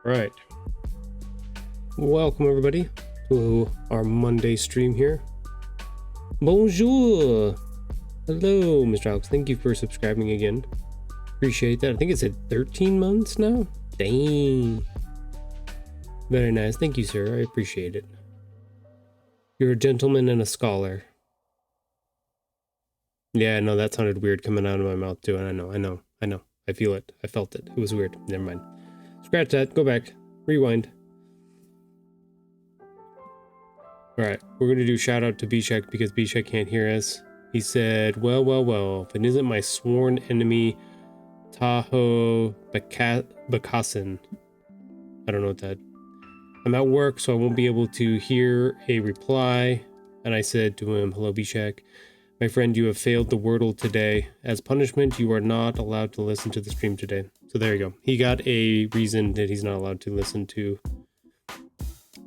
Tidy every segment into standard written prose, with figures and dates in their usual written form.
Right. Welcome everybody to our Monday stream here. Bonjour. Hello, Mr. Alex. Thank you for subscribing again. Appreciate that. I think it said 13 months now. Dang. Very nice. Thank you, sir. I appreciate it. You're a gentleman and a scholar. Yeah, no, that sounded weird coming out of my mouth too. And I know. I feel it. I felt it. It was weird. Never mind. Scratch that. Go back. Rewind. Alright, we're going to do shout out to Bishek because Bishek can't hear us. He said, well, if it isn't my sworn enemy, Tahoe Bakasin. I don't know what that. I'm at work, so I won't be able to hear a reply. And I said to him, hello Bishek. My friend, you have failed the Wordle today. As punishment, you are not allowed to listen to the stream today. So there you go. He got a reason that he's not allowed to listen to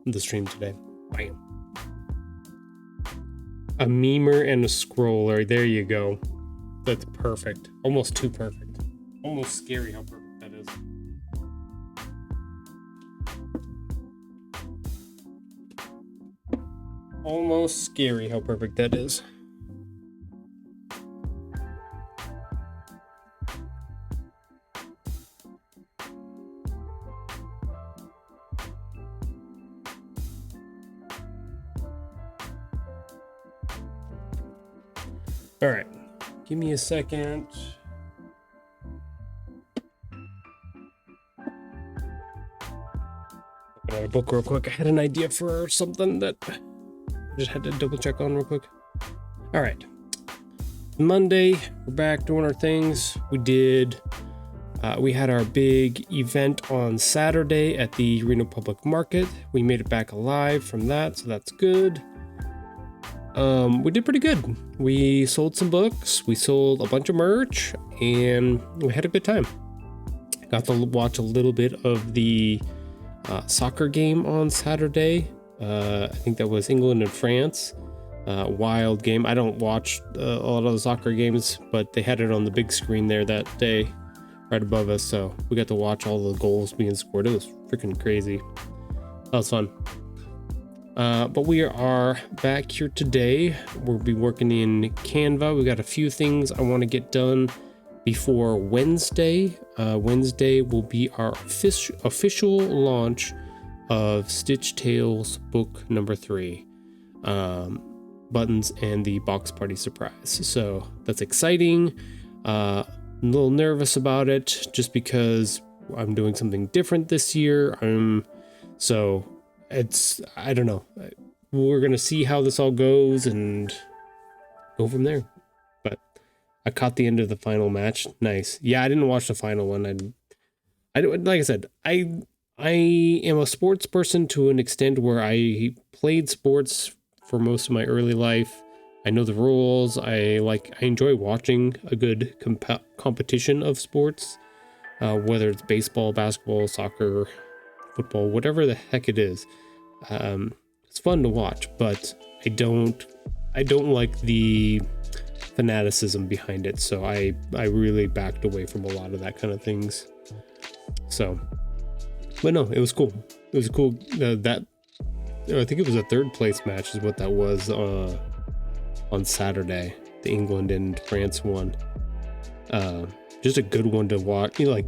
the stream today. Bam. A memer and a scroller. There you go. That's perfect. Almost too perfect. Almost scary how perfect that is. Almost scary how perfect that is. All right, give me a second. Open out a book real quick. I had an idea for something that I just had to double check on real quick. All right, Monday, we're back doing our things. We had our big event on Saturday at the Reno Public Market. We made it back alive from that, so that's good. We did pretty good. We sold some books, we sold a bunch of merch, and we had a good time. Got to watch a little bit of the soccer game on Saturday. I think that was England and France. Wild game. I don't watch a lot of the soccer games, but they had it on the big screen there that day, right above us, so we got to watch all the goals being scored. It was freaking crazy. That was fun. But we are back here today. We'll be working in Canva. We got a few things I want to get done before Wednesday. Wednesday will be our official launch of Stitch Tales book number 3, Buttons and the Box Party Surprise. So that's exciting. A little nervous about it just because I'm doing something different this year. I don't know. We're going to see how this all goes and go from there. But I caught the end of the final match. Nice. Yeah, I didn't watch the final one. I like I said, I am a sports person to an extent where I played sports for most of my early life. I know the rules. I enjoy watching a good competition of sports, whether it's baseball, basketball, soccer, football, whatever the heck it is. It's fun to watch, but I don't like the fanaticism behind it, so I really backed away from a lot of that kind of things. So, but no, it was cool. It was cool. That I think it was a 3rd place match is what that was on Saturday. The England and France one. Just a good one to watch. You know, like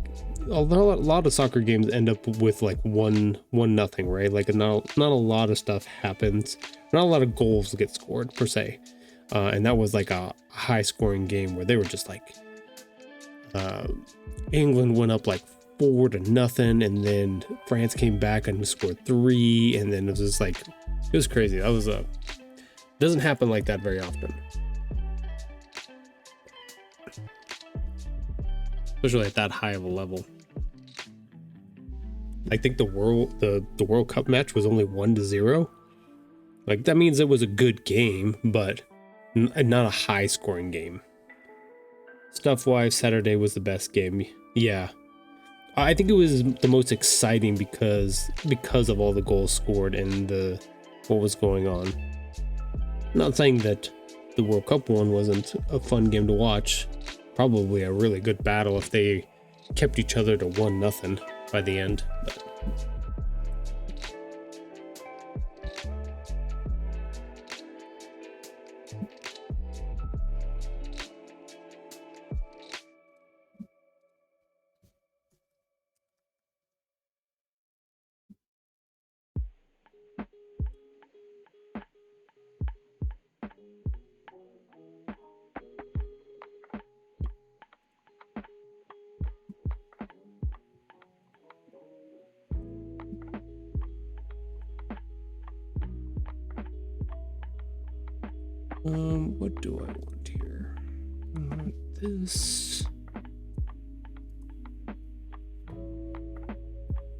a lot of soccer games end up with like 1-0, right? Like not a lot of stuff happens. Not a lot of goals get scored per se. And that was like a high scoring game where they were just like England went up like 4-0, and then France came back and scored 3, and then it was just like it was crazy. That was doesn't happen like that very often. Especially at that high of a level. I think the World Cup match was only 1-0. Like that means it was a good game, but not a high scoring game. Stuff wise, Saturday was the best game. Yeah, I think it was the most exciting because of all the goals scored and what was going on. Not saying that the World Cup one wasn't a fun game to watch. Probably a really good battle if they kept each other to 1-0 by the end. But What do I want here? I want this.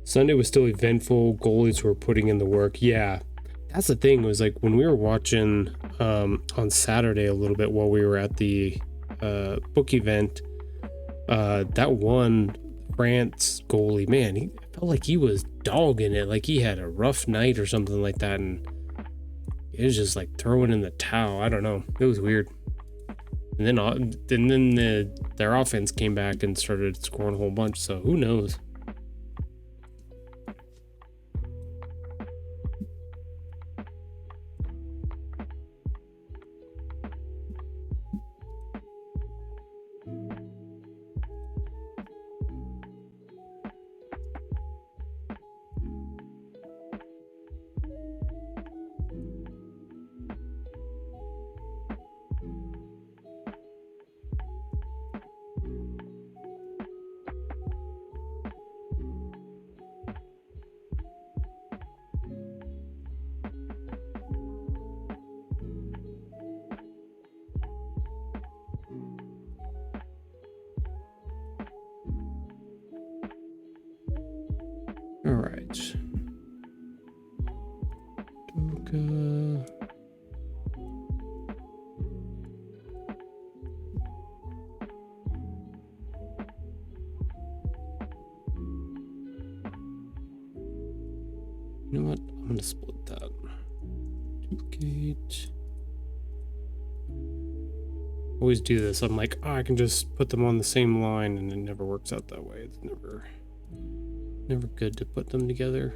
Sunday was still eventful. Goalies were putting in the work. Yeah, that's the thing. Was like when we were watching on Saturday a little bit while we were at the book event. That one France goalie, man, he felt like he was dogging it, like he had a rough night or something like that, and it was just like throwing in the towel. I don't know. It was weird. And then their offense came back and started scoring a whole bunch. So who knows? All right. Okay. You know what? I'm gonna split that. Duplicate. Always do this. I'm like, oh, I can just put them on the same line, and it never works out that way. It's never good to put them together.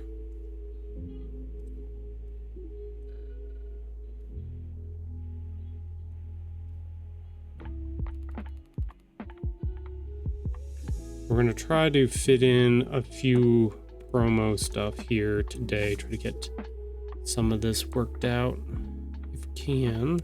We're gonna try to fit in a few promo stuff here today. Try to get some of this worked out if we can.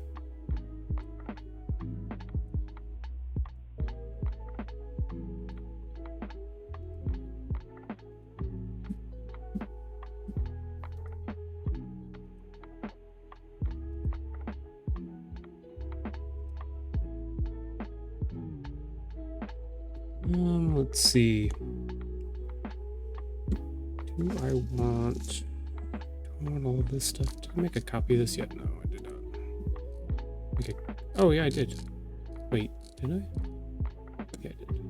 Let's see. Do I want all this stuff? Did I make a copy of this yet? No, I did not. Okay. Oh yeah, I did. Wait, did I? Yeah, I did.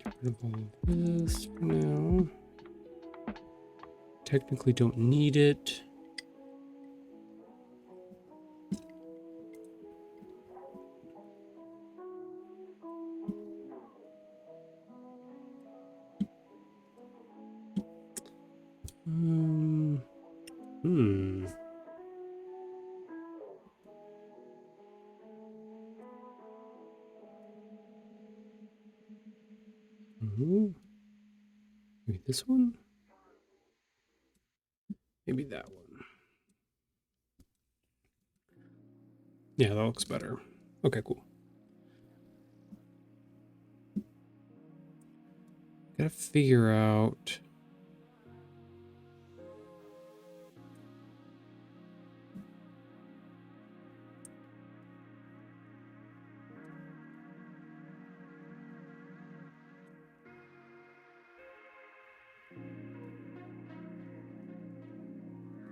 Get rid of all of this for now. Technically don't need it. Maybe this one? Maybe that one. Yeah, that looks better. Okay, cool. Gotta figure out.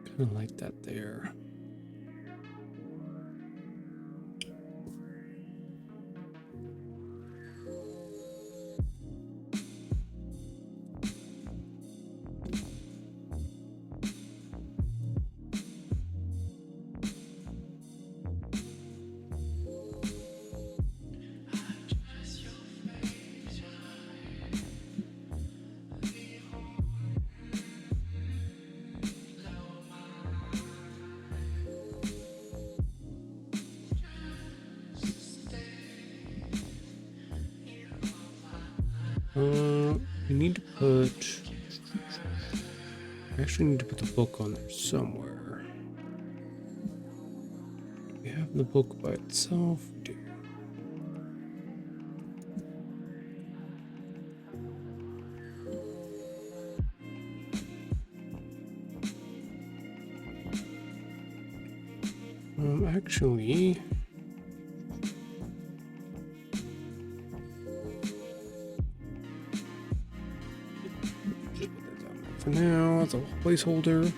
Kind of like that there. need to put... I actually need to put the book on there somewhere. We have the book by itself. Actually, just put that down there for now as a placeholder.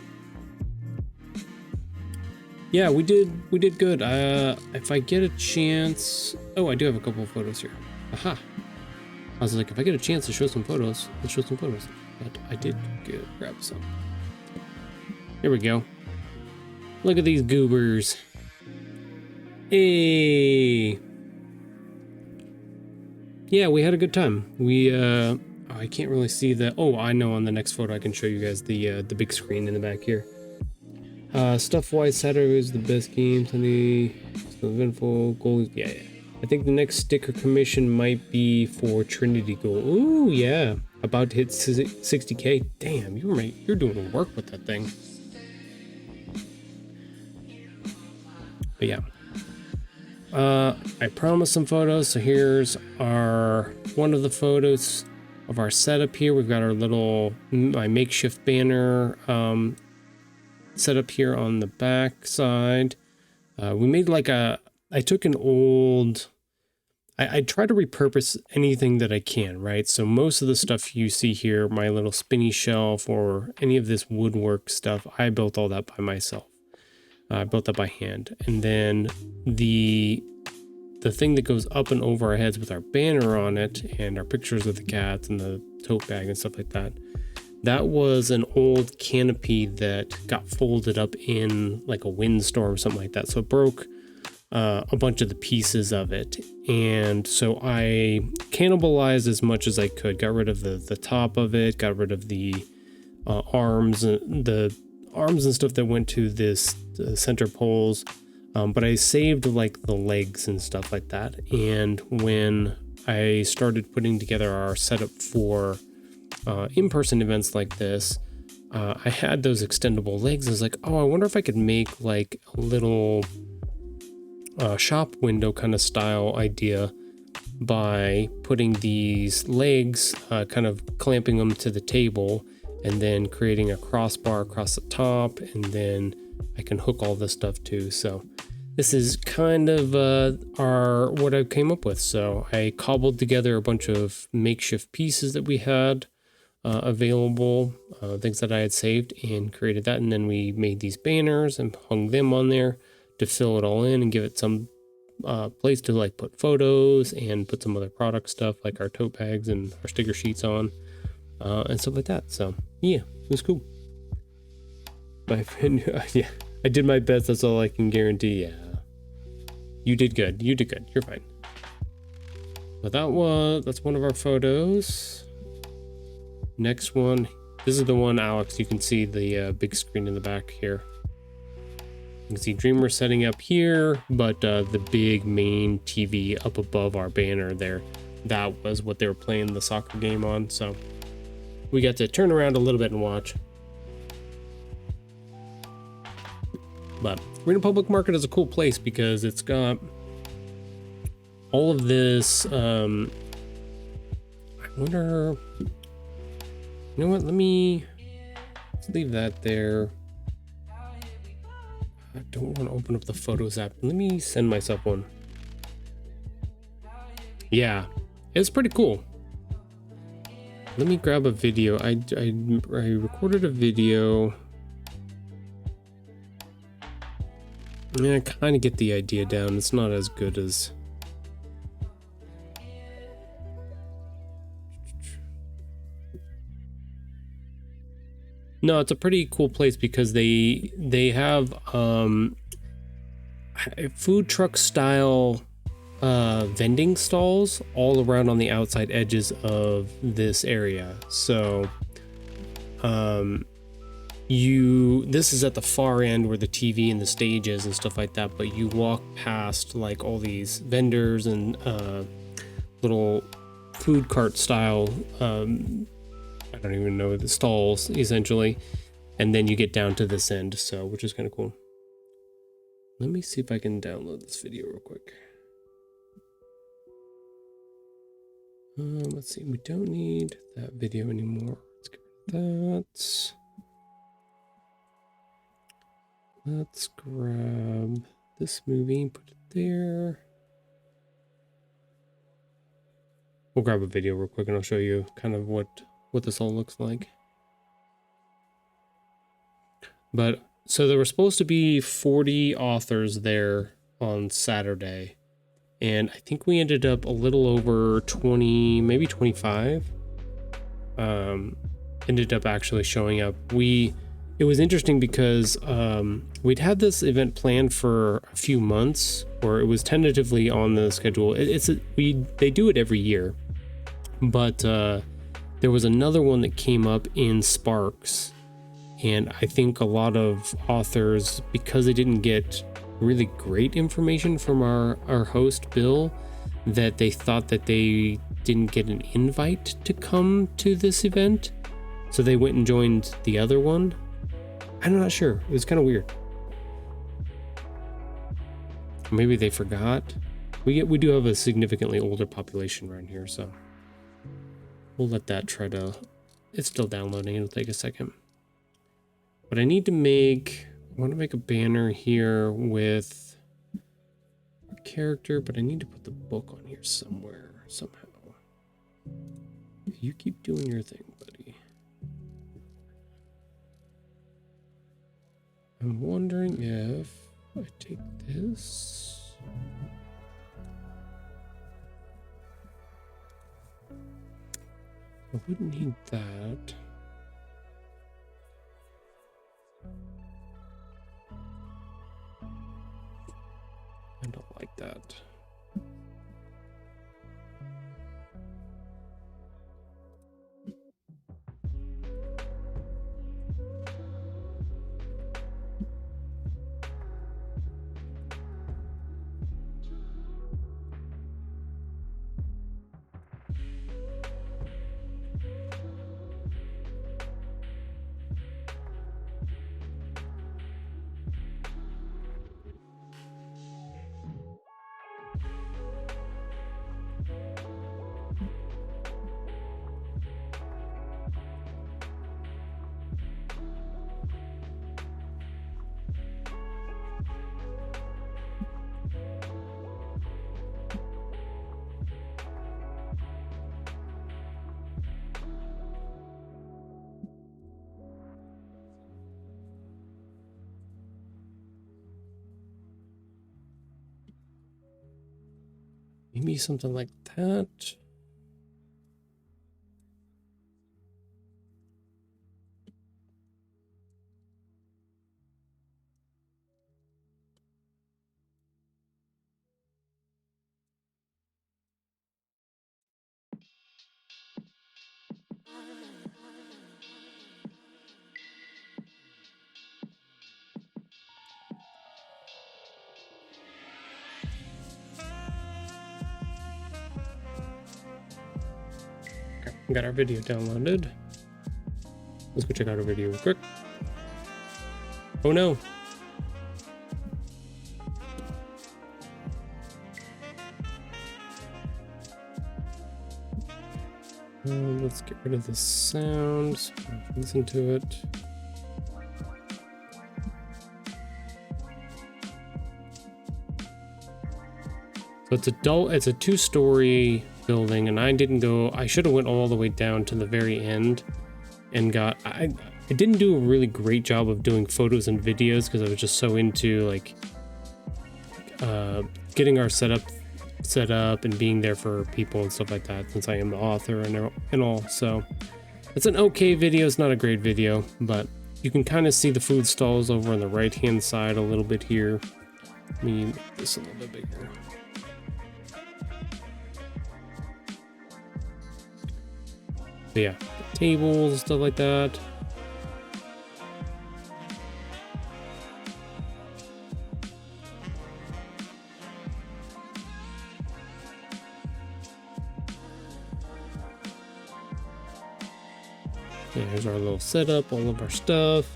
Yeah, we did good. If I get a chance, oh, I do have a couple of photos here. Aha! I was like, if I get a chance to show some photos, let's show some photos. But I did grab some. Here we go. Look at these goobers. Hey. Yeah, we had a good time. We oh, I can't really see the, oh, I know, on the next photo I can show you guys the big screen in the back here. Stuff-wise, Saturday was the best game. Sunday, still eventful. Goals, yeah. I think the next sticker commission might be for Trinity Gold. Ooh, yeah. About to hit 60K. Damn, you're doing work with that thing. But yeah. I promised some photos, so here's one of the photos of our setup here. We've got our my makeshift banner set up here on the back side. We made like I took an old, I try to repurpose anything that I can, right? So most of the stuff you see here, my little spinny shelf or any of this woodwork stuff, I built all that by myself. I built that by hand. And then the thing that goes up and over our heads with our banner on it and our pictures of the cats and the tote bag and stuff like that, that was an old canopy that got folded up in like a windstorm or something like that. So it broke a bunch of the pieces of it. And so I cannibalized as much as I could, got rid of the top of it, got rid of the arms and stuff that went to this center poles, but I saved like the legs and stuff like that. And when I started putting together our setup for in-person events like this, I had those extendable legs. I was like, oh, I wonder if I could make like a little shop window kind of style idea by putting these legs, kind of clamping them to the table, and then creating a crossbar across the top, and then I can hook all this stuff too. So this is kind of what I came up with. So I cobbled together a bunch of makeshift pieces that we had available, things that I had saved, and created that. And then we made these banners and hung them on there to fill it all in and give it some place to like put photos and put some other product stuff like our tote bags and our sticker sheets on. And stuff like that. So yeah, it was cool. My friend, yeah, I did my best. That's all I can guarantee. Yeah, you did good. You did good. You're fine. But that's one of our photos. Next one, this is the one, Alex. You can see the big screen in the back here. You can see Dreamer setting up here, but the big main TV up above our banner there, that was what they were playing the soccer game on. So we got to turn around a little bit and watch. But Reno Public Market is a cool place because it's got all of this. I wonder, you know what? Let's leave that there. I don't want to open up the Photos app. Let me send myself one. Yeah, it's pretty cool. Let me grab a video. I recorded a video. Yeah, I kind of get the idea down. It's not as good as... No, it's a pretty cool place because they have food truck style vending stalls all around on the outside edges of this area. So this is at the far end where the TV and the stage is and stuff like that, but you walk past like all these vendors and little food cart style I don't even know, the stalls essentially. And then you get down to this end, so which is kind of cool. Let me see if I can download this video real quick. Let's see, we don't need that video anymore. Let's get rid of that. Let's grab this movie and put it there. We'll grab a video real quick and I'll show you kind of what this all looks like. But so there were supposed to be 40 authors there on Saturday. And I think we ended up a little over 20, maybe 25. Ended up actually showing up. It was interesting because we'd had this event planned for a few months, or it was tentatively on the schedule. They do it every year, but there was another one that came up in Sparks, and I think a lot of authors, because they didn't get really great information from our host Bill, that they thought that they didn't get an invite to come to this event, so they went and joined the other one. I'm not sure. It was kind of weird. Maybe they forgot. We do have a significantly older population around here, so we'll let that try to. It's still downloading. It'll take a second. But I want to make a banner here with a character, but I need to put the book on here somewhere, somehow. You keep doing your thing, buddy. I'm wondering if I take this. I wouldn't need that. I don't like that. Maybe something like that. We got our video downloaded. Let's go check out our video real quick. Oh no. Let's get rid of the sound so I can listen to it. So it's a two-story building, and I should have went all the way down to the very end and I didn't do a really great job of doing photos and videos because I was just so into like getting our setup set up and being there for people and stuff like that, since I am the author and all. So it's an okay video. It's not a great video, but you can kind of see the food stalls over on the right hand side a little bit here. Let me make this a little bit bigger. But yeah, the tables, stuff like that. Yeah, here's our little setup, all of our stuff.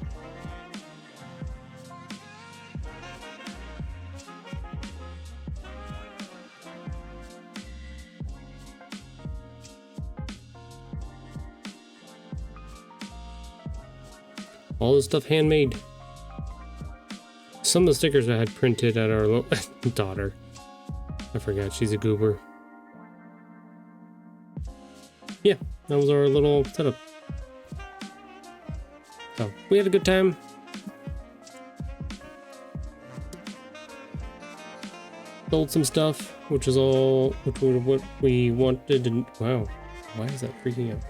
All this stuff handmade. Some of the stickers I had printed at our daughter. I forgot, she's a goober. Yeah, that was our little setup. So we had a good time. Sold some stuff, which is all what we wanted. And wow, why is that freaking out?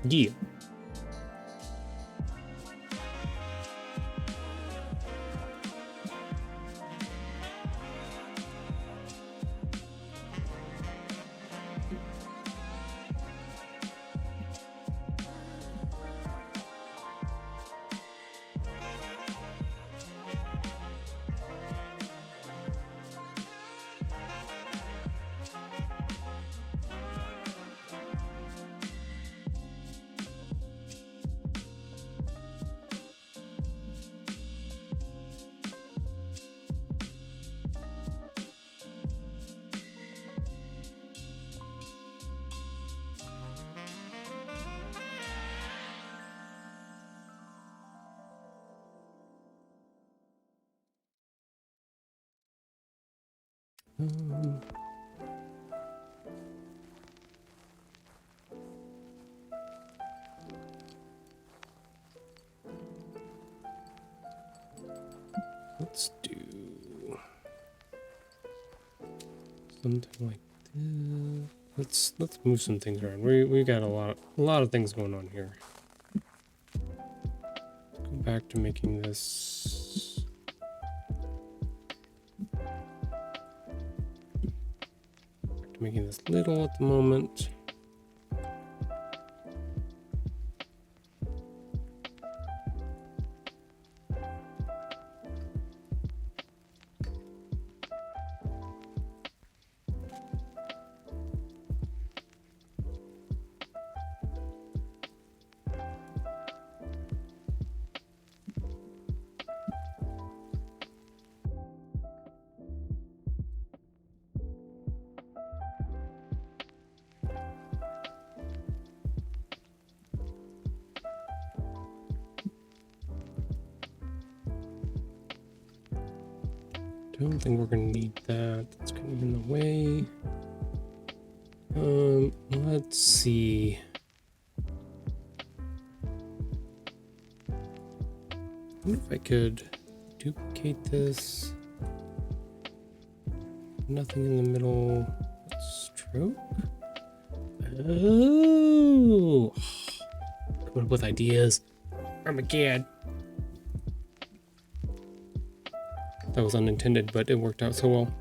Yeah. Let's do something like this. Let's move some things around. We got a lot of things going on here. Let's go back to making this. Back to making this little at the moment. Don't think we're gonna need that. That's kind of in the way. Let's see. I wonder if I could duplicate this. Nothing in the middle. Stroke. Oh, coming up with ideas. I'm a kid. That was unintended, but it worked out so well.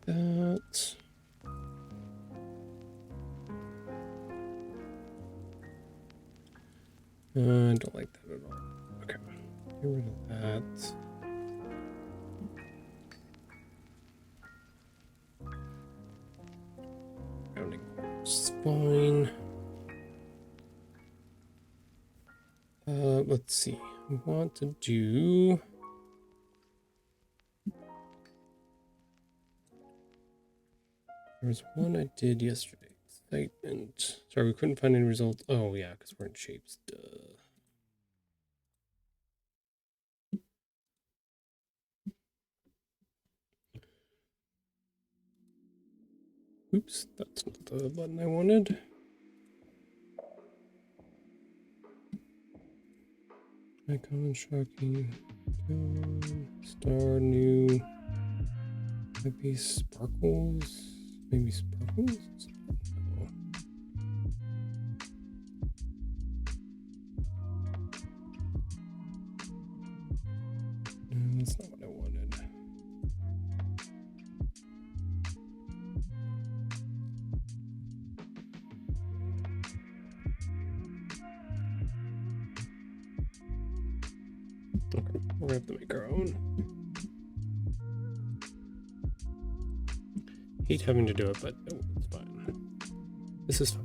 That. I don't like that at all. Okay, get rid of that. Rounding is fine. Let's see. We want to do. There was one I did yesterday. Excitement. Sorry, we couldn't find any results. Oh yeah, because we're in shapes. Duh. Oops, that's not the button I wanted. Icon shocking. Star new. Maybe sparkles. Maybe sparkles. Okay, we're gonna have to make our own. Hate having to do it, but it's fine. This is fine.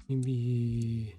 Maybe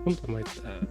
something like that.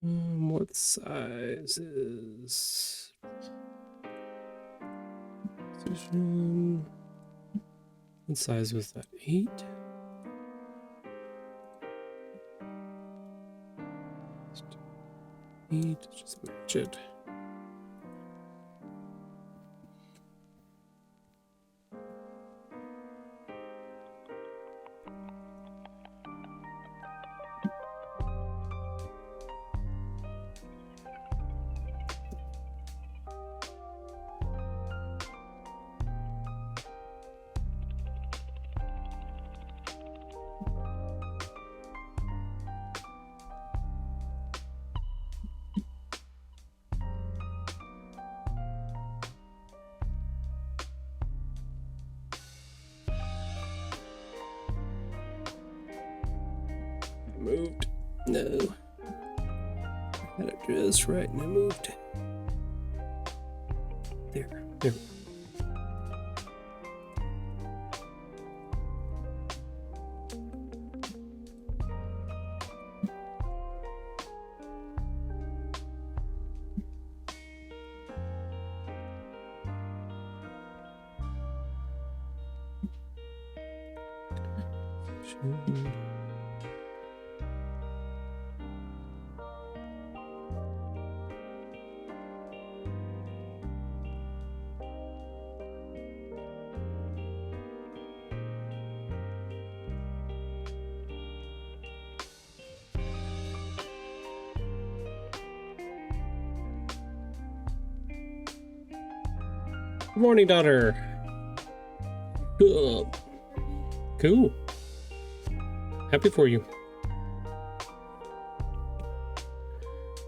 What size is position? What size was that? 8? Just match it. Moved. No. I had it just right and I moved. There. There. Good morning, daughter. Cool. Cool. Happy for you.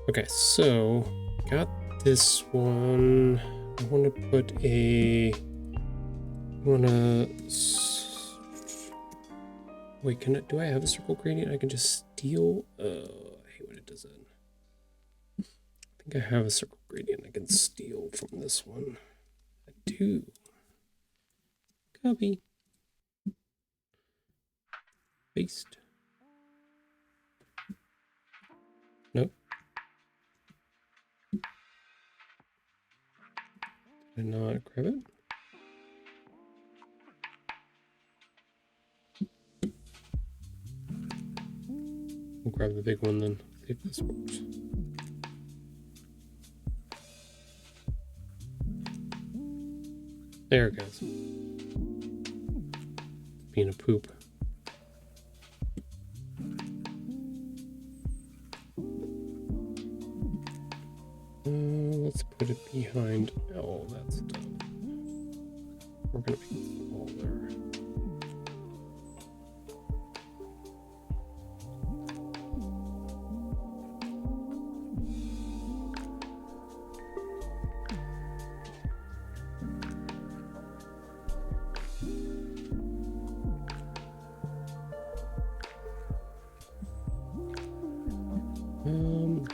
Okay, so got this one. I want to put a. Wait, can I? Do I have a circle gradient? I can just steal. I hate when it does that. I think I have a circle gradient I can steal from this one. I do. Copy. Paste. Nope. Did I not grab it? We'll grab the big one then. See if this works. There it goes. Being a poop. Let's put it behind all that stuff. We're gonna make it all there.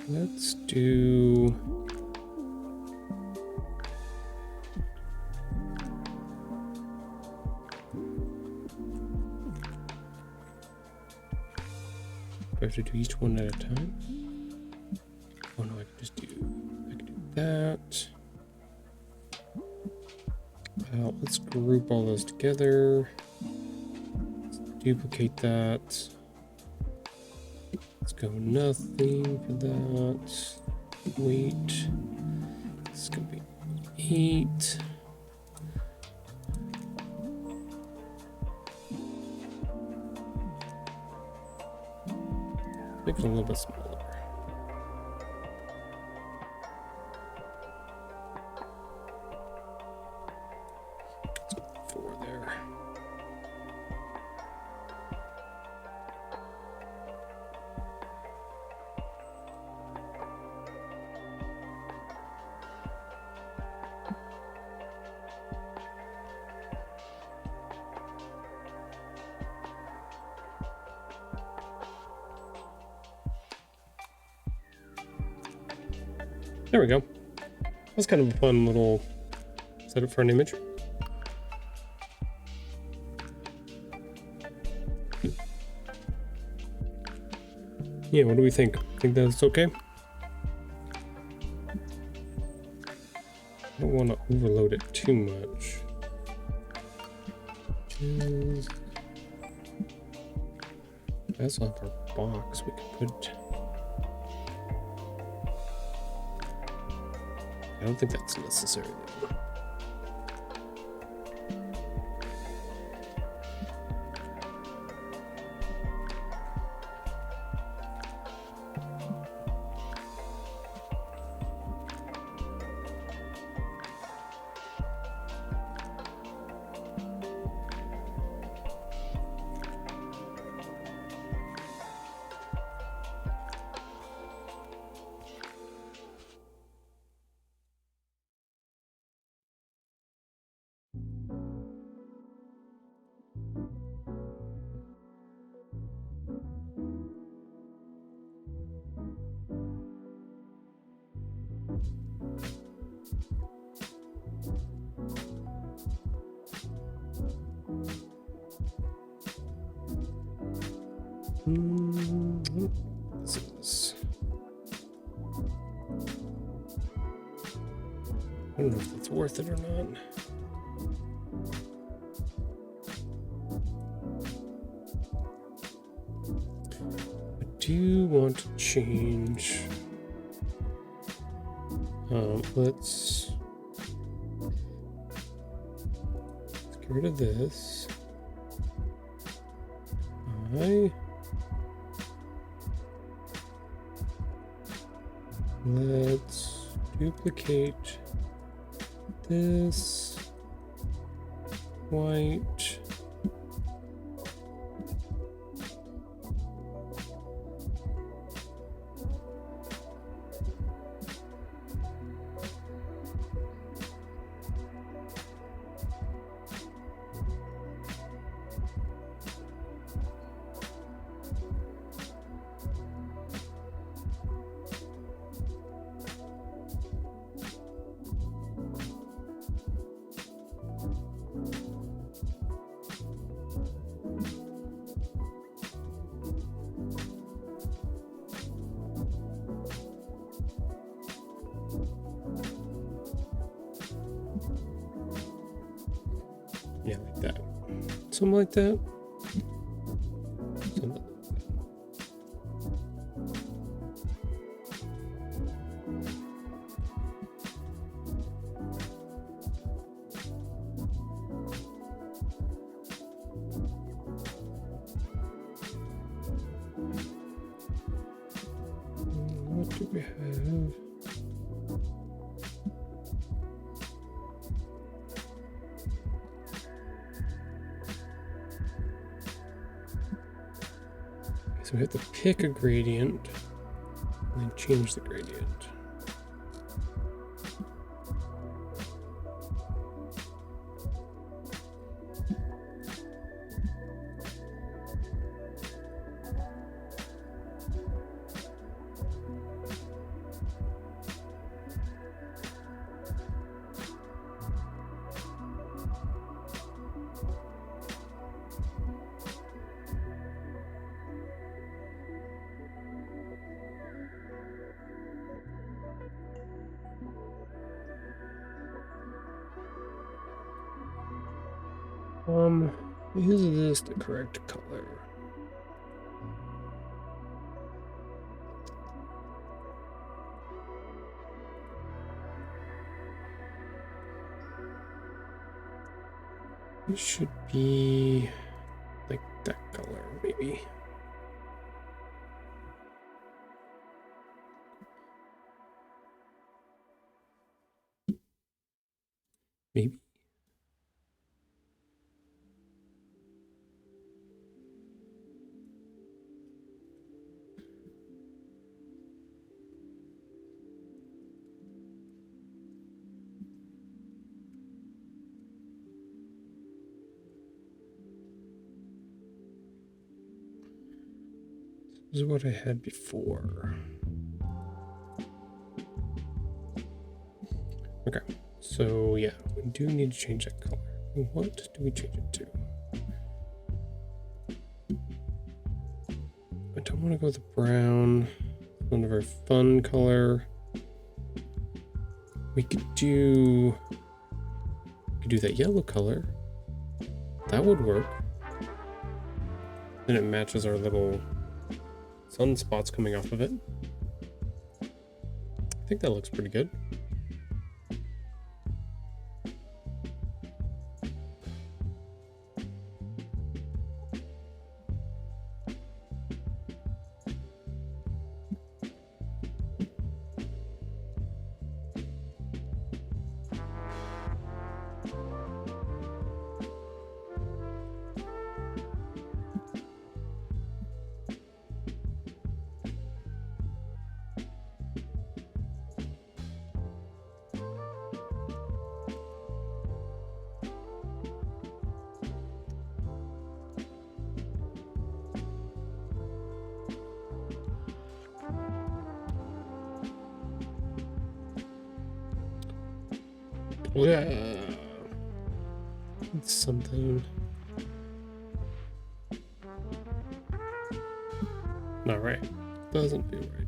Let's do. Do I have to do each one at a time? Oh no, I can just do. I can do that. Let's group all those together. Let's duplicate that. Let's go nothing for that. Wait. This is gonna be 8. Make it a little bit smaller. Let's go 4 there. There we go. That's kind of a fun little setup for an image. Yeah, what do we think? Think that's okay? I don't want to overload it too much. That's off our box. We could put. I don't think that's necessary though. This is... I don't know if that's worth it or not. I do want to change. Let's get rid of this. Let's duplicate this white. Yeah, like that. Something like that. Something like that. What do we have? So we have to pick a gradient and then change the gradient. Is this the correct color? It should be like that color, maybe. Maybe. This is what I had before. Okay, so yeah, we do need to change that color. What do we change it to? I don't want to go with the brown. One of our fun color. We could do that yellow color. That would work. Then it matches our little sunspots coming off of it. I think that looks pretty good. Yeah, it's something. Not right. Doesn't feel right.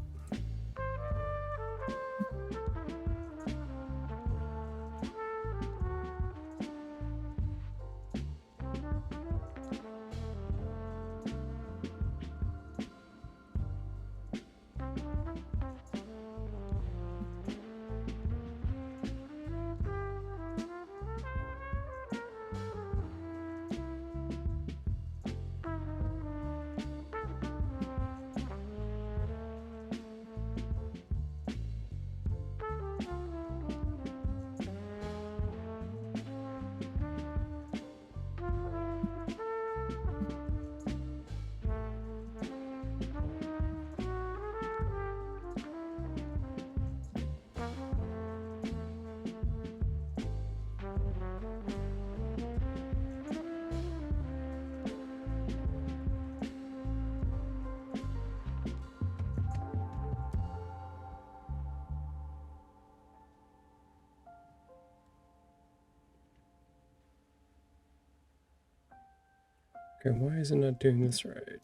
Okay, why is it not doing this right?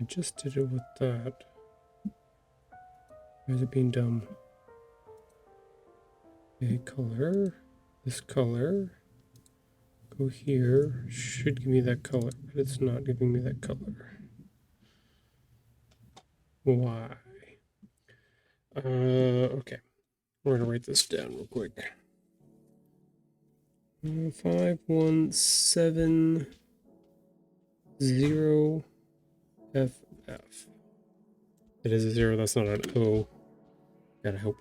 I just did it with that. Why is it being dumb? Okay, color. This color. Go here. Should give me that color, but it's not giving me that color. Why? Okay. We're gonna write this down real quick. 5170 FF. It is a 0, that's not an O. Gotta hope.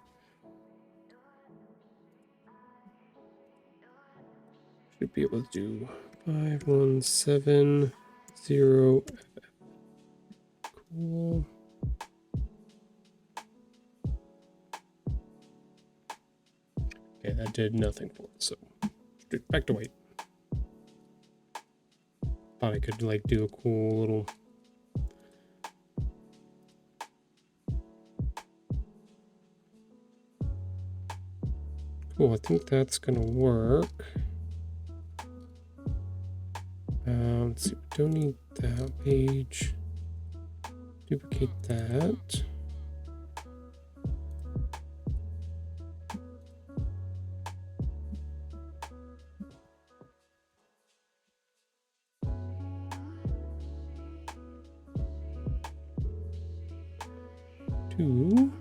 Should be able to do 5170 FF. Cool. Okay, that did nothing for it, so back to white. Thought I could like do a cool little cool. I think that's gonna work. Let's see, we don't need that page. Duplicate that. Two.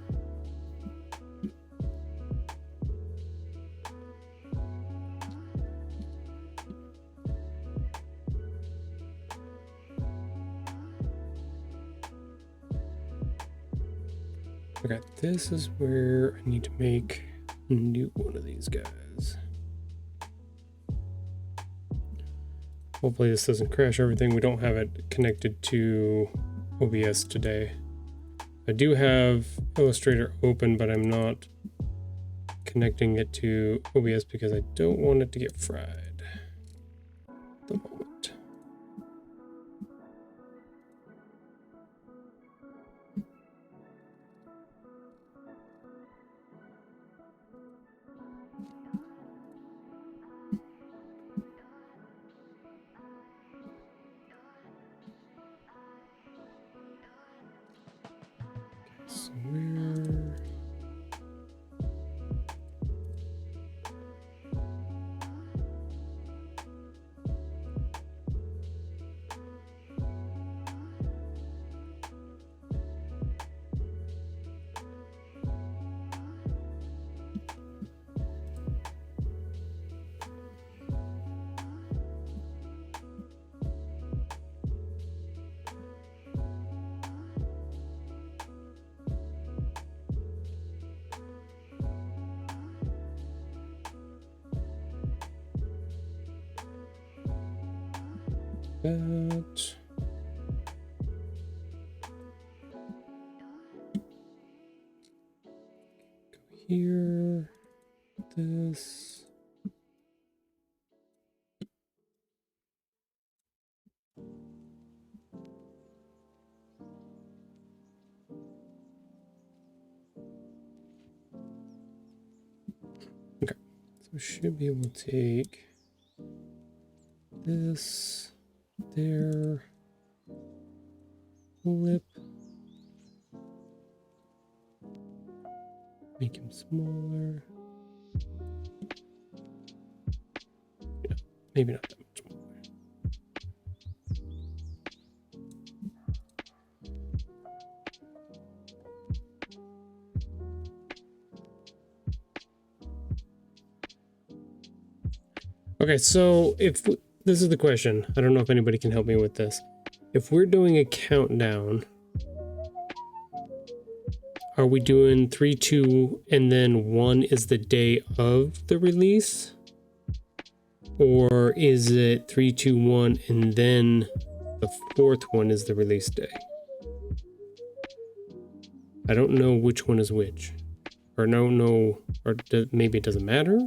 Okay, this is where I need to make a new one of these guys. Hopefully this doesn't crash everything. We don't have it connected to OBS today. I do have Illustrator open, but I'm not connecting it to OBS because I don't want it to get fried at the moment. So where... that. Go here. This. Okay, so we should be able to take this there. Flip. Make him smaller. Yeah, maybe not that much more. Okay, so if this is the question, I don't know if anybody can help me with this. If we're doing a countdown, are we doing 3, 2, and then 1 is the day of the release? Or is it 3, 2, 1, and then the 4th one is the release day? I don't know which one is which. Or no, or maybe it doesn't matter?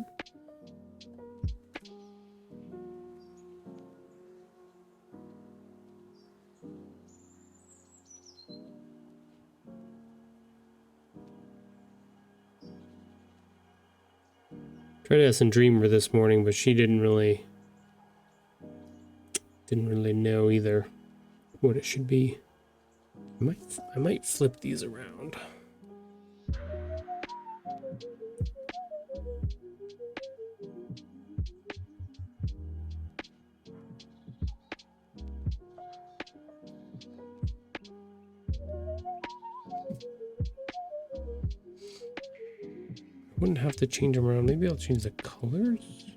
Tried to ask Dreamer this morning, but she didn't really know either what it should be. I might flip these around. Wouldn't have to change them around. Maybe I'll change the colors.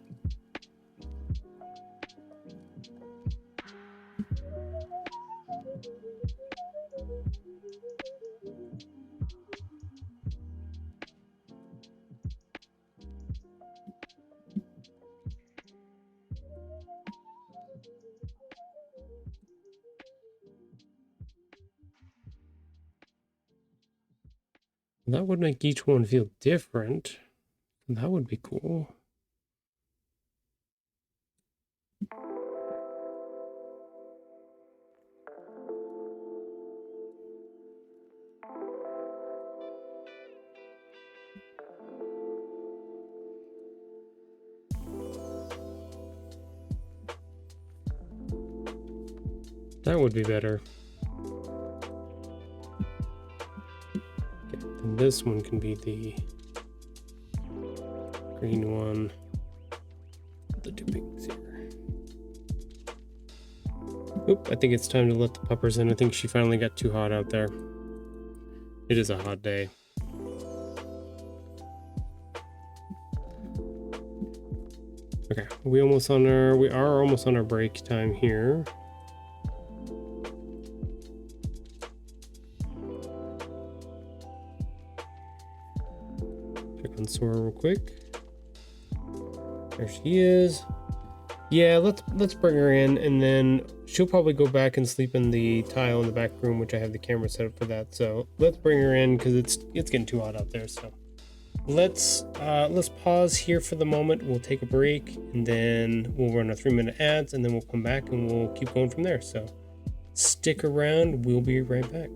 That would make each one feel different. That would be cool. That would be better. Okay, and this one can be the green one. The two pinks here. Oop, I think it's time to let the puppers in. I think she finally got too hot out there. It is a hot day. Okay, we are almost on our break time here. Check on Sora real quick. There she is. Yeah, let's bring her in, and then she'll probably go back and sleep in the tile in the back room, which I have the camera set up for that. So let's bring her in because it's getting too hot out there. So let's pause here for the moment. We'll take a break, and then we'll run our 3-minute ads, and then we'll come back and we'll keep going from there. So stick around. We'll be right back.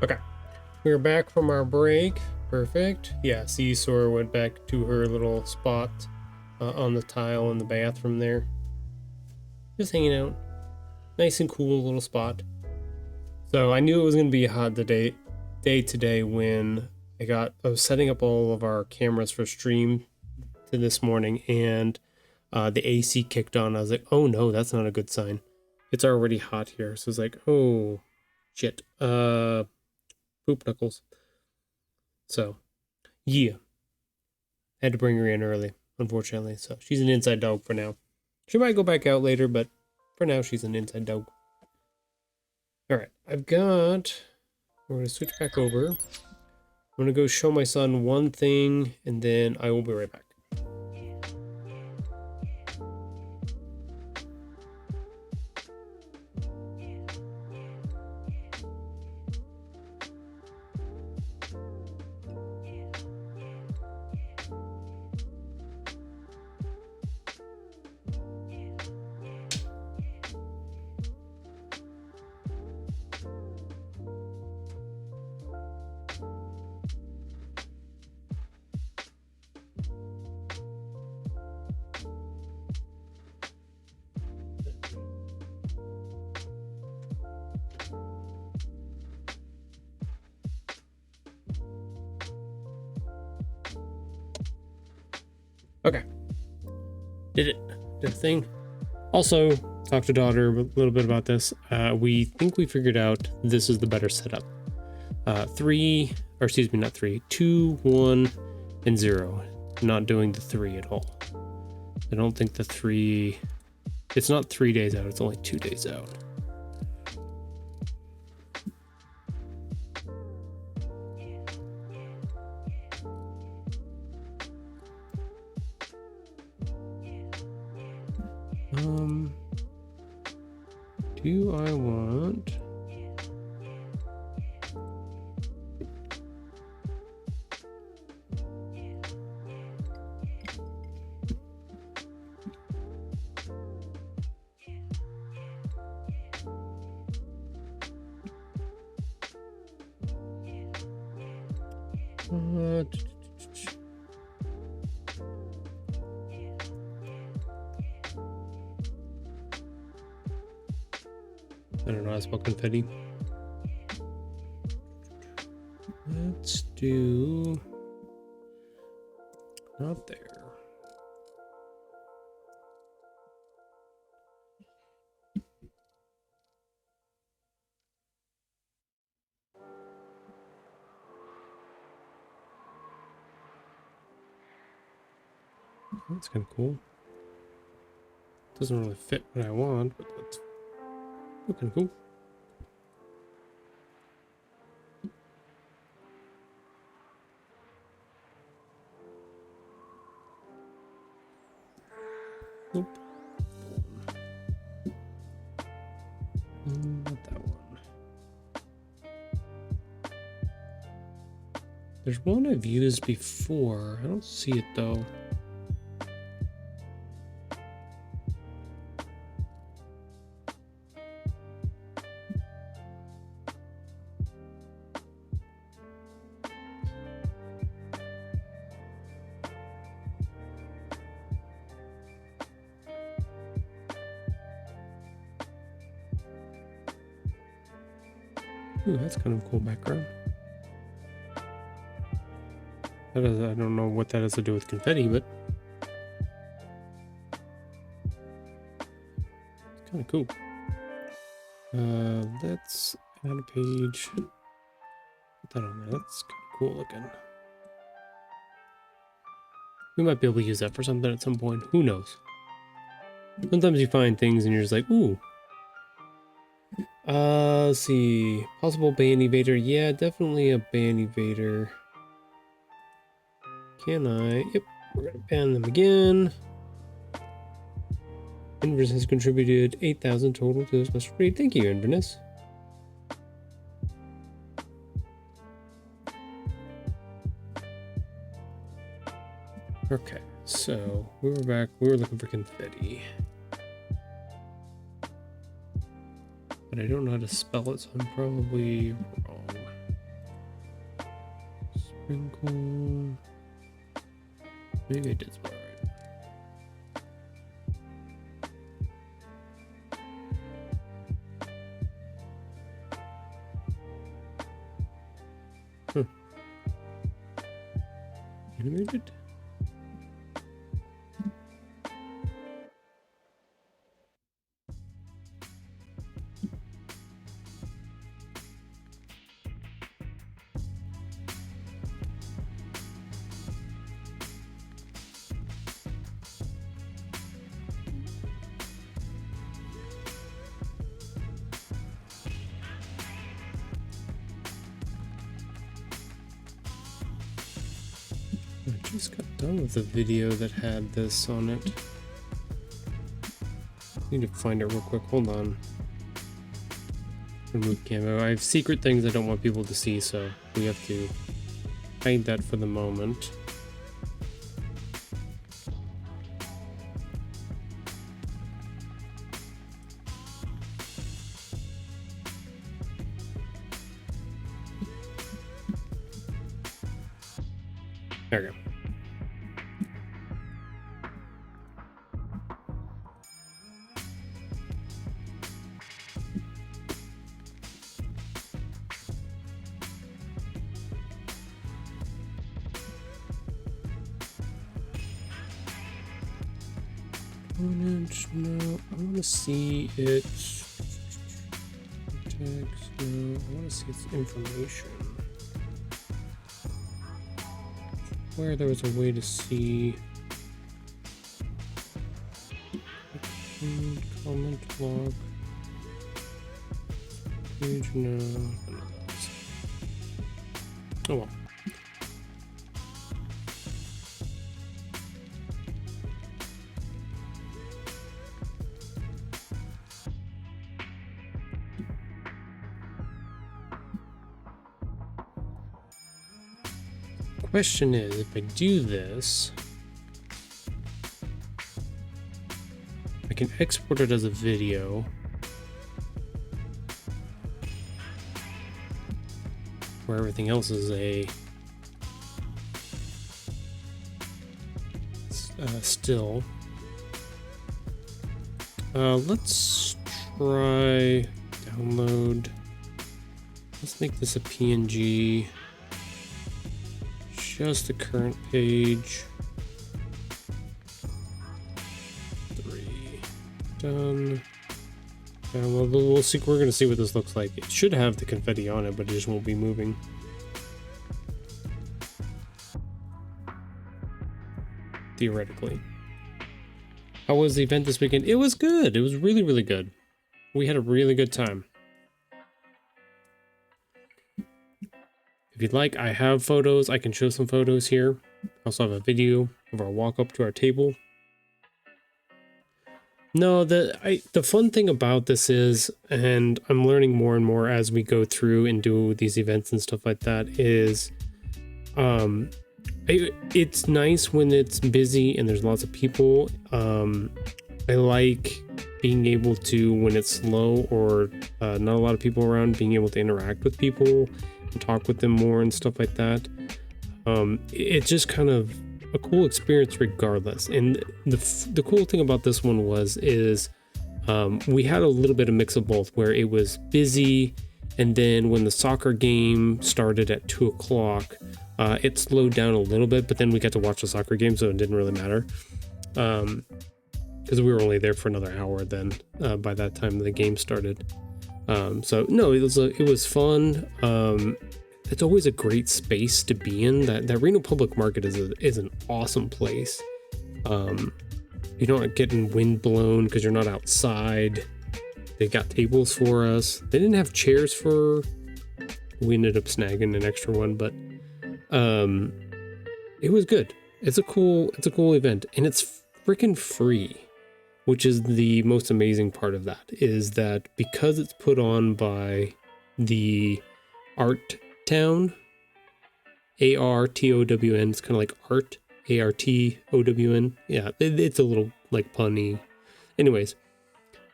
Okay, we're back from our break. Perfect. Yeah, Seesaw went back to her little spot on the tile in the bathroom there. Just hanging out. Nice and cool little spot. So I knew it was going to be a hot day today when I was setting up all of our cameras for stream to this morning, and the AC kicked on. I was like, oh no, that's not a good sign. It's already hot here. So it's like, oh shit. Poop knuckles. So yeah. Had to bring her in early, unfortunately. So she's an inside dog for now. She might go back out later, but for now she's an inside dog. Alright, we're going to switch back over. I'm going to go show my son one thing, and then I will be right back. Okay. Did a thing. Also, talked to daughter a little bit about this. We think we figured out this is the better setup. 2, 1, and 0. Not doing the 3 at all. I don't think the 3... It's not 3 days out, it's only 2 days out. Do I want... I don't know how to spell confetti. Let's do... Not there. That's kind of cool. Doesn't really fit what I want, but that's kind of cool. Nope. Not that one. There's one I've used before. I don't see it though. Ooh, that's kind of a cool background. I don't know what that has to do with confetti, but it's kind of cool. Let's add a page. Put that on there. That's kind of cool looking. We might be able to use that for something at some point. Who knows? Sometimes you find things and you're just like, ooh. Let's see. Possible band evader. Yeah, definitely a band evader. Can I? Yep. We're going to ban them again. Inverness has contributed 8,000 total to the special raid. Thank you, Inverness. Okay, so we were back. We were looking for confetti. But I don't know how to spell it, so I'm probably wrong. Sprinkle. Maybe I did spell right. Animated? I just got done with a video that had this on it. Need to find it real quick. Hold on. Remove Camo. I have secret things I don't want people to see, so we have to hide that for the moment. There we go. No, I want to see its text. No, I want to see its information. Where there was a way to see comment log page. No. Oh well. Question is, if I do this, I can export it as a video. Where everything else is a still. Let's try download. Let's make this a PNG. Just the current page. 3 done. Well, we'll see. We're gonna see what this looks like. It should have the confetti on it, but it just won't be moving. Theoretically. How was the event this weekend? It was good. It was really, really good. We had a really good time. If you'd like, I have photos. I can show some photos here. I also have a video of our walk up to our table. No, the fun thing about this is, and I'm learning more and more as we go through and do these events and stuff like that, is it's nice when it's busy and there's lots of people. I like being able to, when it's slow or not a lot of people around, being able to interact with people and talk with them more and stuff like that. It's just kind of a cool experience regardless. And the cool thing about this one is we had a little bit of mix of both, where it was busy, and then when the soccer game started at 2 o'clock, it slowed down a little bit, but then we got to watch the soccer game, so it didn't really matter. Because we were only there for another hour then by that time the game started. So no, it was fun. It's always a great space to be in. That Reno Public Market is an awesome place. You're not getting wind blown because you're not outside. They got tables for us. They didn't have chairs for. We ended up snagging an extra one, but it was good. It's a cool event, and it's freaking free, which is the most amazing part of that, is that because it's put on by the Art Town, ARTOWN, it's kind of like art, ARTOWN. Yeah, it's a little like punny. Anyways,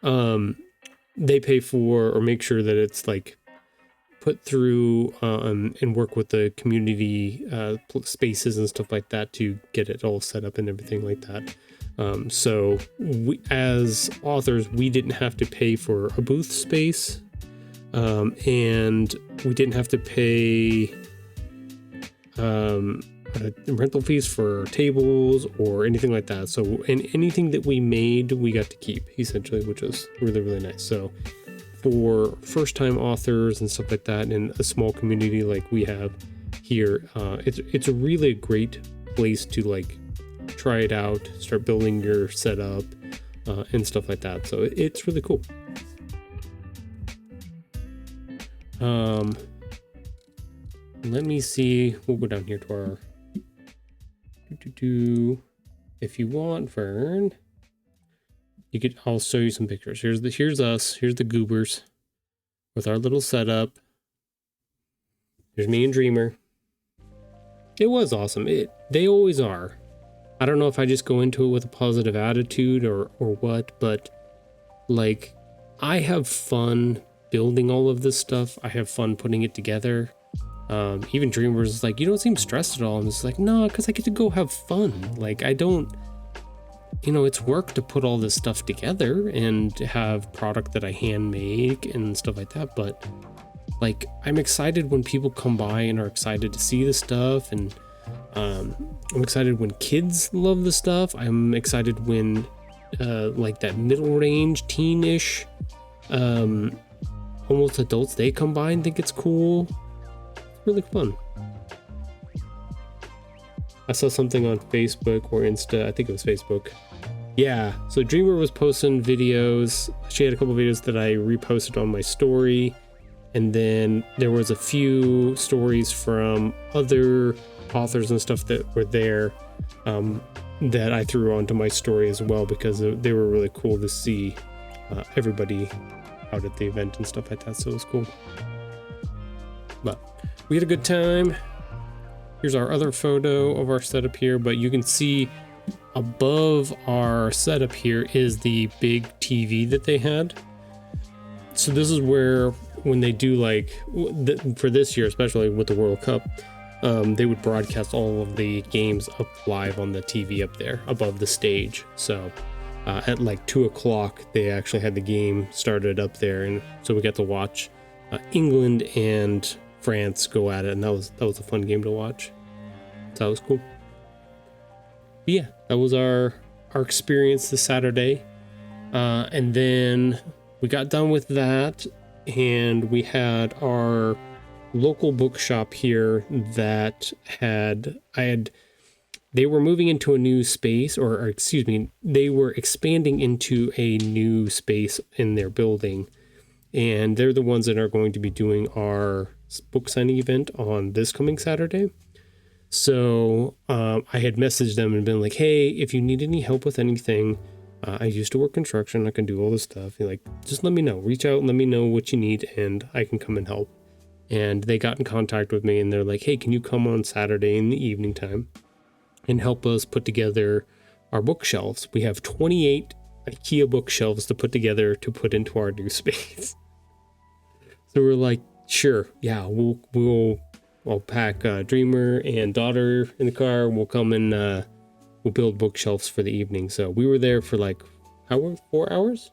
they pay for or make sure that it's like put through and work with the community spaces and stuff like that to get it all set up and everything like that. So we, as authors, we didn't have to pay for a booth space, and we didn't have to pay rental fees for tables or anything like that. So anything that we made, we got to keep essentially, which was really, really nice. So for first-time authors and stuff like that in a small community like we have here, it's a really great place to like try it out, start building your setup and stuff like that. So it's really cool. Let me see. We'll go down here to our if you want, Vern, you could, I'll show you some pictures. Here's us, here's the goobers with our little setup. Here's me and Dreamer. It was awesome. They always are. I don't know if I just go into it with a positive attitude or what, but like I have fun building all of this stuff. I have fun putting it together. Even Dreamer was like, you don't seem stressed at all. I'm just like, no, because I get to go have fun. Like I don't, you know, it's work to put all this stuff together and have product that I hand make and stuff like that. But like, I'm excited when people come by and are excited to see the stuff. And I'm excited when kids love the stuff. I'm excited when like that middle range, teenish, almost adults, they come by and think it's cool. It's really fun. I saw something on Facebook or Insta, I think it was Facebook. Yeah, so Dreamer was posting videos. She had a couple videos that I reposted on my story. And then there was a few stories from other authors and stuff that were there that I threw onto my story as well, because they were really cool to see everybody out at the event and stuff like that. So it was cool. But we had a good time. Here's our other photo of our setup here, but you can see above our setup here is the big TV that they had. So this is where, when they do like, for this year, especially with the World Cup, they would broadcast all of the games up live on the TV up there above the stage. So at like 2 o'clock, they actually had the game started up there. And so we got to watch England and France go at it. And that was a fun game to watch. So that was cool. But yeah, that was our experience this Saturday. And then we got done with that, and we had our local bookshop here that they were moving into a new space, or excuse me, they were expanding into a new space in their building, and they're the ones that are going to be doing our book signing event on this coming Saturday. So I had messaged them and been like, hey, if you need any help with anything, I used to work construction, I can do all this stuff. You're like, just let me know, reach out and let me know what you need, and I can come and help. And they got in contact with me, and they're like, hey, can you come on Saturday in the evening time and help us put together our bookshelves? We have 28 IKEA bookshelves to put together to put into our new space. So we're like, sure, yeah, I'll pack Dreamer and daughter in the car. We'll come and we'll build bookshelves for the evening. So we were there for like 4 hours.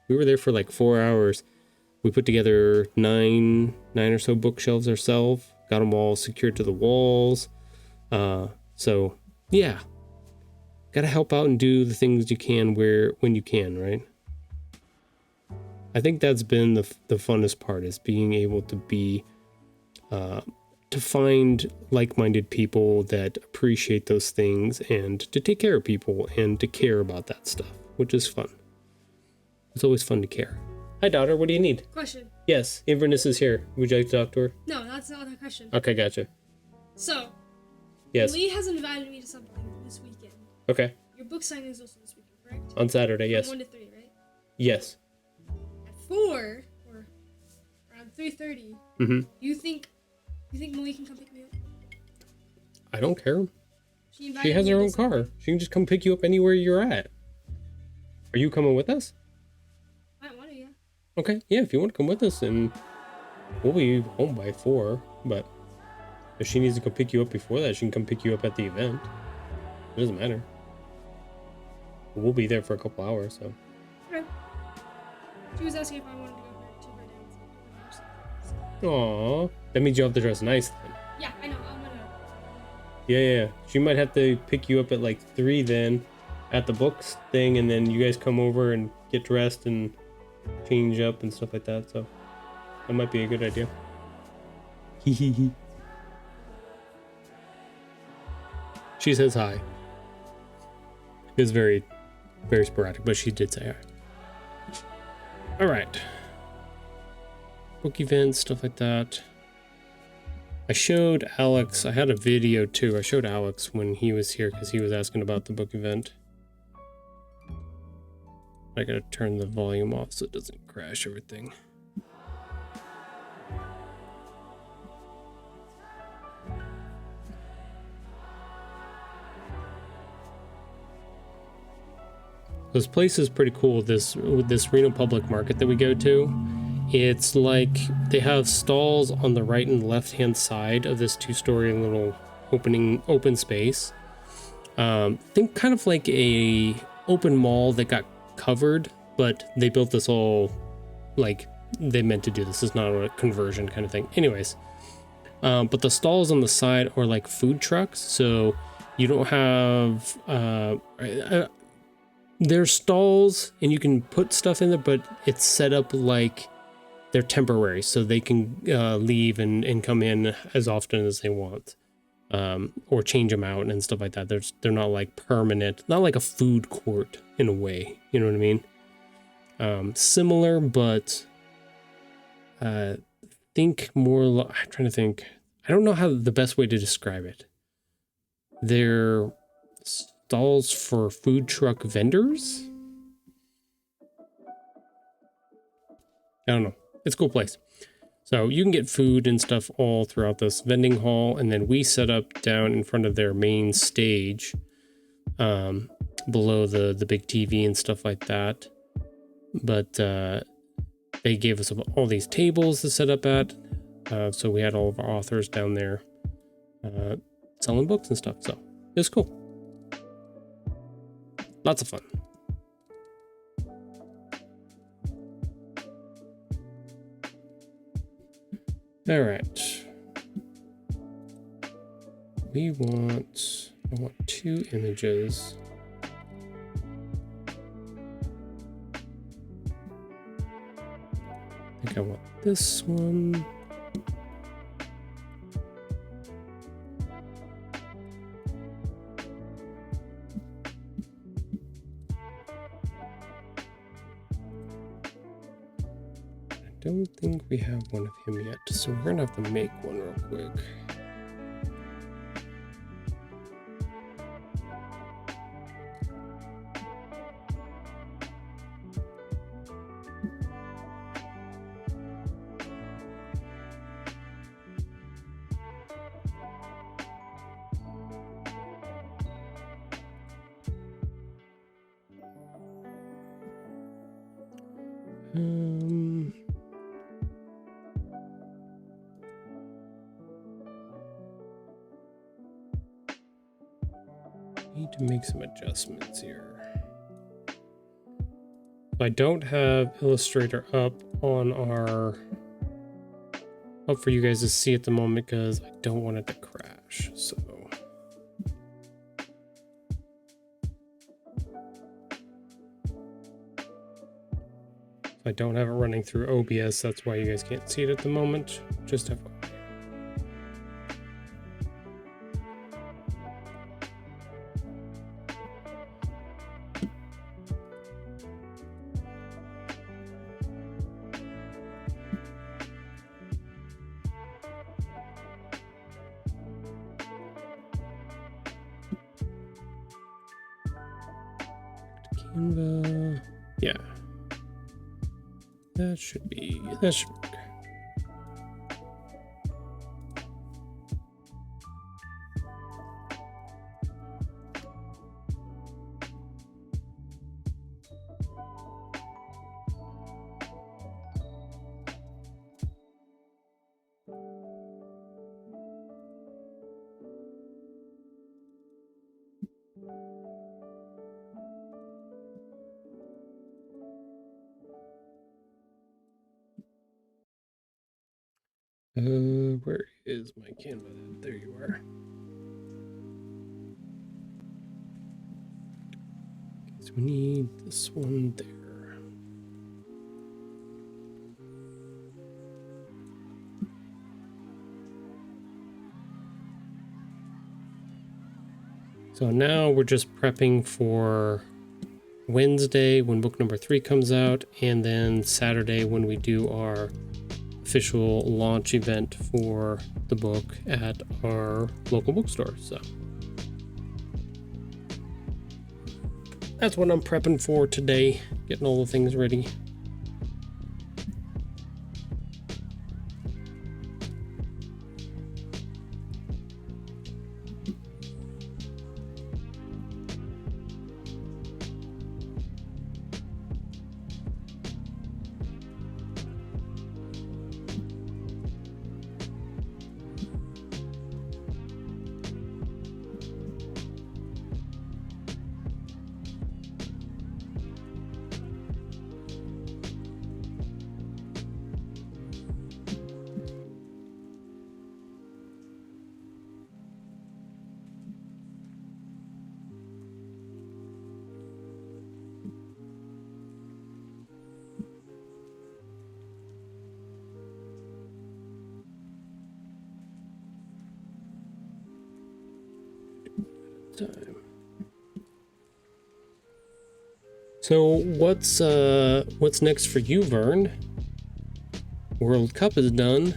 We were there for like 4 hours. We put together nine or so bookshelves ourselves. Got them all secured to the walls. So yeah, gotta help out and do the things you can when you can, right? I think that's been the funnest part, is being able to be to find like-minded people that appreciate those things, and to take care of people and to care about that stuff, which is fun. It's always fun to care. Hi, daughter. What do you need? Question. Yes, Inverness is here. Would you like to talk to her? No, that's not a question. Okay, gotcha. So, yes, Lee has invited me to something this weekend. Okay. Your book signing is also this weekend, correct? On Saturday, yes. From 1 to 3, right? Yes. At 4, or around 3:30. Mm-hmm. You think Malie can come pick me up? I don't care. She has her own car. She can just come pick you up anywhere you're at. Are you coming with us? I want to, yeah. Okay, yeah, if you want to come with us, and We'll be home by 4, but if she needs to come pick you up before that, she can come pick you up at the event. It doesn't matter. We'll be there for a couple hours, so. Okay. She was asking if I wanted to go to her dance. Aww. That means you have to dress nice then. Yeah, I know. I'm gonna. Yeah. She might have to pick you up at like 3 then at the books thing, and then you guys come over and get dressed and change up and stuff like that, so that might be a good idea. Hee. She says hi. It's very, very sporadic, but she did say hi. Alright. Book events, stuff like that. I showed Alex, I had a video too. I showed Alex when he was here because he was asking about the book event. I gotta turn the volume off so it doesn't crash everything. This place is pretty cool. This Reno public market that we go to, it's like they have stalls on the right and left hand side of this 2-story little open space. Think kind of like a open mall that got covered, but they built this all like they meant to do this. It's not a conversion kind of thing. Anyways, but the stalls on the side are like food trucks, so you don't have there's stalls and you can put stuff in there, but it's set up like they're temporary, so they can leave and come in as often as they want, or change them out and stuff like that. They're not like permanent, not like a food court in a way, you know what I mean? Similar, but think more. I'm trying to think. I don't know how the best way to describe it. They're stalls for food truck vendors. I don't know. It's a cool place. So you can get food and stuff all throughout this vending hall, and then we set up down in front of their main stage, below the big TV and stuff like that. But they gave us all these tables to set up at, so we had all of our authors down there selling books and stuff. So it was cool. Lots of fun. All right. I want 2 images. I think I want this one. I don't think we have one of him yet, so we're gonna have to make one real quick. Need to make some adjustments here. I don't have Illustrator up for you guys to see at the moment because I don't want it to crash. So I don't have it running through OBS. That's why you guys can't see it at the moment. Just FYI. Canva. Yeah. That should work. Where is my Canva? There you are. So we need this one there. So now we're just prepping for Wednesday when book number 3 comes out, and then Saturday when we do our official launch event for the book at our local bookstore. So that's what I'm prepping for today, getting all the things ready. Time. So what's next for you, Vern? World Cup is done.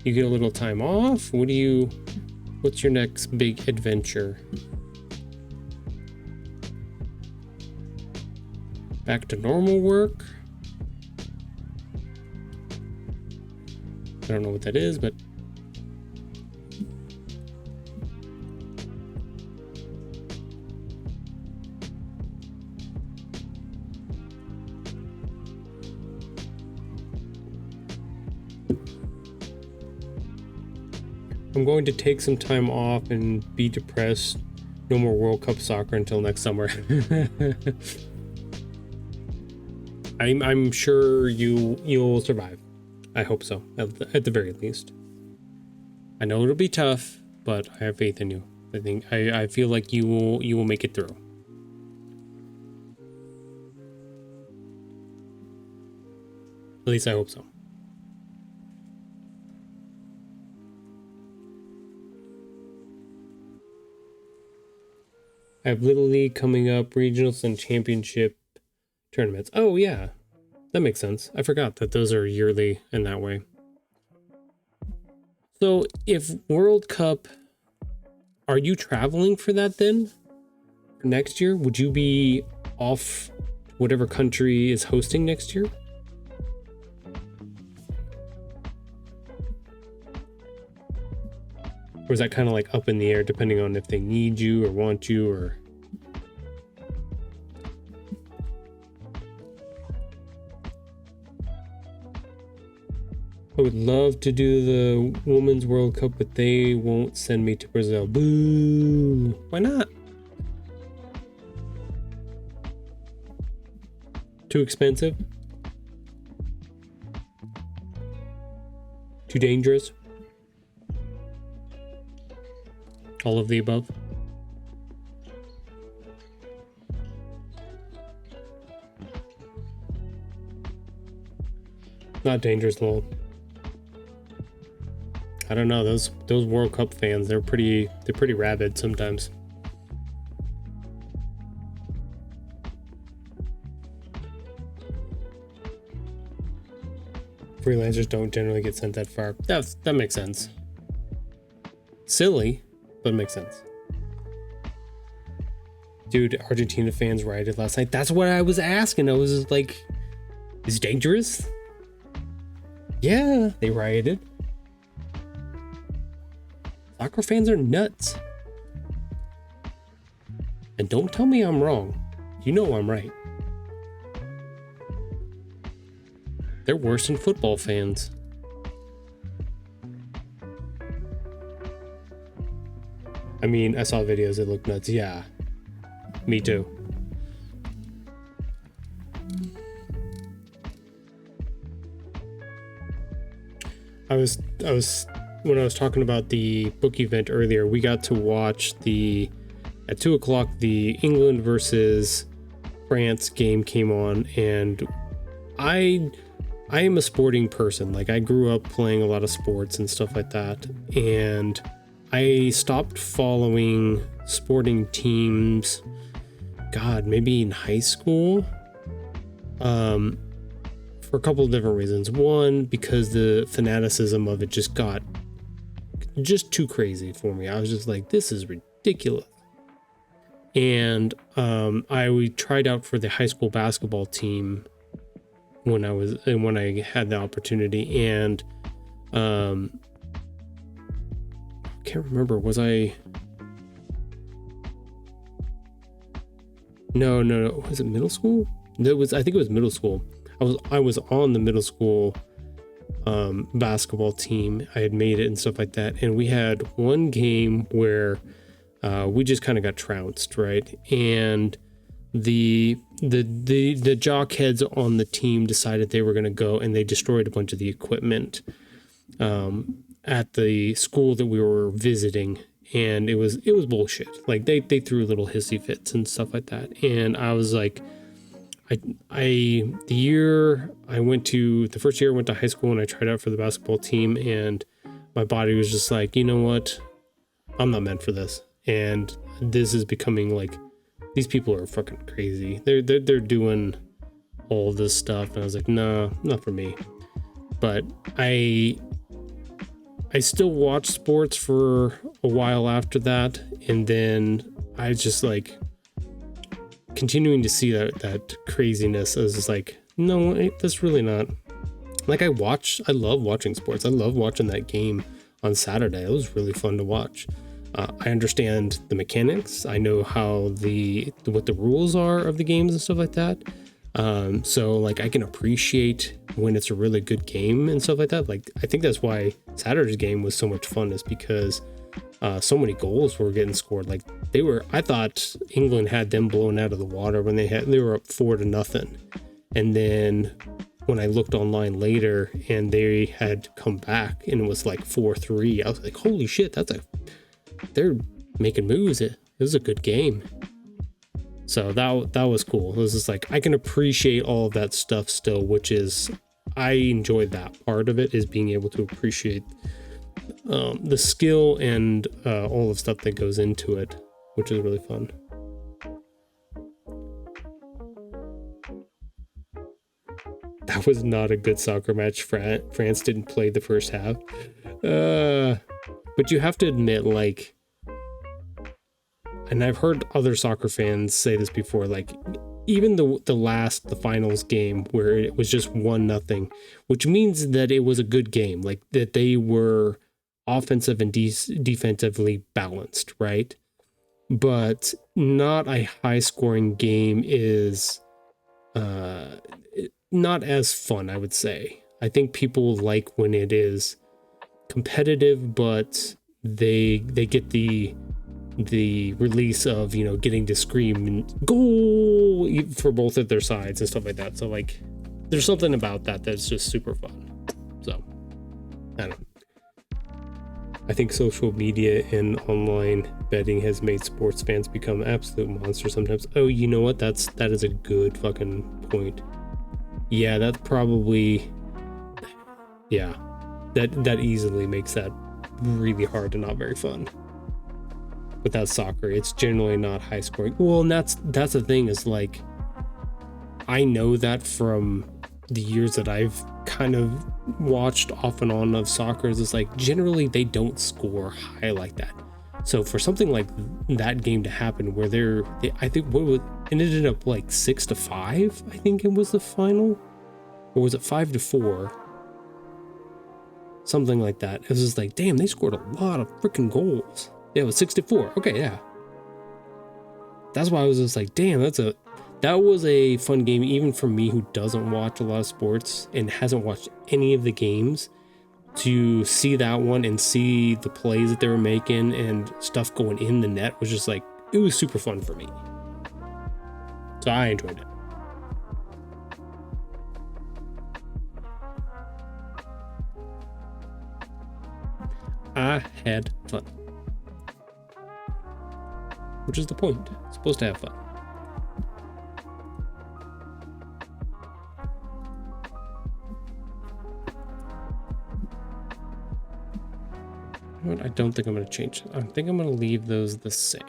You get a little time off. What's your next big adventure? Back to normal work? I don't know what that is, but I'm going to take some time off and be depressed. No more World Cup soccer until next summer. I'm sure you'll survive. I hope so, at the very least. I know it'll be tough, but I have faith in you. I feel like you will make it through. At least I hope so. I have Little League coming up, regionals and championship tournaments. Oh yeah, that makes sense. I forgot that those are yearly in that way. So if World Cup, are you traveling for that then? For next year? Would you be off whatever country is hosting next year? Or is that kind of like up in the air depending on if they need you or want you or... I would love to do the Women's World Cup, but they won't send me to Brazil. Boo! Why not? Too expensive? Too dangerous? All of the above? Not dangerous, lol. I don't know, those World Cup fans, they're pretty rabid sometimes. Freelancers don't generally get sent that far. That makes sense. Silly, but it makes sense. Dude, Argentina fans rioted last night. That's what I was asking. I was just like, is it dangerous? Yeah, they rioted. Soccer fans are nuts. And don't tell me I'm wrong. You know I'm right. They're worse than football fans. I mean, I saw videos that look nuts. Yeah, me too. when I was talking about the book event earlier, we got to watch at 2:00 the England versus France game came on, and I am a sporting person. Like, I grew up playing a lot of sports and stuff like that, and I stopped following sporting teams, God, maybe in high school, for a couple of different reasons. One, because the fanaticism of it just got too crazy for me. I was just like, this is ridiculous. And I tried out for the high school basketball team when I had the opportunity, and I can't remember, was I no was it middle school? I think it was middle school. I was on the middle school basketball team. I had made it and stuff like that, and we had one game where we just kind of got trounced, right? And the jockheads on the team decided they were going to go, and they destroyed a bunch of the equipment at the school that we were visiting, and it was bullshit. Like, they threw little hissy fits and stuff like that, and I was like, the first year I went to high school and I tried out for the basketball team, and my body was just like, you know what, I'm not meant for this. And this is becoming like, these people are fucking crazy. They're doing all this stuff, and I was like, no, not for me. But I still watched sports for a while after that, and then I just like continuing to see that craziness. I was just like, no, that's really not. Like, I love watching sports. I love watching that game on Saturday. It was really fun to watch. I understand the mechanics. I know what the rules are of the games and stuff like that. So like, I can appreciate when it's a really good game and stuff like that. Like, I think that's why Saturday's game was so much fun, is because so many goals were getting scored. Like, I thought England had them blown out of the water when they were up 4-0. And then when I looked online later and they had come back and it was like 4-3, I was like, holy shit, they're making moves. It was a good game. So that was cool. It was just like, I can appreciate all of that stuff still, which is, I enjoyed that part of it, is being able to appreciate the skill and all the stuff that goes into it, which is really fun. That was not a good soccer match. France didn't play the first half. But you have to admit, like, and I've heard other soccer fans say this before, like, even the finals game where it was just 1-0, which means that it was a good game, like that they were offensive and defensively balanced, right? But not a high scoring game is not as fun, I would say. I think people like when it is competitive, but they get the release of, getting to scream goal for both of their sides and stuff like that. So like, there's something about that's just super fun. So I don't know. I think social media and online betting has made sports fans become absolute monsters sometimes. Oh, you know what? That is a good fucking point. Yeah, that's probably, yeah, that easily makes that really hard and not very fun. But that's soccer. It's generally not high scoring. Well, and that's the thing, is like, I know that from the years that I've kind of watched off and on of soccer, is like, generally they don't score high like that. So for something like that game to happen where I think it ended up like 6-5, I think it was the final, or was it 5-4? Something like that. It was just like, damn, they scored a lot of freaking goals. Yeah, it was 6-4. Okay, yeah. That's why I was just like, damn, that was a fun game, even for me who doesn't watch a lot of sports and hasn't watched any of the games. To see that one and see the plays that they were making and stuff going in the net was just like, it was super fun for me. So I enjoyed it. I had fun. Which is the point. It's supposed to have fun. You know what? I don't think I'm going to change it. I think I'm going to leave those the same.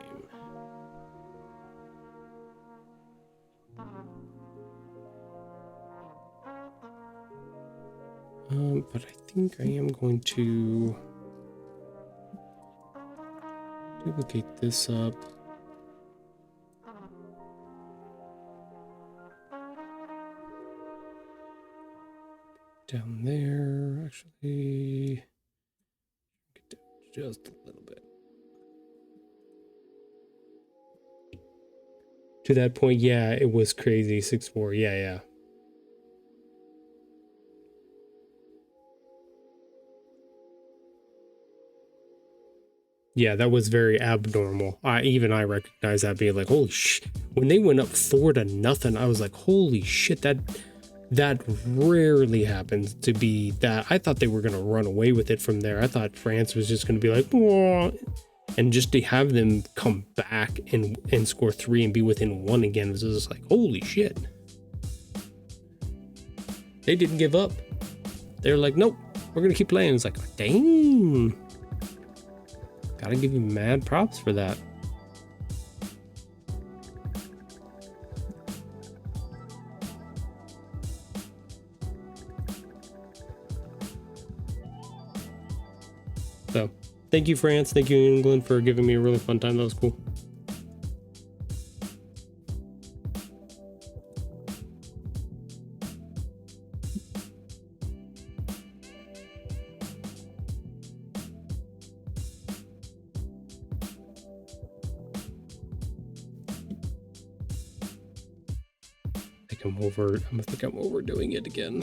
But I think I am going to duplicate this up. Down there, actually, get down just a little bit. To that point, yeah, it was crazy. 6'4", yeah. Yeah, that was very abnormal. Even I recognize that, being like, holy shit. When they went up 4-0, I was like, holy shit, that rarely happens to be that. I thought they were going to run away with it from there. I thought France was just going to be like, whoa. And just to have them come back and score 3 and be within 1 again was just like, holy shit. They didn't give up. They were like, nope, we're going to keep playing. It's like, dang. Gotta give you mad props for that. So, thank you, France. Thank you, England, for giving me a really fun time. That was cool. I think I'm overdoing it again.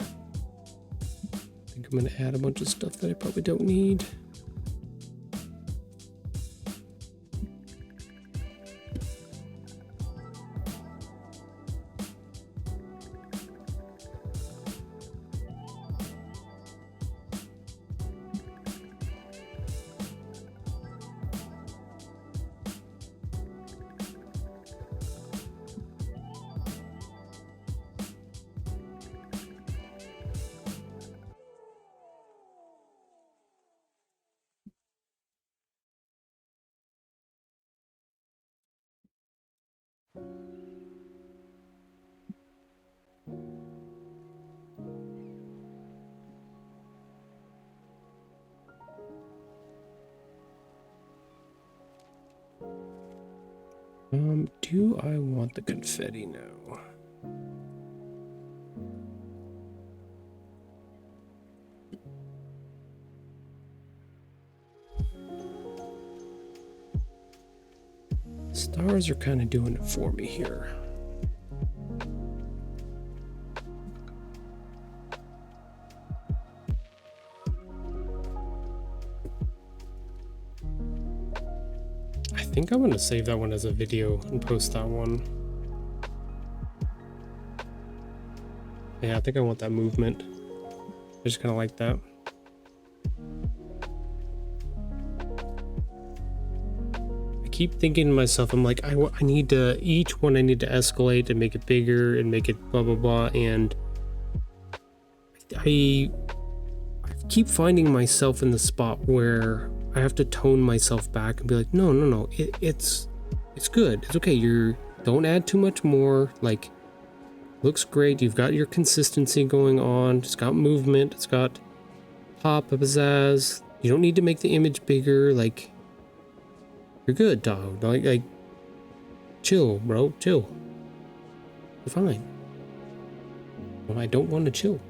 I think I'm gonna add a bunch of stuff that I probably don't need. Do I want the confetti now? Stars are kind of doing it for me here. I think I'm going to save that one as a video and post that one. Yeah, I think I want that movement. I just kind of like that. I keep thinking to myself, I'm like, I need to, each one I need to escalate and make it bigger and make it blah, blah, blah. And I keep finding myself in the spot where I have to tone myself back and be like, no, it's good. It's okay. Don't add too much more. Like, looks great. You've got your consistency going on. It's got movement. It's got pop, pizzazz. You don't need to make the image bigger. Like, you're good, dog. Like, chill, bro. Chill. You're fine. Well, I don't want to chill.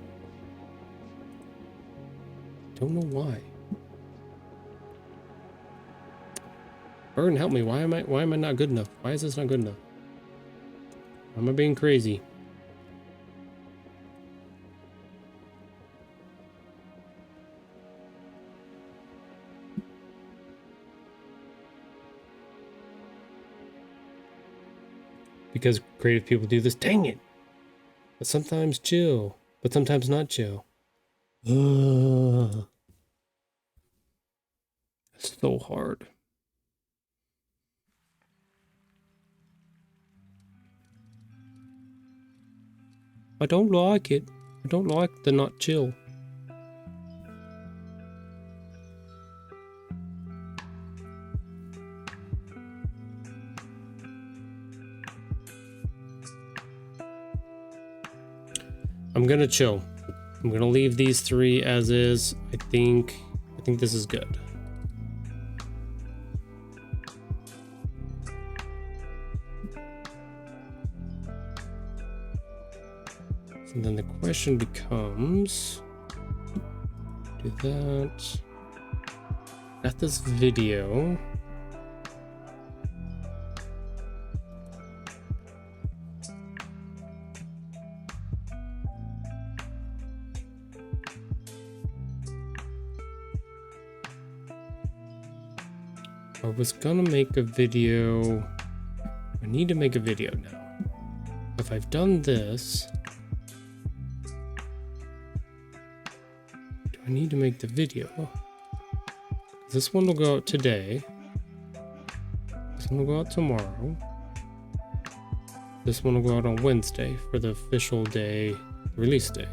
Don't know why. Burn, help me. Why am I not good enough? Why is this not good enough? Am I being crazy? Because creative people do this. Dang it. But sometimes chill, but sometimes not chill. So hard. I don't like it. I don't like the not chill. I'm gonna chill. I'm gonna leave these three as is. I think this is good. And then the question becomes, do that. Got this video. I was gonna make a video. I need to make a video now. If I've done this, do I need to make the video? This one will go out today. This one will go out tomorrow. This one will go out on Wednesday for the official day, release day.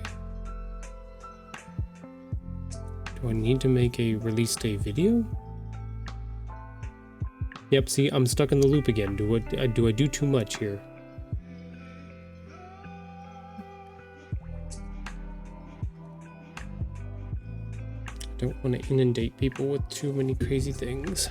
Do I need to make a release day video? Yep, see, I'm stuck in the loop again. Do I do too much here? I don't want to inundate people with too many crazy things.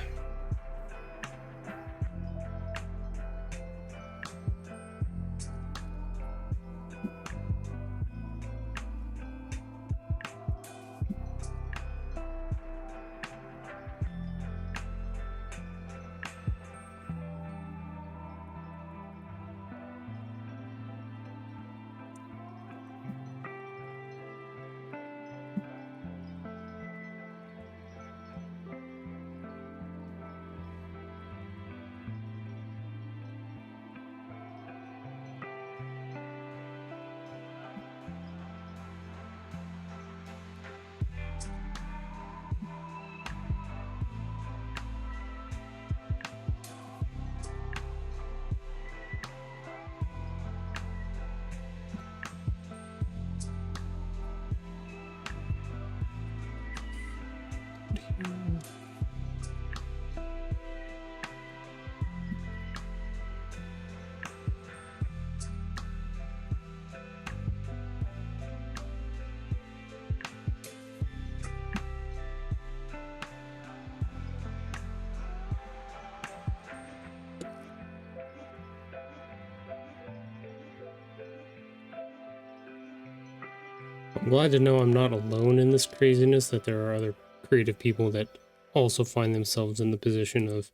I'm glad to know I'm not alone in this craziness, that there are other creative people that also find themselves in the position of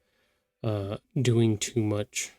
doing too much.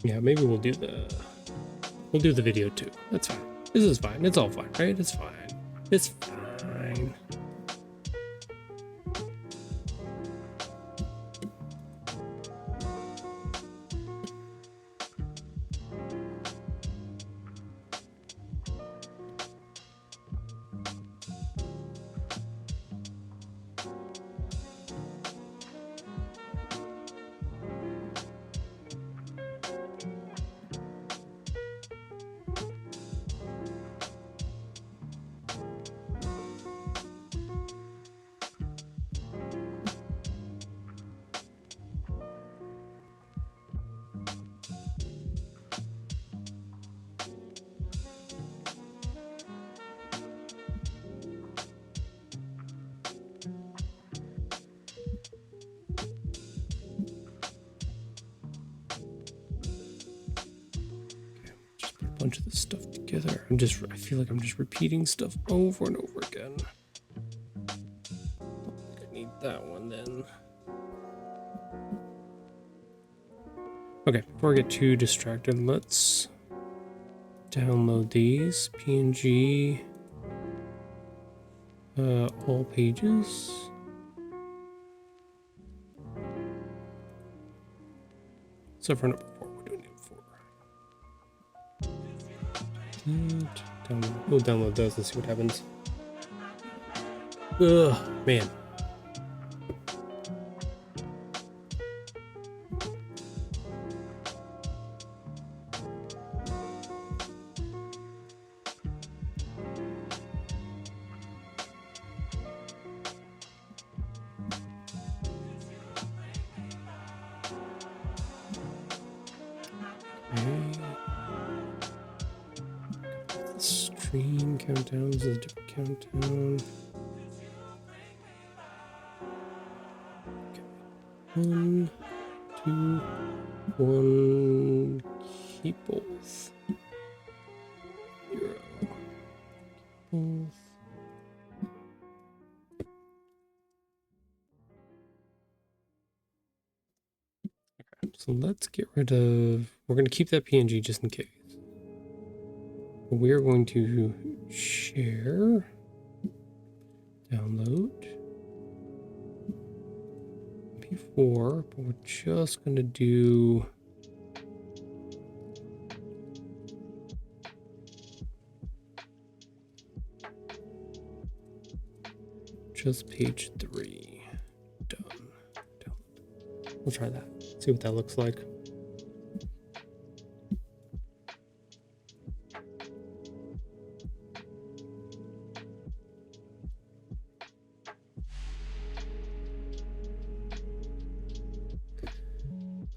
Yeah, maybe we'll do the video too. That's fine. This is fine. It's all fine, right? It's fine. It's fine. Bunch of this stuff together. I feel like I'm just repeating stuff over and over again. I need that one then. Okay, before I get too distracted, let's download these PNG all pages. So for number 4, we're doing it 4. We'll download those and see what happens. Ugh, man. Stream countdown, this is a different countdown. Okay. 1, 2, 1, keep both. 0. Both. Okay, so let's get rid of, we're going to keep that PNG just in case. We're going to share, download, P4, but we're just going to do just page 3. Done. We'll try that. See what that looks like.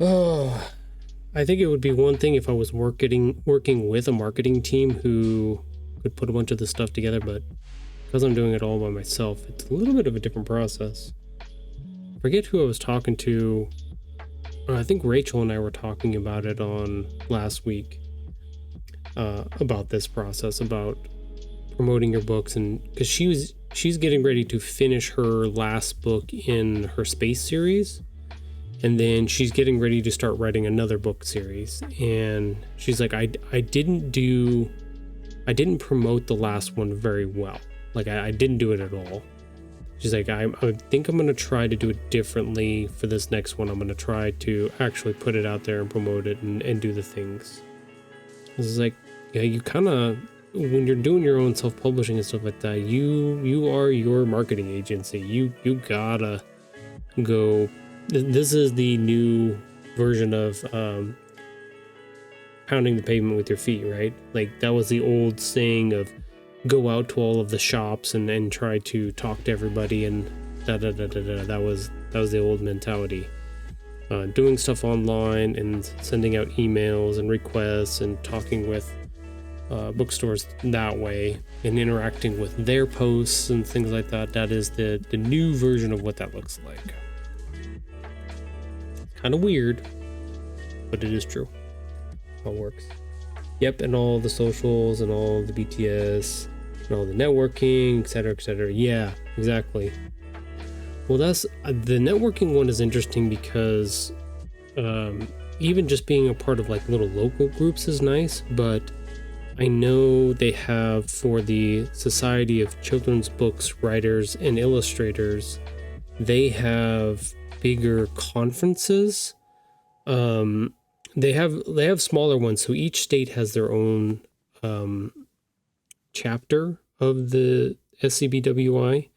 Oh, I think it would be one thing if I was working with a marketing team who could put a bunch of this stuff together, but because I'm doing it all by myself, it's a little bit of a different process. I forget who I was talking to. I think Rachel and I were talking about it on last week, about this process, about promoting your books, and because she's getting ready to finish her last book in her space series. And then she's getting ready to start writing another book series. And she's like, I didn't promote the last one very well. Like I didn't do it at all. She's like, I think I'm going to try to do it differently for this next one. I'm going to try to actually put it out there and promote it and do the things. This is like, yeah, you kind of, when you're doing your own self-publishing and stuff like that, you are your marketing agency. You gotta go. This is the new version of pounding the pavement with your feet, right? Like that was the old saying of go out to all of the shops and try to talk to everybody and that was the old mentality. Doing stuff online and sending out emails and requests and talking with bookstores that way and interacting with their posts and things like that. That is the new version of what that looks like. Kind of weird, but it is true. How it works. Yep, and all the socials and all the BTS and all the networking, etc., etc. Yeah, exactly. Well, that's the networking one is interesting because even just being a part of like little local groups is nice, but I know they have for the Society of Children's Books Writers and Illustrators, they have bigger conferences. They have smaller ones, so each state has their own chapter of the SCBWI.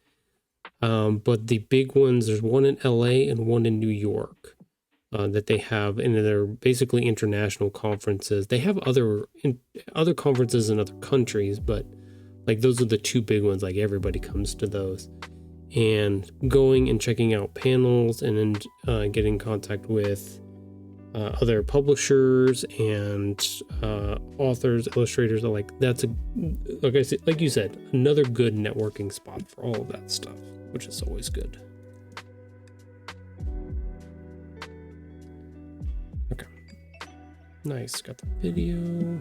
But the big ones, there's one in LA and one in New York that they have, and they're basically international conferences. They have other conferences in other countries, but like those are the two big ones. Like everybody comes to those. And going and checking out panels and then getting in contact with other publishers and authors, illustrators, like that's like you said, another good networking spot for all of that stuff, which is always good. Okay, nice. Got the video.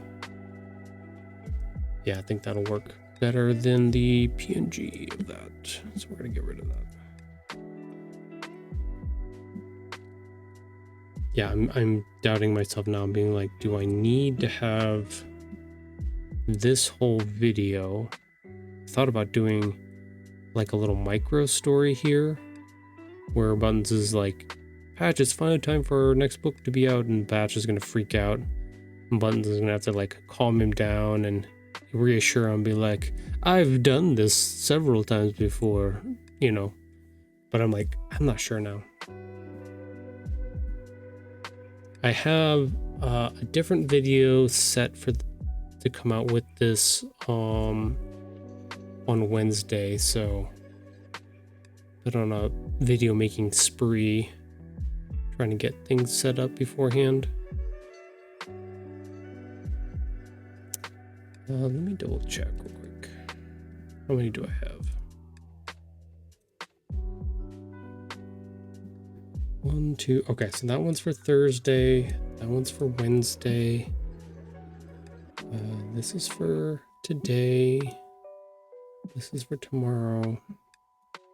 Yeah, I think that'll work better than the PNG of that, so we're gonna get rid of that. yeah, I'm doubting myself now. I'm being like, do I need to have this whole video? I thought about doing like a little micro story here where Buttons is like, Patch, it's finally time for our next book to be out, and Patch is gonna freak out. And Buttons is gonna have to like calm him down and reassure him, be like, I've done this several times before, you know. But I'm like, I'm not sure now. I have a different video set for to come out with this on Wednesday, so been on a video making spree, trying to get things set up beforehand. Let me double check real quick. How many do I have? 1, 2. Okay, so that one's for Thursday. That one's for Wednesday. This is for today. This is for tomorrow.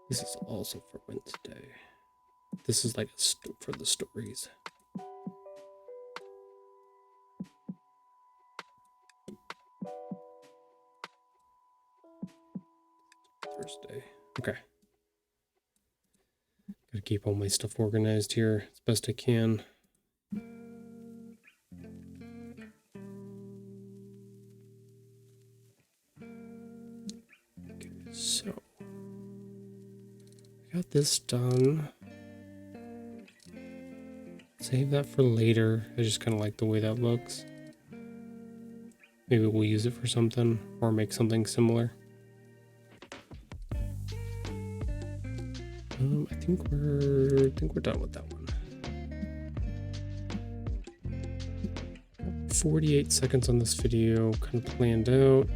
This is also for Wednesday. This is like for the stories. Thursday. Okay. Gotta keep all my stuff organized here as best I can. Okay, so I got this done. Save that for later. I just kind of like the way that looks. Maybe we'll use it for something or make something similar. I think we're done with that one. 48 seconds on this video, kind of planned out.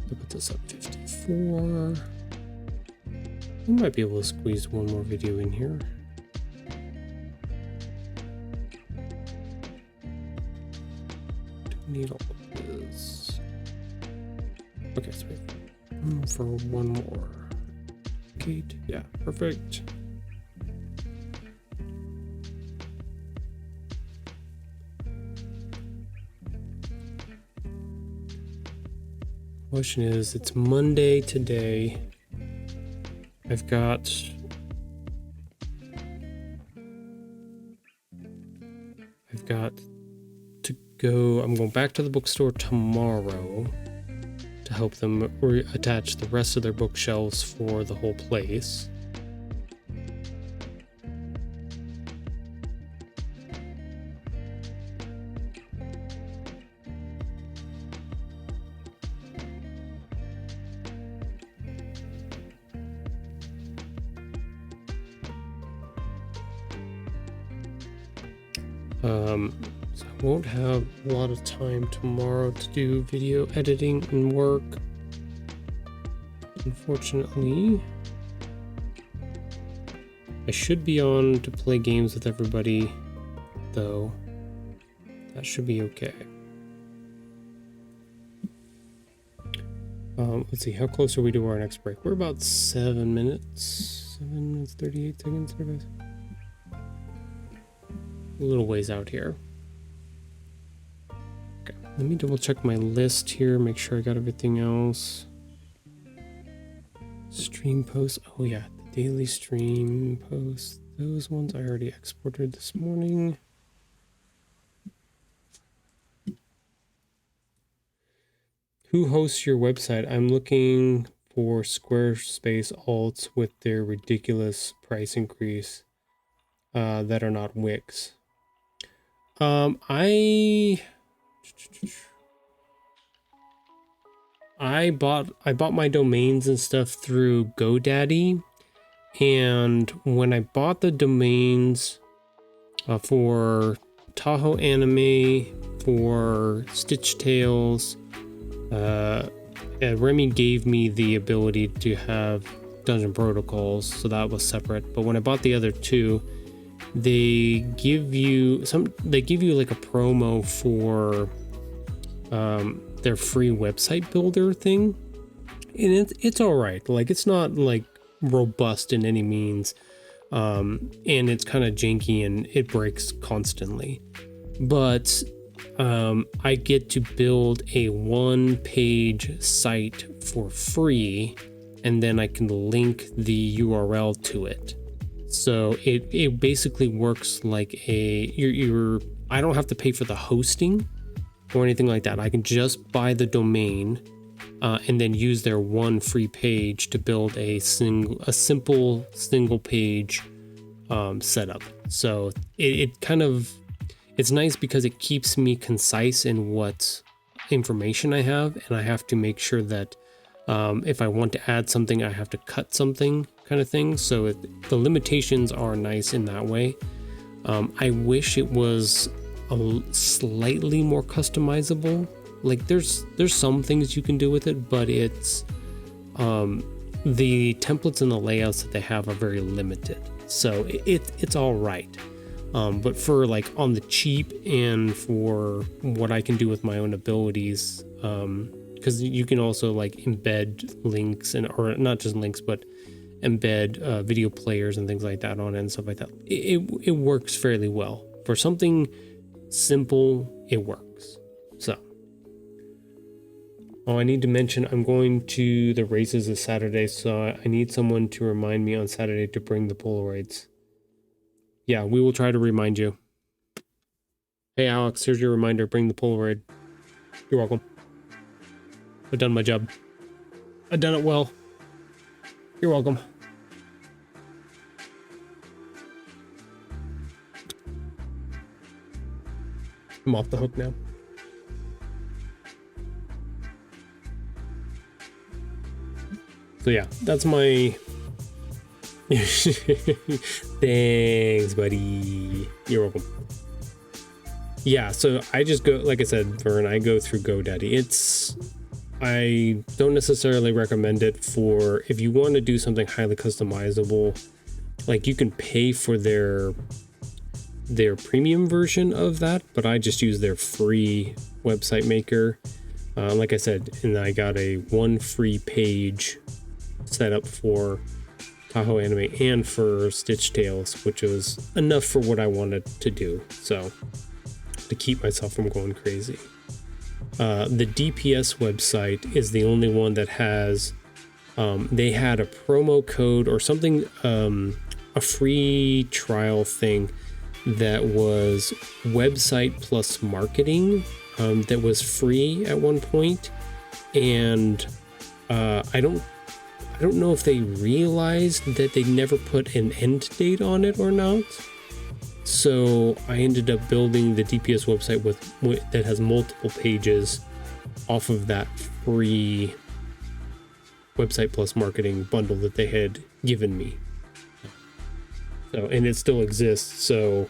Put this up 54. We might be able to squeeze one more video in here. Don't need all of this. Okay, so room for one more. Kate, yeah, perfect. Question is, it's Monday today. I've got to go. I'm going back to the bookstore tomorrow to help them attach the rest of their bookshelves for the whole place. So I won't have a lot of time tomorrow to do video editing and work, unfortunately. I should be on to play games with everybody, though. That should be okay. Let's see, how close are we to our next break? We're about 7 minutes. 7 minutes, 38 seconds. A little ways out here. Okay, let me double check my list here, make sure I got everything else. Stream posts. Oh yeah, the daily stream posts. Those ones I already exported this morning. Who hosts your website? I'm looking for Squarespace alts with their ridiculous price increase that are not Wix. I bought my domains and stuff through GoDaddy, and when I bought the domains for Tahoe Anime, for Stitch Tales, Remy gave me the ability to have Dungeon Protocols, so that was separate. But when I bought the other two, they give you like a promo for their free website builder thing, and it's all right. Like, it's not like robust in any means, and it's kind of janky and it breaks constantly, but I get to build a 1-page site for free, and then I can link the URL to it. So it basically works like I don't have to pay for the hosting or anything like that. I can just buy the domain and then use their one free page to build a simple single page setup. So it's nice because it keeps me concise in what information I have, and I have to make sure that if I want to add something, I have to cut something, kind of thing. So the limitations are nice in that way. I wish it was slightly more customizable. Like, there's some things you can do with it, but it's the templates and the layouts that they have are very limited. So it's all right. But for like on the cheap and for what I can do with my own abilities, because you can also like embed links or not just links, but embed video players and things like that on it and stuff like that. It works fairly well. For something simple, it works. So, I need to mention I'm going to the races this Saturday, so I need someone to remind me on Saturday to bring the Polaroids. Yeah, we will try to remind you. Hey Alex, here's your reminder, bring the Polaroid. You're welcome. I've done my job. I've done it well. You're welcome. I'm off the hook now. So yeah, that's my... Thanks, buddy. You're welcome. Yeah, so I just go, like I said, Vern, I go through GoDaddy. I don't necessarily recommend it for if you want to do something highly customizable. Like, you can pay for their premium version of that, but I just use their free website maker. Like I said, and I got a one free page set up for Tahoe Anime and for Stitch Tales, which was enough for what I wanted to do. So, to keep myself from going crazy. The DPS website is the only one that has, they had a promo code or something, a free trial thing that was website plus marketing, that was free at one point. And I don't know if they realized that they never put an end date on it or not. So I ended up building the DPS website with that has multiple pages off of that free website plus marketing bundle that they had given me. So, and it still exists. So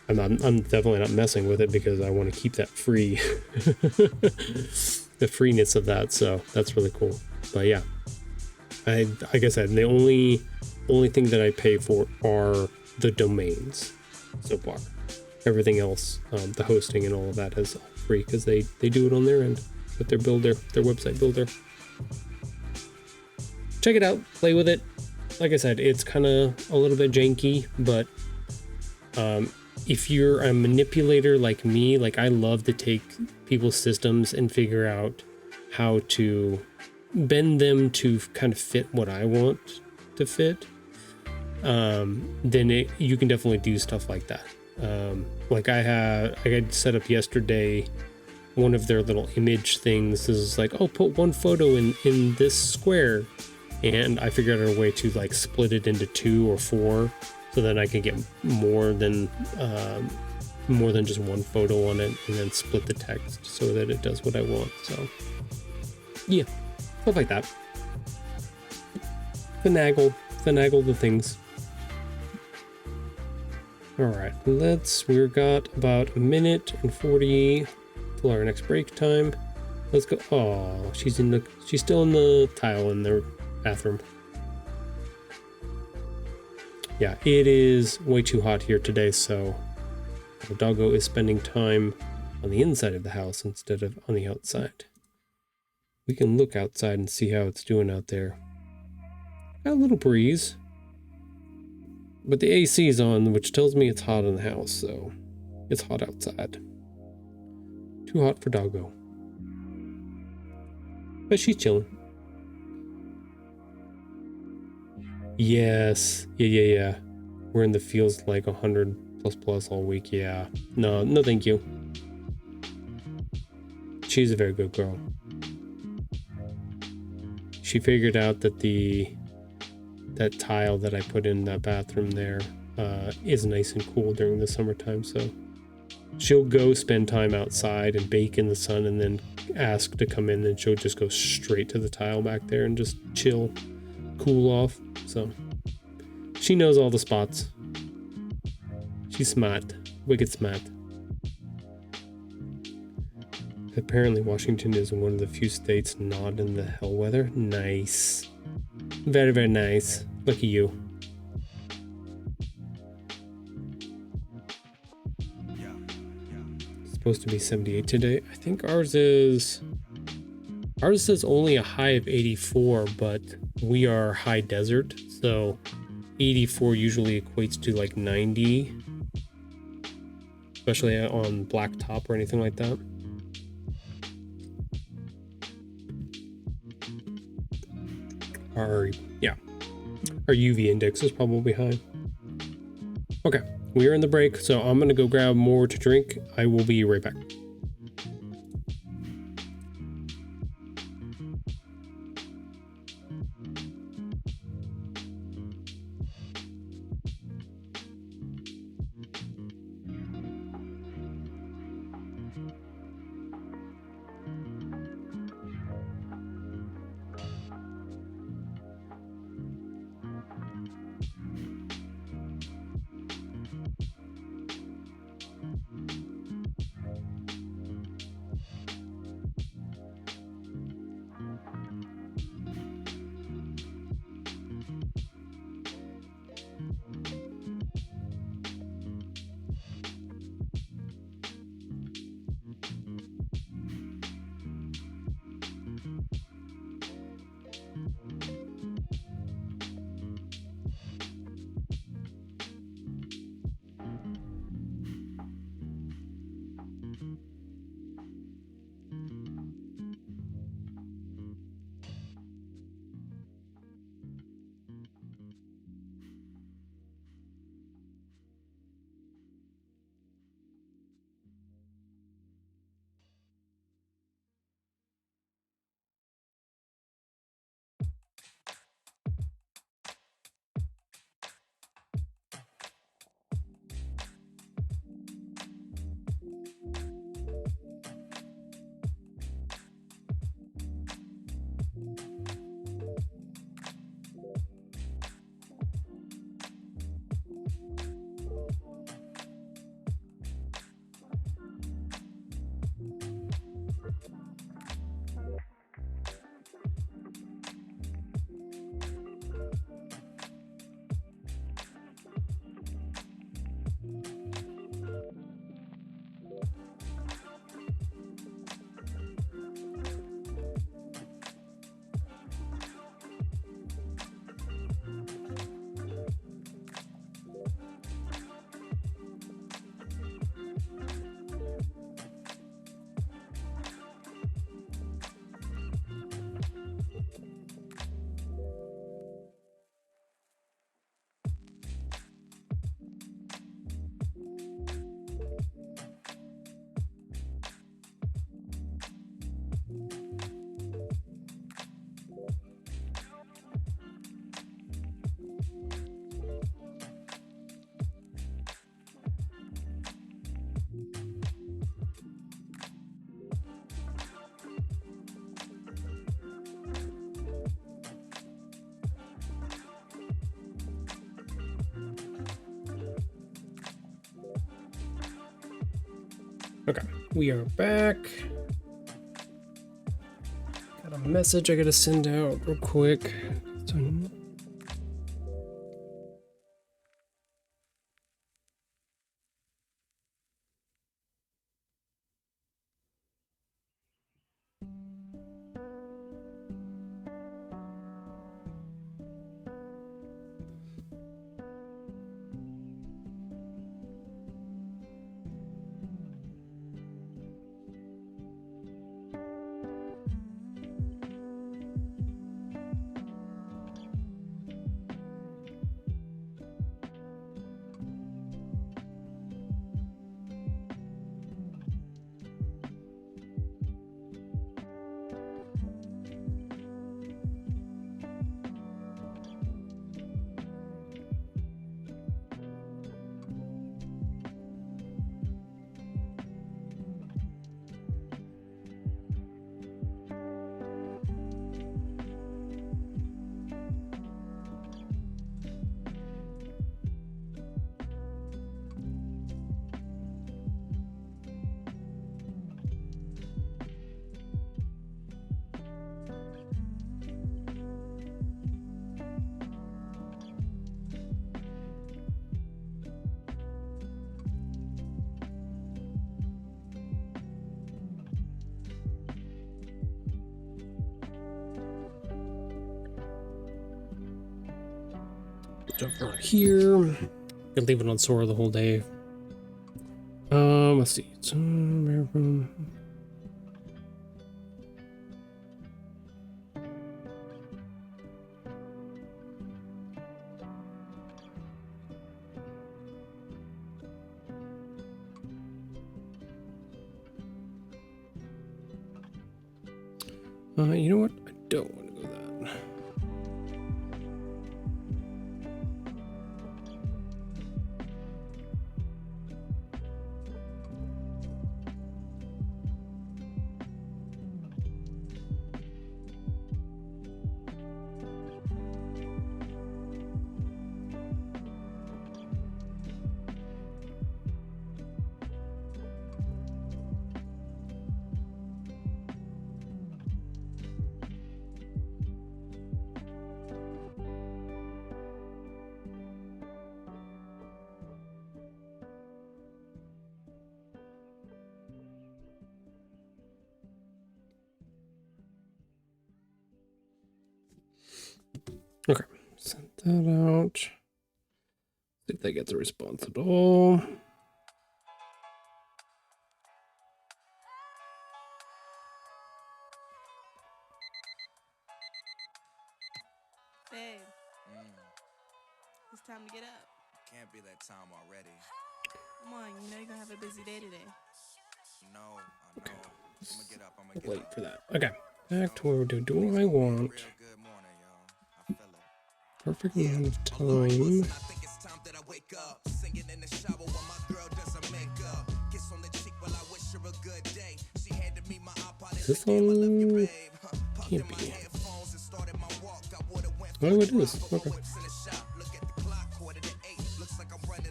I'm definitely not messing with it because I want to keep that free, the freeness of that. So that's really cool. But yeah, like I said, the only thing that I pay for are the domains so far. Everything else, the hosting and all of that is all free because they do it on their end with their builder, their website builder. Check it out, play with it. Like I said, it's kind of a little bit janky, but if you're a manipulator like me, like I love to take people's systems and figure out how to bend them to kind of fit what I want to fit, then you can definitely do stuff like that. Like I had set up yesterday one of their little image things. This is like, oh, put one photo in this square, and I figured out a way to like split it into 2 or 4 so that I can get more than just one photo on it, and then split the text so that it does what I want. So yeah, stuff like that. Finagle the things. All right, we've got about a minute and 40 till our next break time. Let's go. Oh, she's still in the tile in their bathroom. Yeah, it is way too hot here today, so the doggo is spending time on the inside of the house instead of on the outside. We can look outside and see how it's doing out there. Got a little breeze, but the AC is on, which tells me it's hot in the house, so it's hot outside. Too hot for doggo. But she's chilling. Yes. Yeah. We're in the fields like 100 plus all week. Yeah. No, thank you. She's a very good girl. She figured out that that tile that I put in that bathroom there is nice and cool during the summertime, so she'll go spend time outside and bake in the sun and then ask to come in, and she'll just go straight to the tile back there and just chill, cool off. So she knows all the spots. She's smart, wicked smart. Apparently Washington is one of the few states not in the hell weather. Nice. Very, very nice. Lucky you. It's supposed to be 78 today. I think ours says only a high of 84, but we are high desert, so 84 usually equates to like 90, especially on blacktop or anything like that. Our UV index is probably high. Okay, we are in the break, so I'm gonna go grab more to drink. I will be right back. Okay, we are back. Got a message I gotta send out real quick. Jump right here. Can leave it on Sora the whole day. Let's see. You know what? I don't want to go that. Okay, send that out. See if that gets a response at all. Babe, it's time to get up. Can't be that time already. Come on, you know you're gonna have a busy day today. No, I know. I'm gonna get up. I'm gonna get Wait up. for that. Okay, back to where we're doing what I want. Real good morning, y'all. I feel it. Perfect amount of Listen, time. I think it's time that I wake up. Singing in the shower while my girl does her makeup. Kiss on the cheek while I wish her a good day. She handed me my iPod. Is this on? Can't be. Oh, it is. Okay.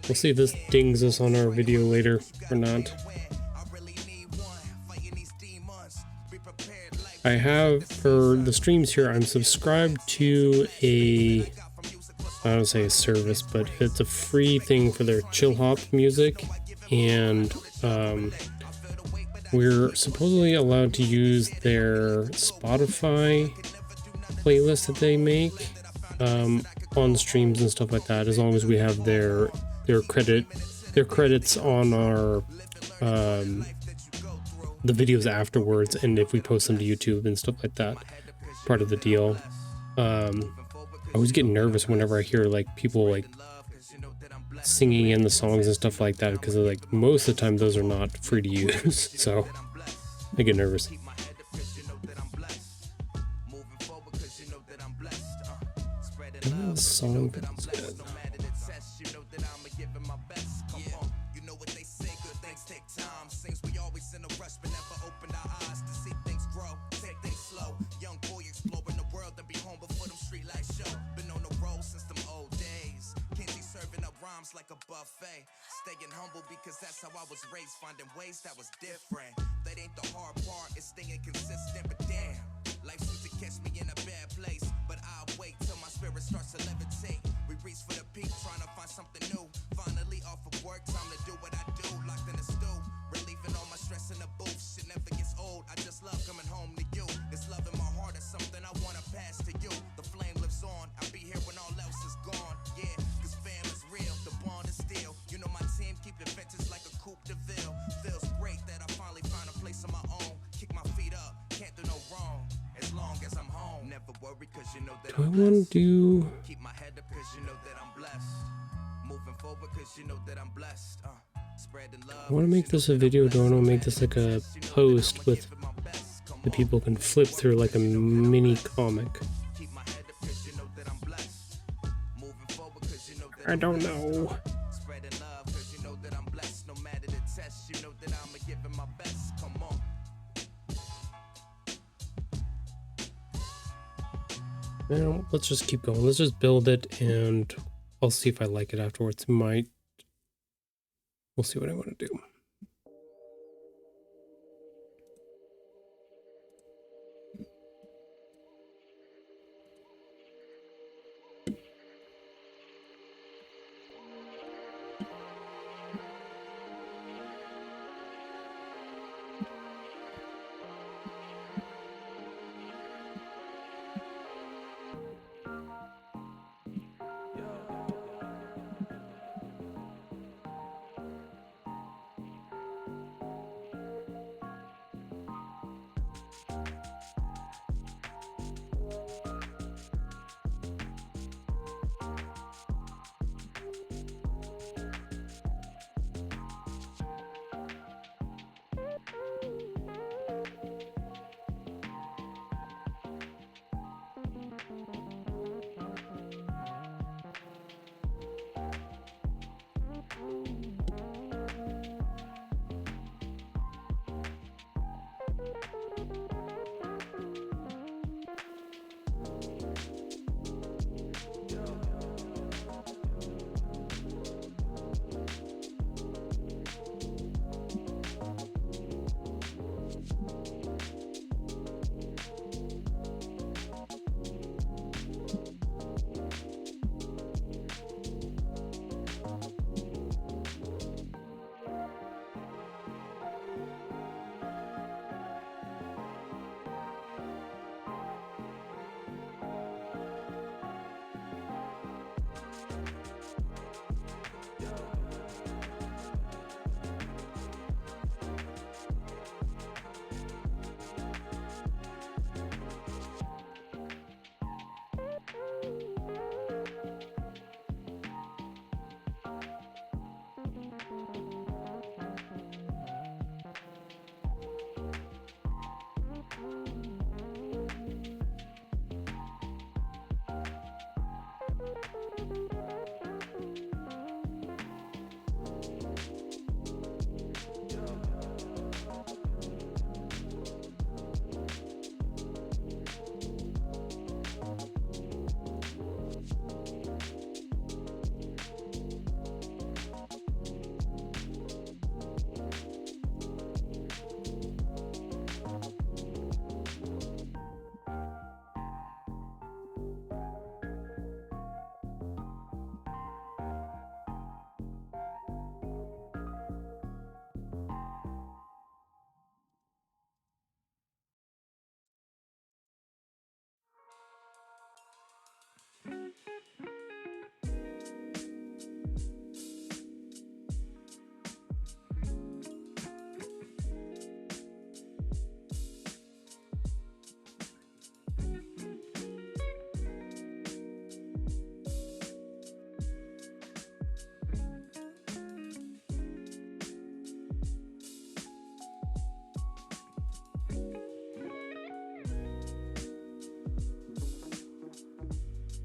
We'll see if this dings us on our video later or not. I have, for the streams here, I'm subscribed to I don't say a service, but it's a free thing for their Chillhop music, and we're supposedly allowed to use their Spotify playlist that they make on streams and stuff like that, as long as we have their credits on our the videos afterwards, and if we post them to YouTube and stuff like that, part of the deal. I always get nervous whenever I hear like people like singing in the songs and stuff like that, because like most of the time those are not free to use, so I get nervous. This song feels good. Like a buffet, staying humble because that's how I was raised, finding ways that was different. That ain't the hard part, it's staying consistent, but damn, life seems to catch me in a bad place, but I'll wait till my spirit starts to levitate. We reach for the peak, trying to find something new. Finally off of work, time to do what I do, locked in the stew, relieving all my stress in the booth. Shit never gets old, I just love coming home to you. This love in my heart is something I wanna pass to you. The flame lives on, I'll be here when all else is gone. Yeah, cause fam is real, the bond is still. You know my team keep it vintage like a coupe de ville. Feels great that I finally found a place of my own. Kick my feet up, can't do no wrong. As long as I'm home, never worry cause you know that Do I I'm want to blessed. do? Keep my head up cause you know that I'm blessed. Moving forward cause you know that I'm blessed. Spreading love. I want to make this a video. Do I want to make this like a post with the people can flip through like a mini comic? Keep my head up cause you know that I'm blessed. Moving forward cause you know that I don't know. Spreading love cause you know that I'm blessed. No matter the test, you know that I'ma give it my best. Come on. Now, let's just keep going. Let's just build it, and I'll see if I like it afterwards. We'll see what I want to do.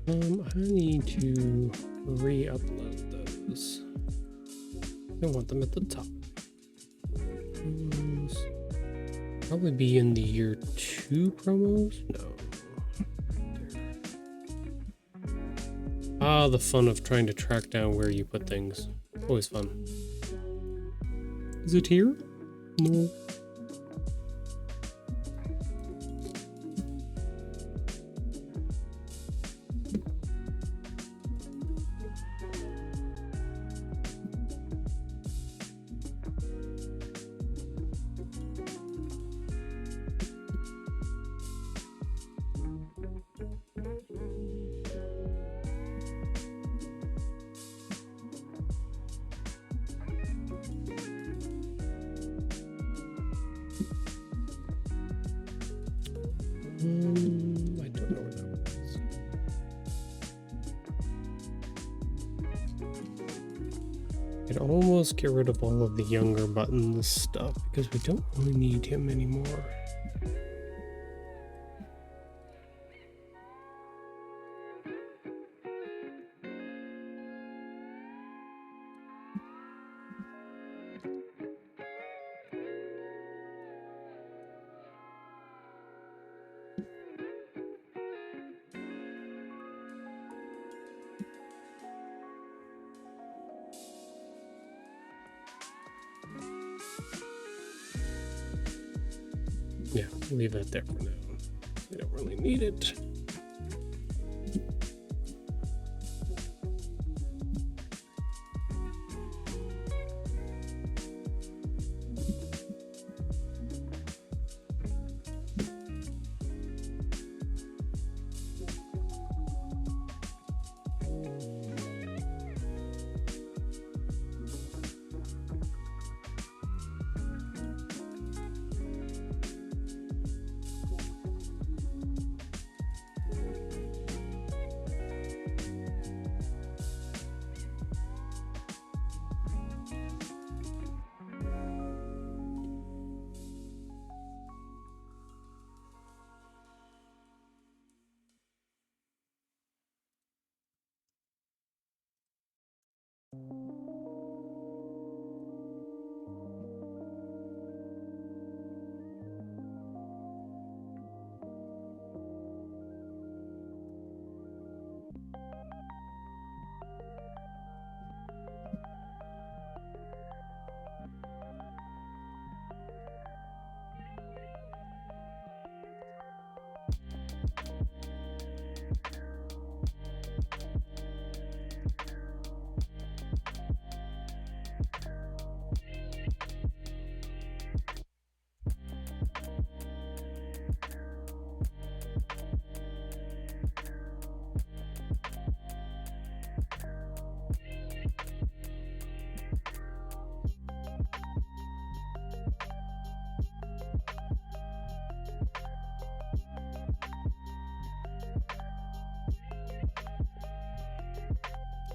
I need to re-upload those. I want them at the top. Those probably be in the year 2 promos? No. Ah, the fun of trying to track down where you put things. Always fun. Is it here? No. I don't know where that was. I'd almost get rid of all of the younger buttons stuff because we don't really need him anymore. Yeah, we'll leave that there for now. We don't really need it.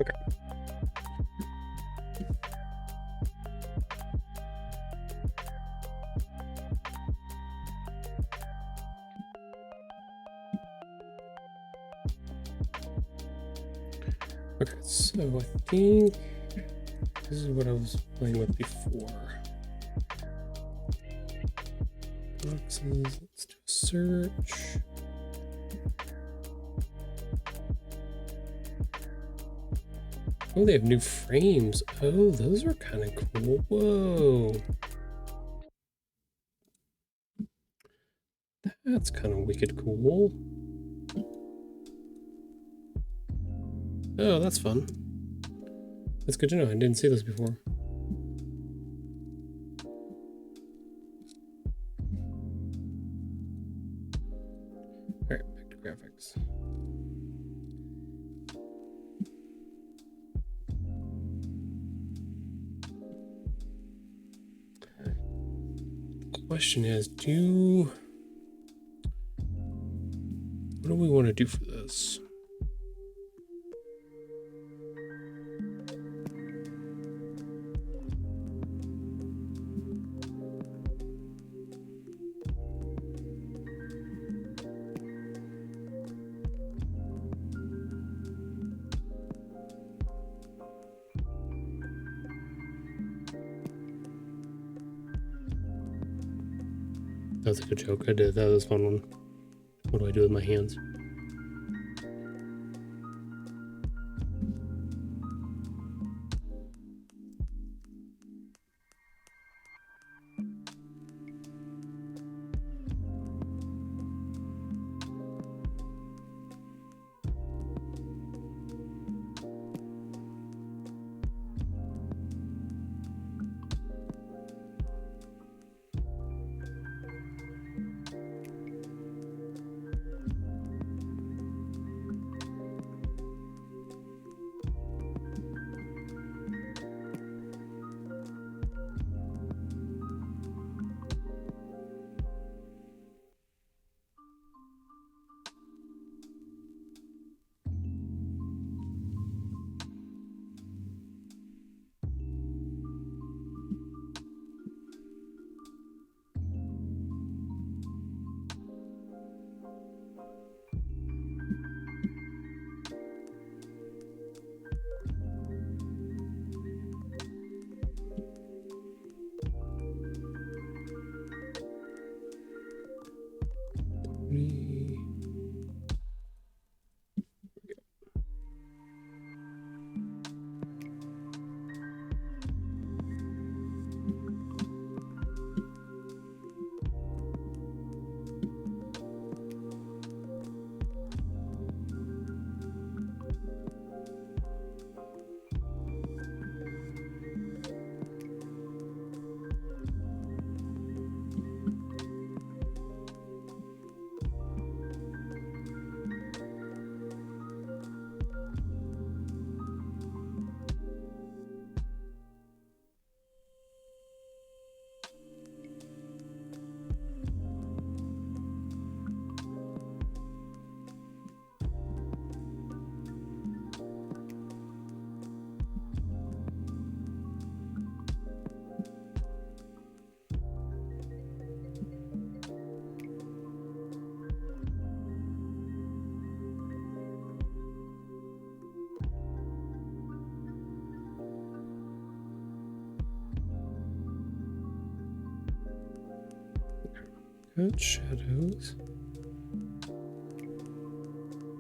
Okay. Okay, so I think this is what I was playing with before. Boxes, let's do a search. Oh, they have new frames. Oh, those are kind of cool. Whoa. That's kind of wicked cool. Oh, that's fun. That's good to know. I didn't see those before. All right, back to graphics. The question is, what do we want to do for this? That was a good joke. I did. That was a fun one. What do I do with my hands? Got shadows.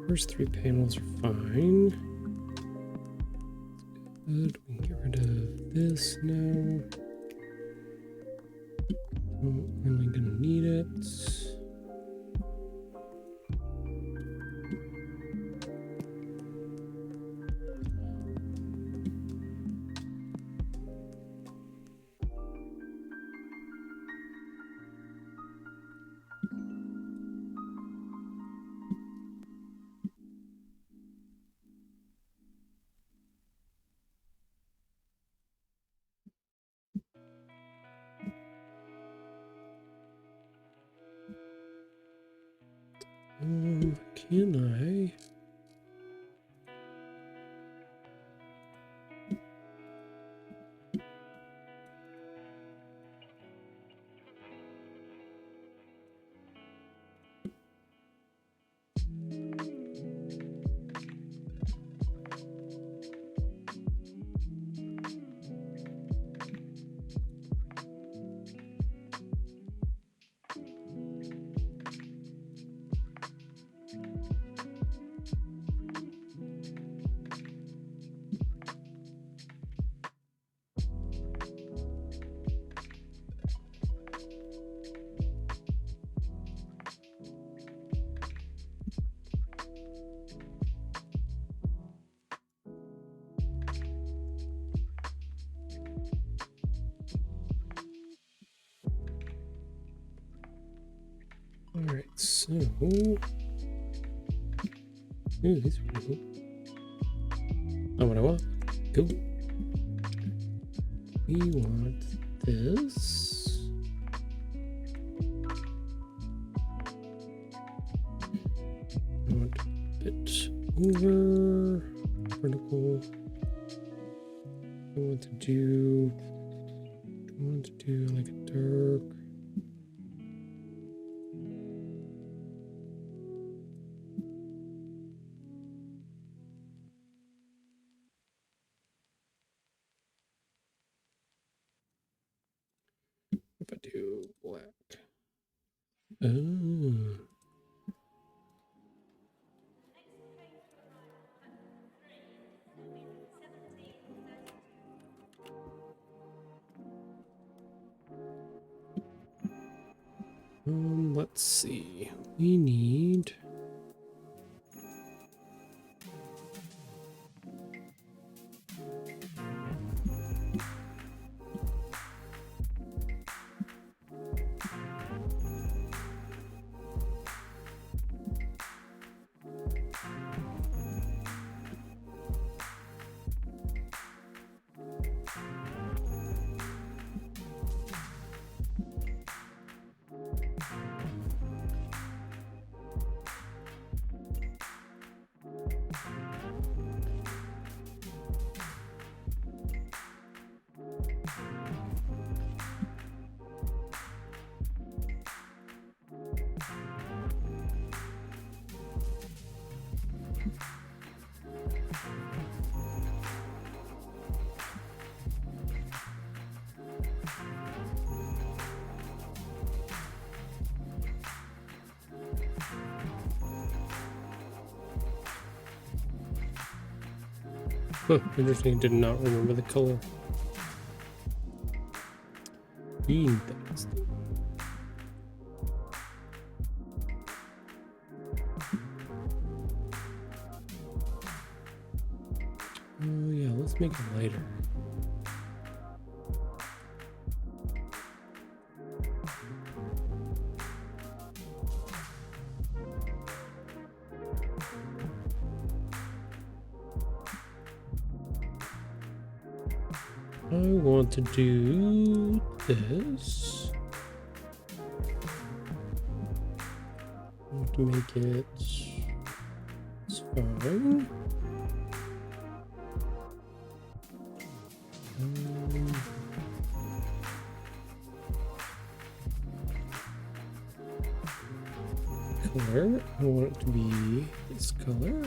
First three panels are fine. Good. We can get rid of this now. I'm really gonna need it. Can I? Alright, so ooh, these are pretty cool. Not what I want. Cool. We want this. I want a bit over vertical. I want to do like a dark. If I do black. Oh. Let's see. We need. Huh, interesting. Did not remember the color. Interesting. Oh yeah, let's make it lighter. I want to do this. I want to make it. It's fine. Color. I want it to be this color.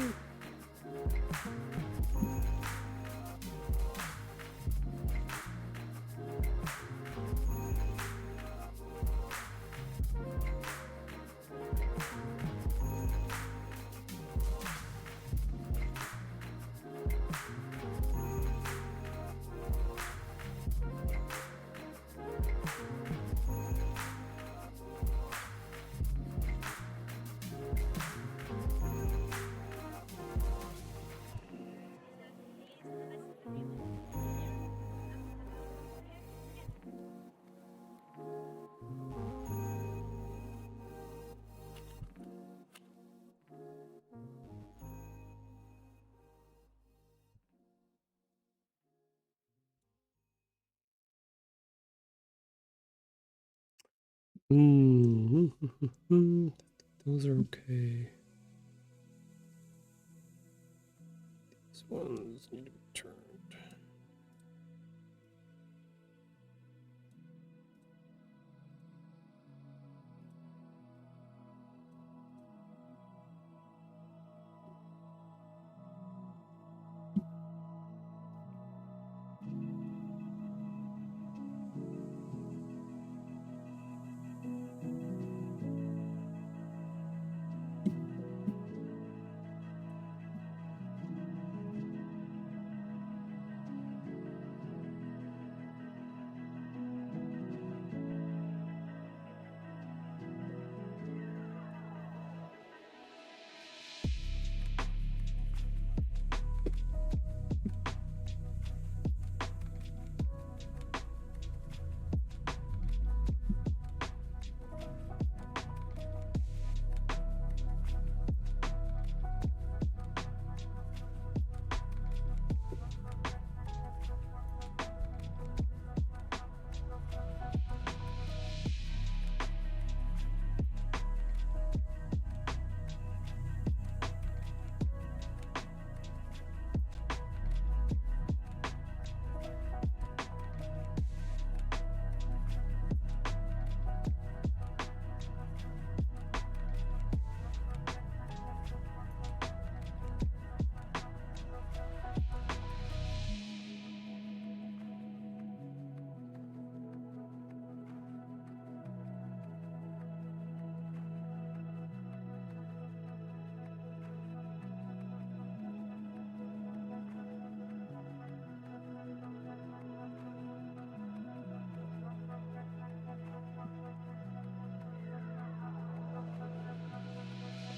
Those are okay. These ones need to be turned.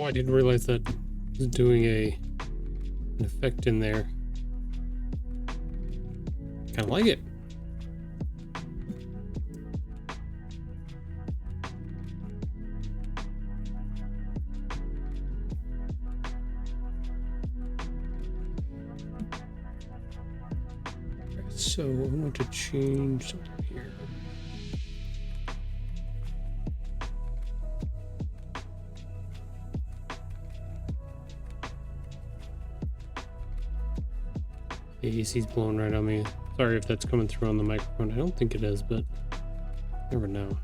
Oh, I didn't realize that I was doing an effect in there. Kind of like it. So I want to change something here. The AC's blowing right on me. Sorry if that's coming through on the microphone. I don't think it is, but never know.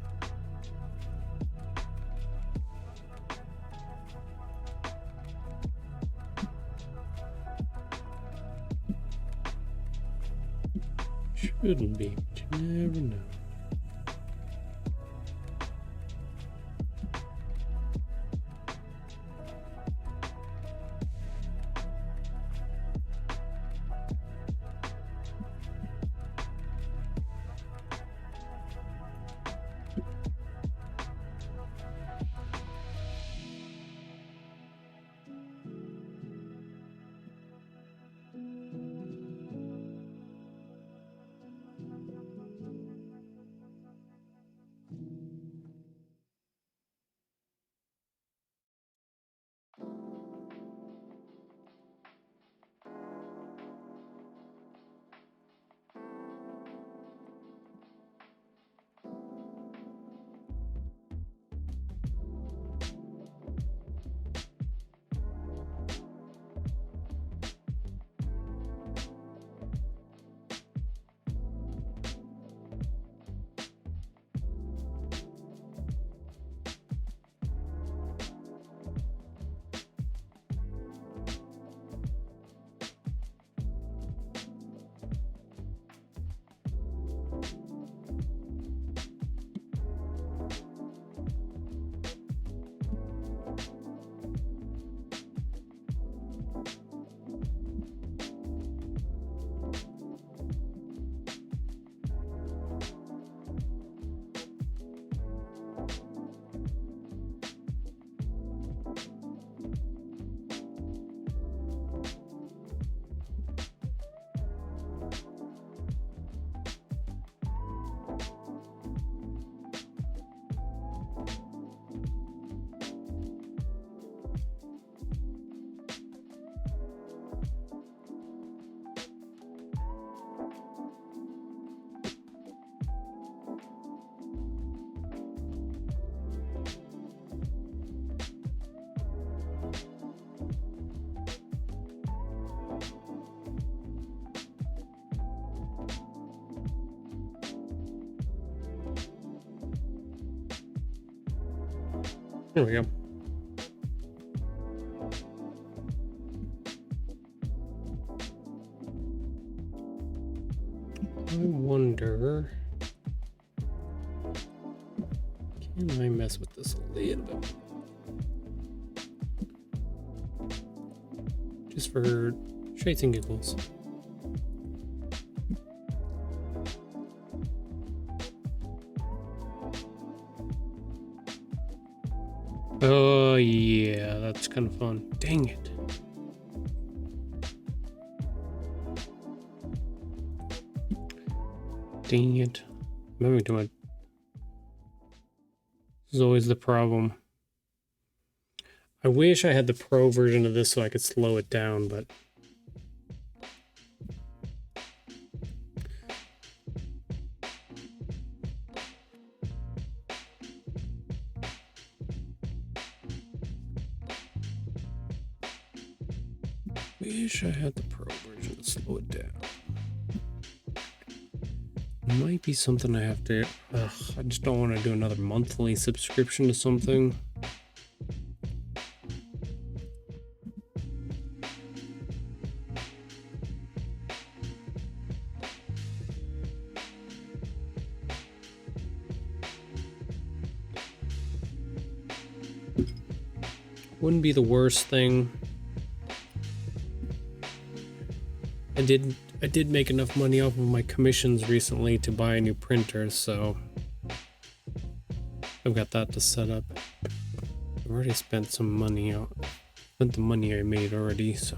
Shouldn't be, but you never know. There we go. I wonder, can I mess with this a little bit? Just for shades and giggles. Oh yeah, that's kind of fun. Dang it. Dang it. I'm having too much. This is always the problem. I wish I had the pro version of this so I could slow it down, but wish I had the pro version to slow it down. Might be something I have to. I just don't want to do another monthly subscription to something. Wouldn't be the worst thing. I did make enough money off of my commissions recently to buy a new printer, so I've got that to set up. I've already spent some money on, spent the money I made already, so.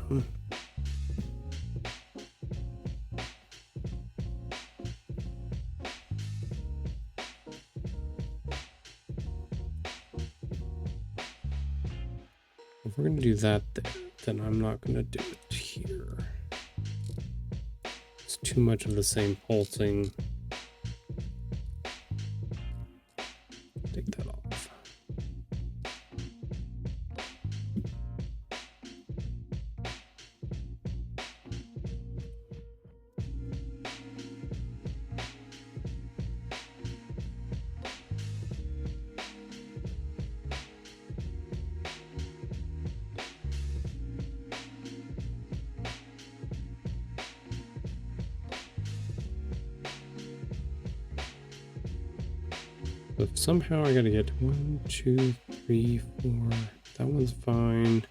If we're gonna do that there, then I'm not gonna do it here. It's too much of the same pulsing. Take that off. If somehow I gotta get 1, 2, 3, 4. That one's fine.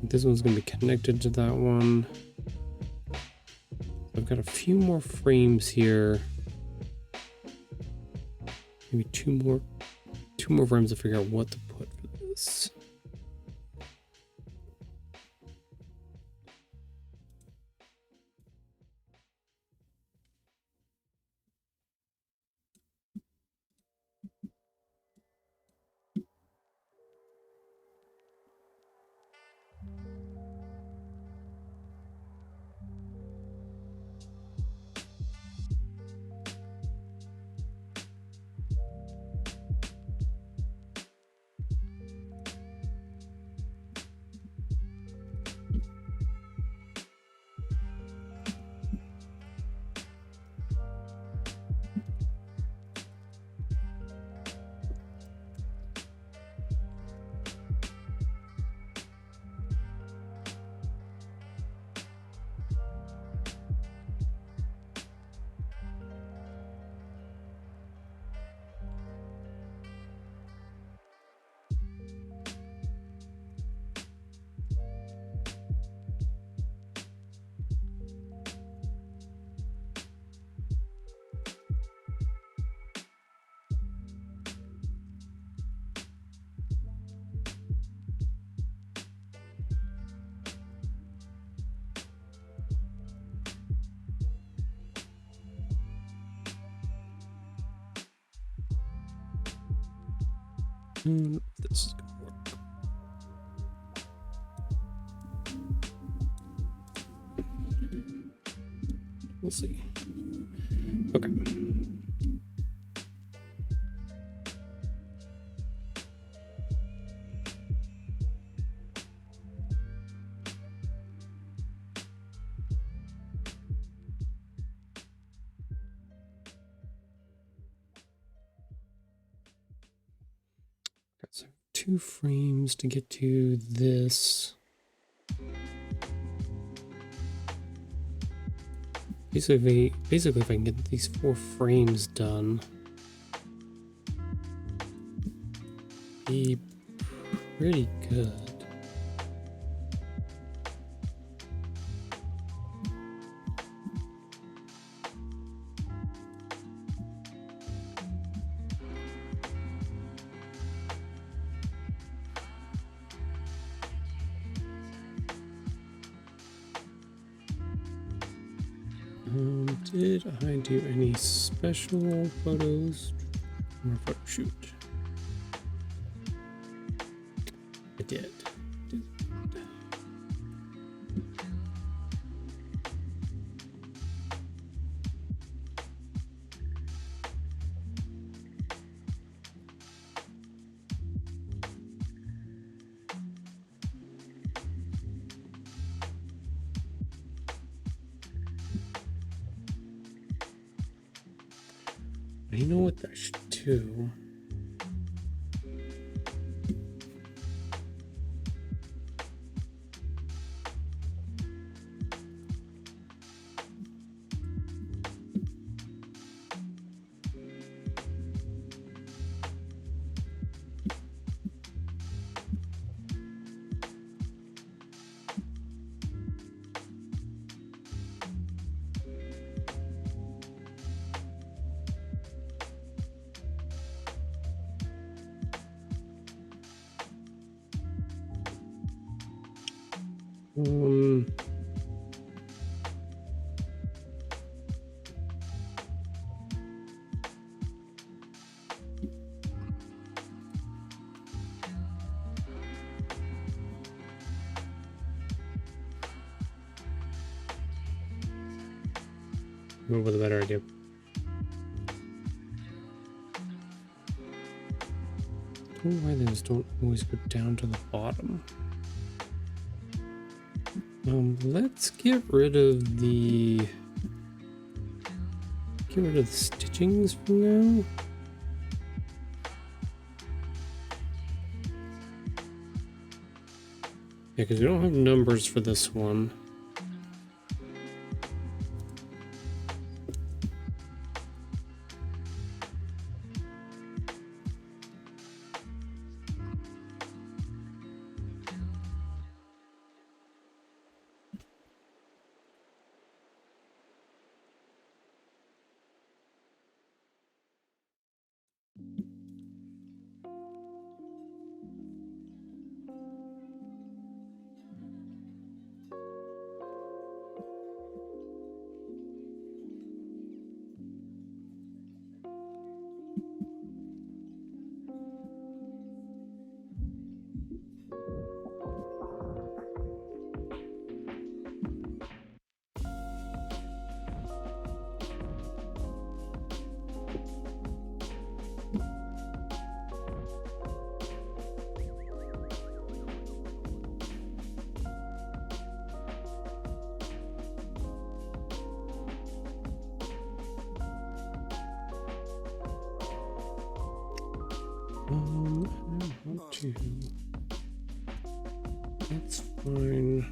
This one's gonna be connected to that one. I've got a few more frames here. Maybe two more frames to figure out what to put for this. This is gonna work. We'll see. Okay. So 2 frames to get to this. Basically, if I can get these 4 frames done, be pretty good. Did I do any special photos or photo shoot? I did. You know what I should do? Come up with a better idea. I don't know why those don't always go down to the bottom. Let's get rid of the stitchings for now. Yeah, because we don't have numbers for this one. I don't want to. That's fine.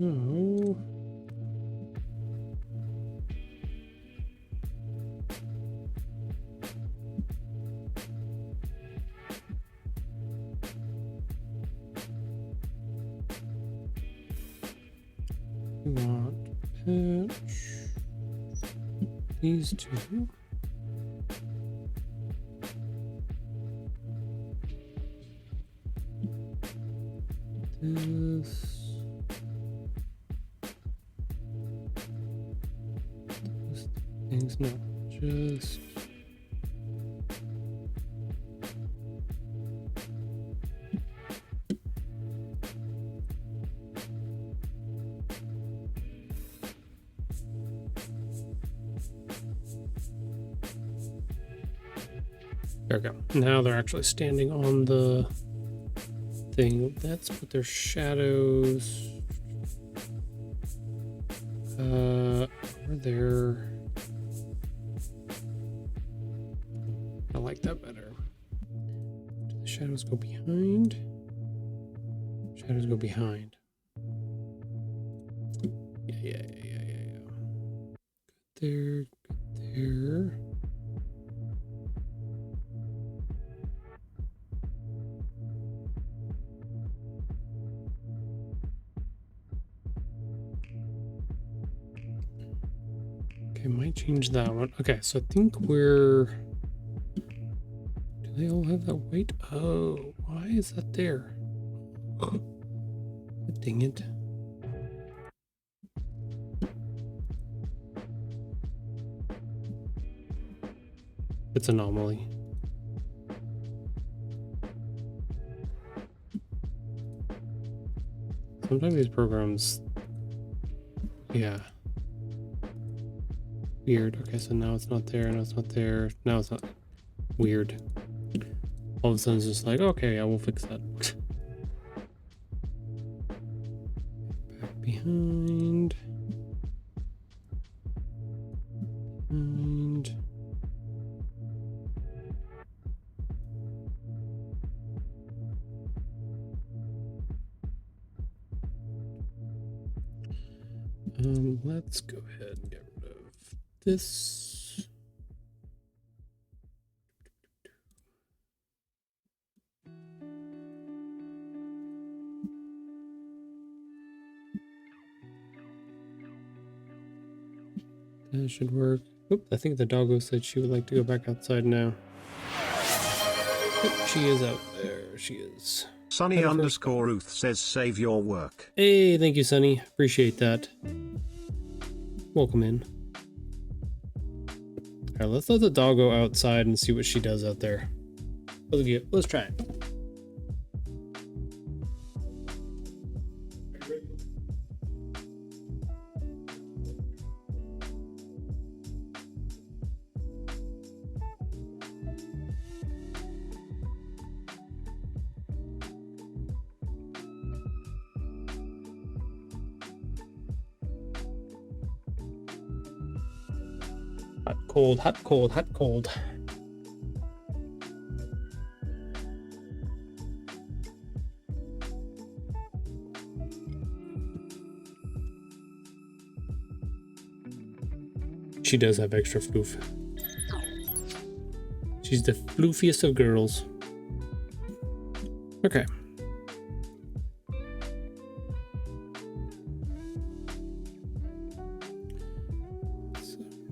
Oh. We want pitch. These two. This. Things not just there we go. Now they're actually standing on the thing. Let's put their shadows over there. I like that better. Do the shadows go behind? Shadows go behind. Yeah. Good there. Okay, might change that one. Okay, so I think we're... Do they all have that white? Oh, why is that there? Dang it. It's anomaly. Sometimes these programs... Yeah. Weird. Okay, so now it's not there, now it's not there, now it's not... Weird. All of a sudden it's just like, okay, yeah, we'll fix that. Back behind. Behind. Let's go ahead and get rid of this. That should work. Oop, I think the doggo said she would like to go back outside now. Oop, she is out there. She is. Sunny_Ruth says save your work. Hey, thank you, Sunny. Appreciate that. Welcome in. Alright, let's let the dog go outside and see what she does out there. Let's try it. Hot, cold, hot, cold, hot, cold. She does have extra floof. She's the floofiest of girls. Okay.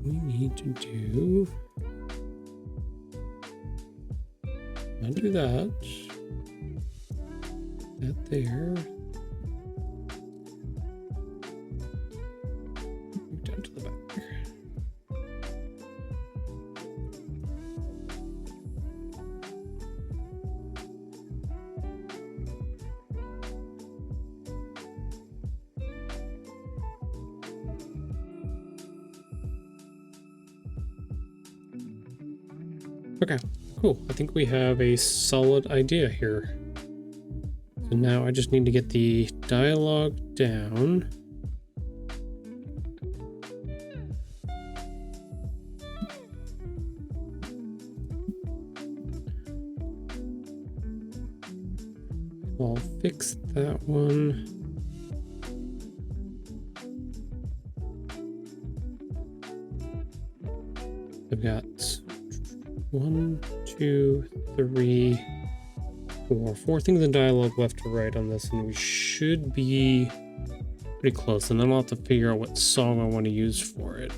We need to do, not do that, that there, move down to the back. Okay, cool. I think we have a solid idea here. So now I just need to get the dialogue down. I'll fix that one. I've got 1, 2, 3, 4. 4 things in dialogue left to write on this, and we should be pretty close. And then I'll have to figure out what song I want to use for it.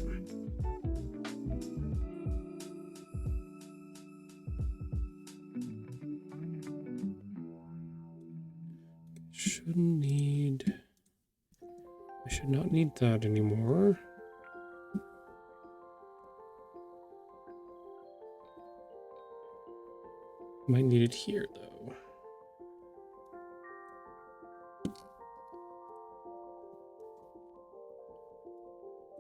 I should not need that anymore. Might need it here though.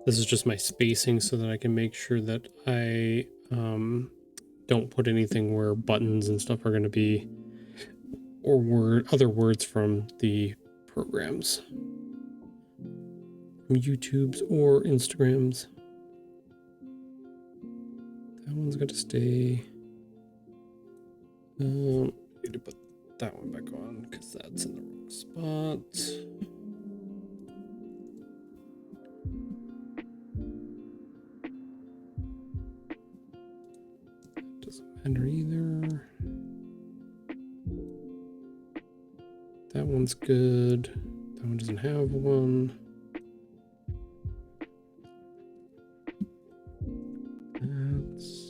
This is just my spacing so that I can make sure that I don't put anything where buttons and stuff are going to be, or other words from the programs, from YouTube's or Instagram's. That one's got to stay. Need to put that one back on because that's in the wrong spot. Doesn't matter either. That one's good. That one doesn't have one. That's...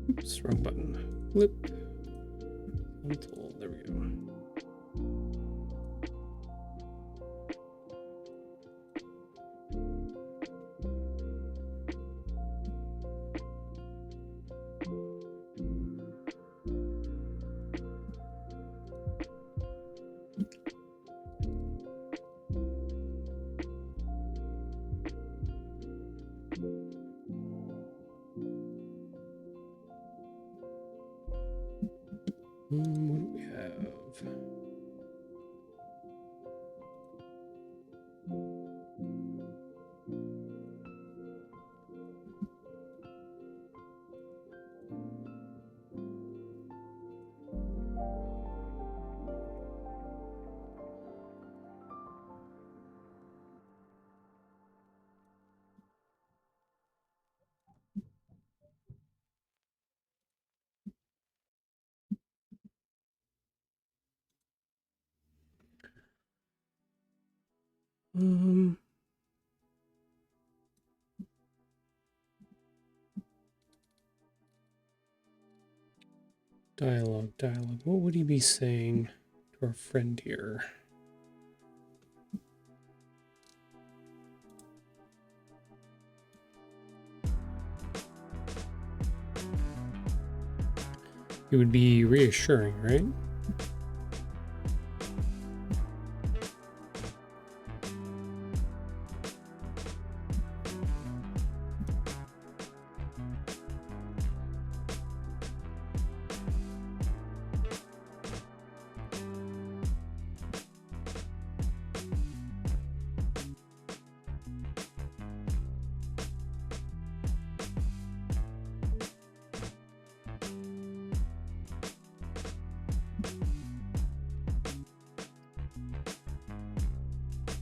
Oops, wrong button. Flip. Console. There we go. What do we have? Dialogue. What would he be saying to our friend here? It would be reassuring, right?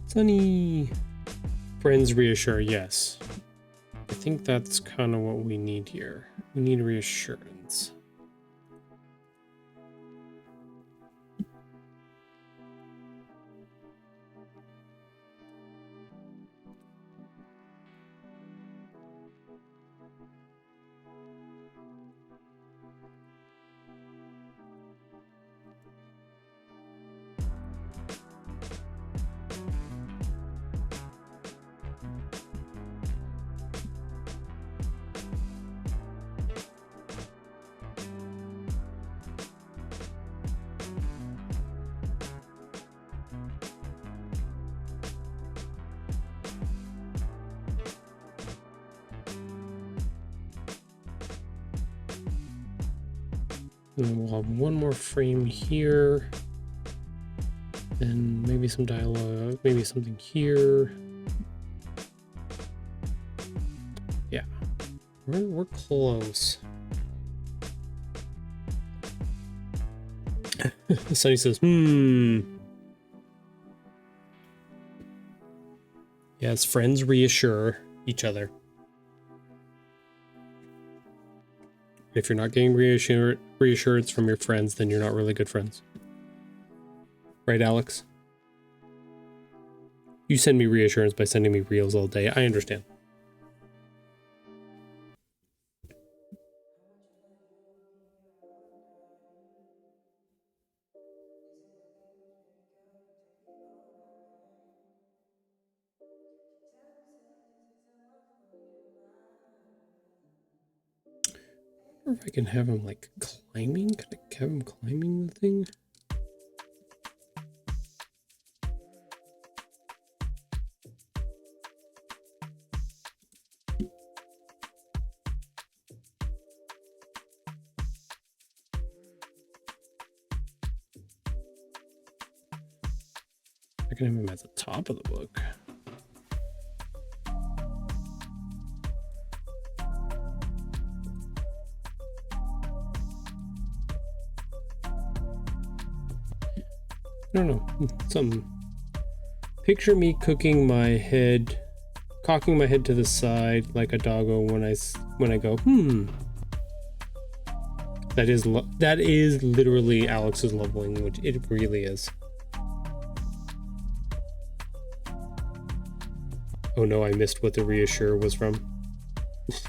Sunny. Friends reassure, yes. I think that's kind of what we need here. We need reassurance. And then we'll have one more frame here. And maybe some dialogue, maybe something here. Yeah, we're close. Sunny says, Yes, friends reassure each other. If you're not getting reassurance from your friends, then you're not really good friends. Right, Alex? You send me reassurance by sending me reels all day. I understand. I wonder if I can have him like climbing. Can I have him climbing the thing? I can have him at the top of the book. I don't know. Picture me cocking my head to the side like a doggo when I go, That is literally Alex's love language. It really is. Oh no, I missed what the reassure was from.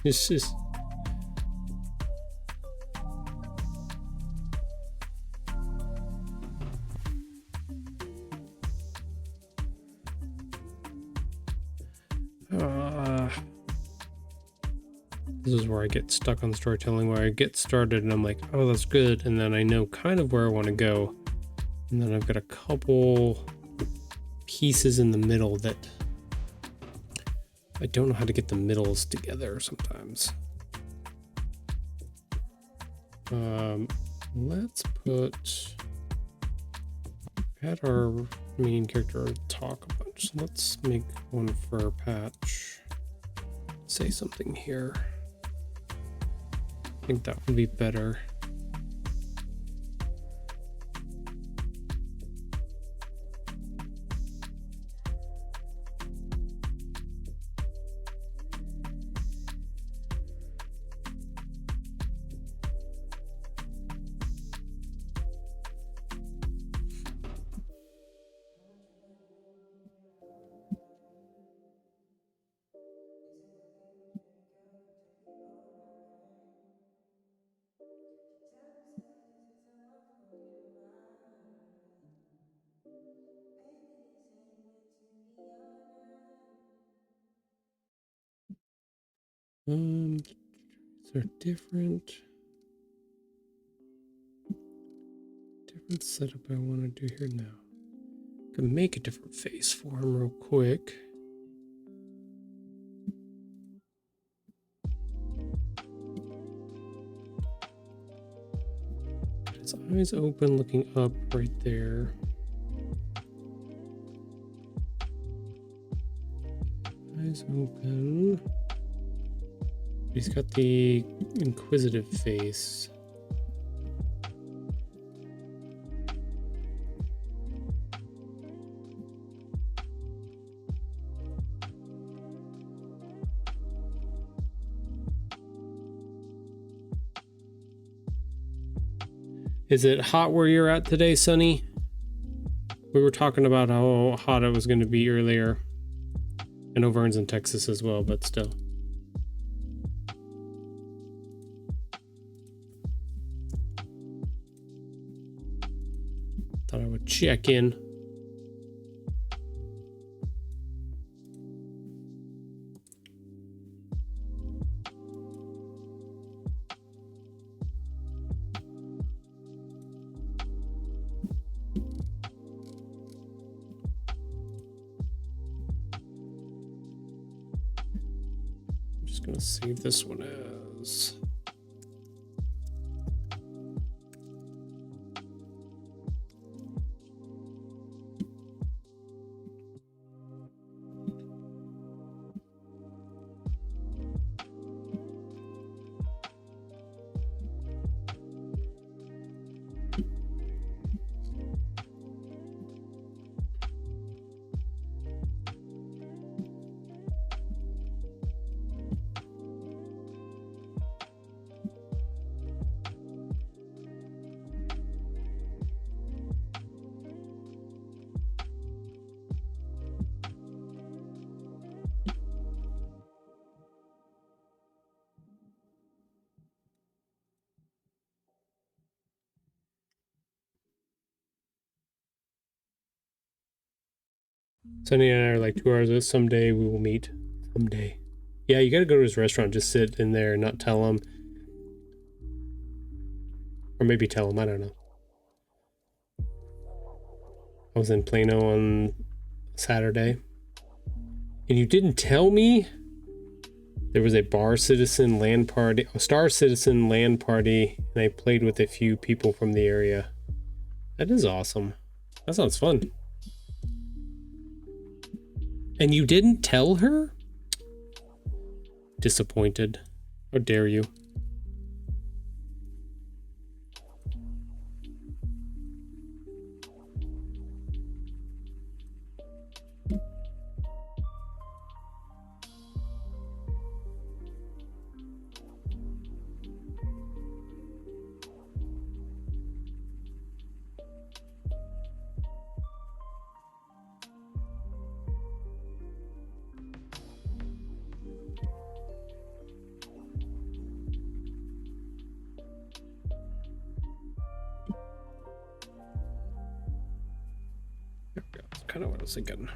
It's just... This is where I get stuck on storytelling, where I get started and I'm like, oh, that's good. And then I know kind of where I want to go. And then I've got a couple pieces in the middle that I don't know how to get the middles together sometimes. Let's put, had our main character talk a bunch. So let's make one for Patch. Say something here. I think that would be better. Is there different setup I want to do here now? I can make a different face for him real quick. His eyes open, looking up right there. Eyes open. He's got the inquisitive face. Is it hot where you're at today, Sunny? We were talking about how hot it was going to be earlier. I know Vern's in Texas as well, but still. Thought I would check in. I'm just gonna save this one as Sunny and I are like 2 hours away. Someday we will meet. Someday. Yeah, you gotta go to his restaurant. Just sit in there and not tell him. Or maybe tell him. I don't know. I was in Plano on Saturday. And you didn't tell me? There was a Star Citizen land party, and I played with a few people from the area. That is awesome. That sounds fun. And you didn't tell her? Disappointed. How dare you? That's kind of what I was thinking.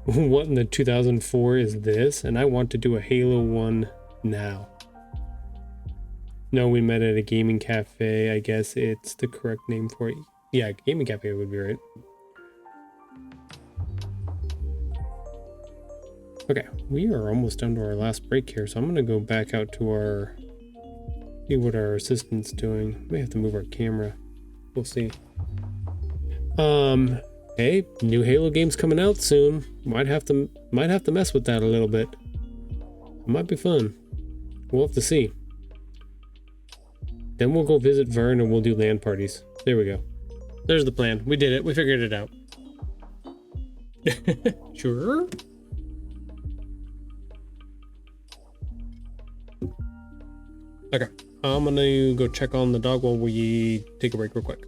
What in the 2004 is this? And I want to do a Halo one now. No, we met at a gaming cafe. I guess it's the correct name for it. Yeah, gaming cafe would be right. Okay, we are almost down to our last break here, so I'm gonna go back out to our, see what our assistant's doing. May have to move our camera. We'll see. Hey, new Halo game's coming out soon. Might have to mess with that a little bit. It might be fun. We'll have to see. Then we'll go visit Vern and we'll do LAN parties. There we go. There's the plan. We did it. We figured it out. Sure. Okay. I'm gonna go check on the dog while we take a break real quick.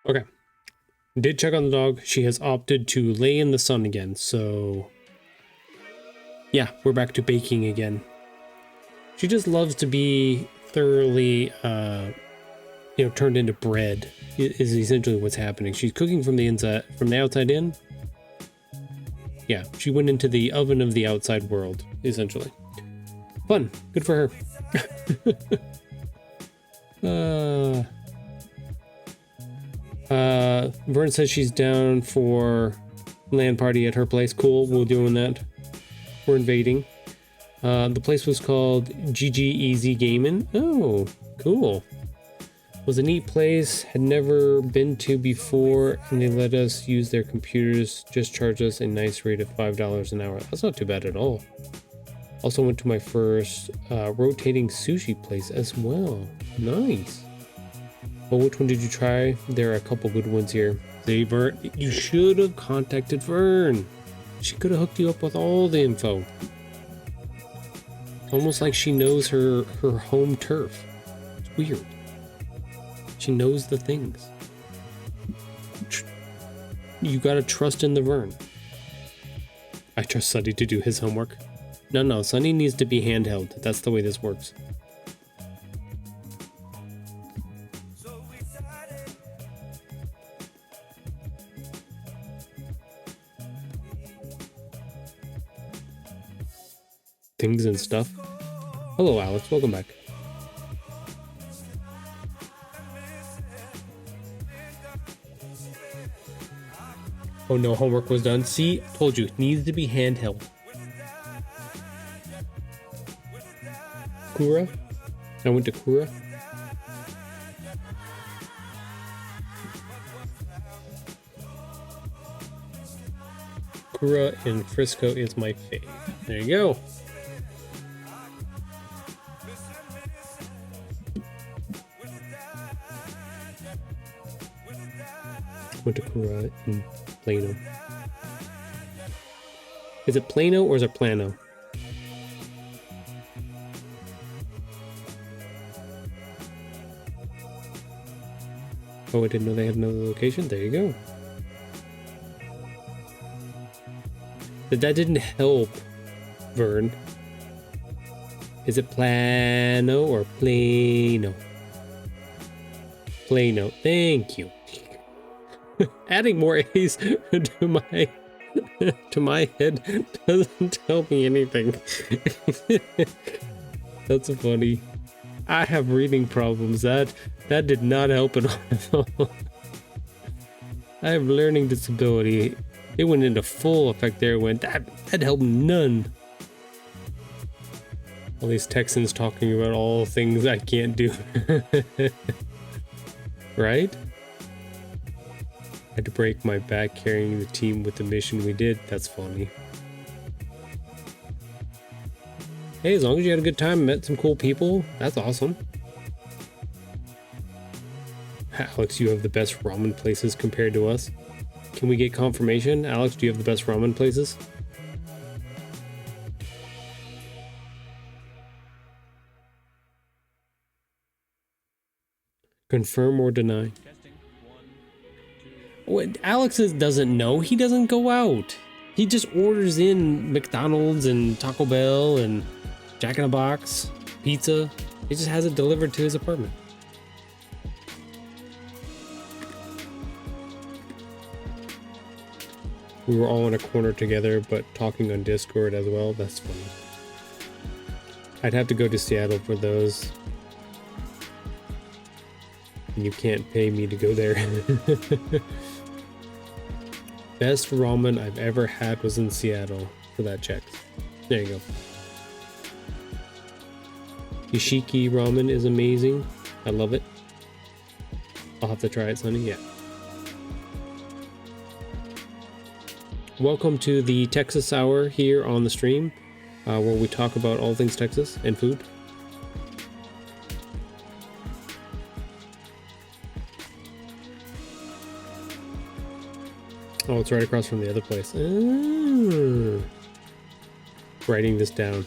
Okay. Did check on the dog. She has opted to lay in the sun again. So yeah, we're back to baking again. She just loves to be thoroughly turned into bread is essentially what's happening. She's cooking from the inside, from the outside in. Yeah, she went into the oven of the outside world, essentially. Fun. Good for her. Vern says she's down for LAN party at her place. Cool, we're doing that. We're invading. The place was called GG Easy Gaming. Oh, cool. Was a neat place, had never been to before, and they let us use their computers, just charge us a nice rate of $5 an hour. That's not too bad at all. Also went to my first rotating sushi place as well. Nice. Well, which one did you try? There are a couple good ones here. See, Vern, you should have contacted Vern. She could have hooked you up with all the info. Almost like she knows her home turf. It's weird. She knows the things. You gotta trust in the Vern. I trust Sunny to do his homework. No, Sunny needs to be handheld. That's the way this works. Things and stuff. Hello, Alex. Welcome back. Oh no, homework was done. See, told you, it needs to be handheld. Kura? I went to Kura. Kura in Frisco is my fave. There you go. Went to Kura in Plano. Is it Plano or is it Plano? Oh, I didn't know they had another location. There you go. But that didn't help, Vern. Is it Plano or Plano? Plano. Thank you. Adding more A's to my head doesn't tell me anything. That's funny. I have reading problems. That did not help at all. I have learning disability. It went into full effect there. That helped none. All these Texans talking about all things I can't do. Right? Had to break my back carrying the team with the mission we did. That's funny. Hey, as long as you had a good time, met some cool people, that's awesome. Alex, you have the best ramen places compared to us. Can we get confirmation? Alex, do you have the best ramen places? Confirm or deny? What Alex doesn't know. He doesn't go out. He just orders in McDonald's and Taco Bell and Jack in the Box, pizza. He just has it delivered to his apartment. We were all in a corner together, but talking on Discord as well. That's funny. I'd have to go to Seattle for those. And you can't pay me to go there. Best ramen I've ever had was in Seattle. So that checks. There you go. Yoshiki ramen is amazing. I love it. I'll have to try it, Sonny. Yeah. Welcome to the Texas Hour here on the stream, where we talk about all things Texas and food. Oh, it's right across from the other place. Writing this down.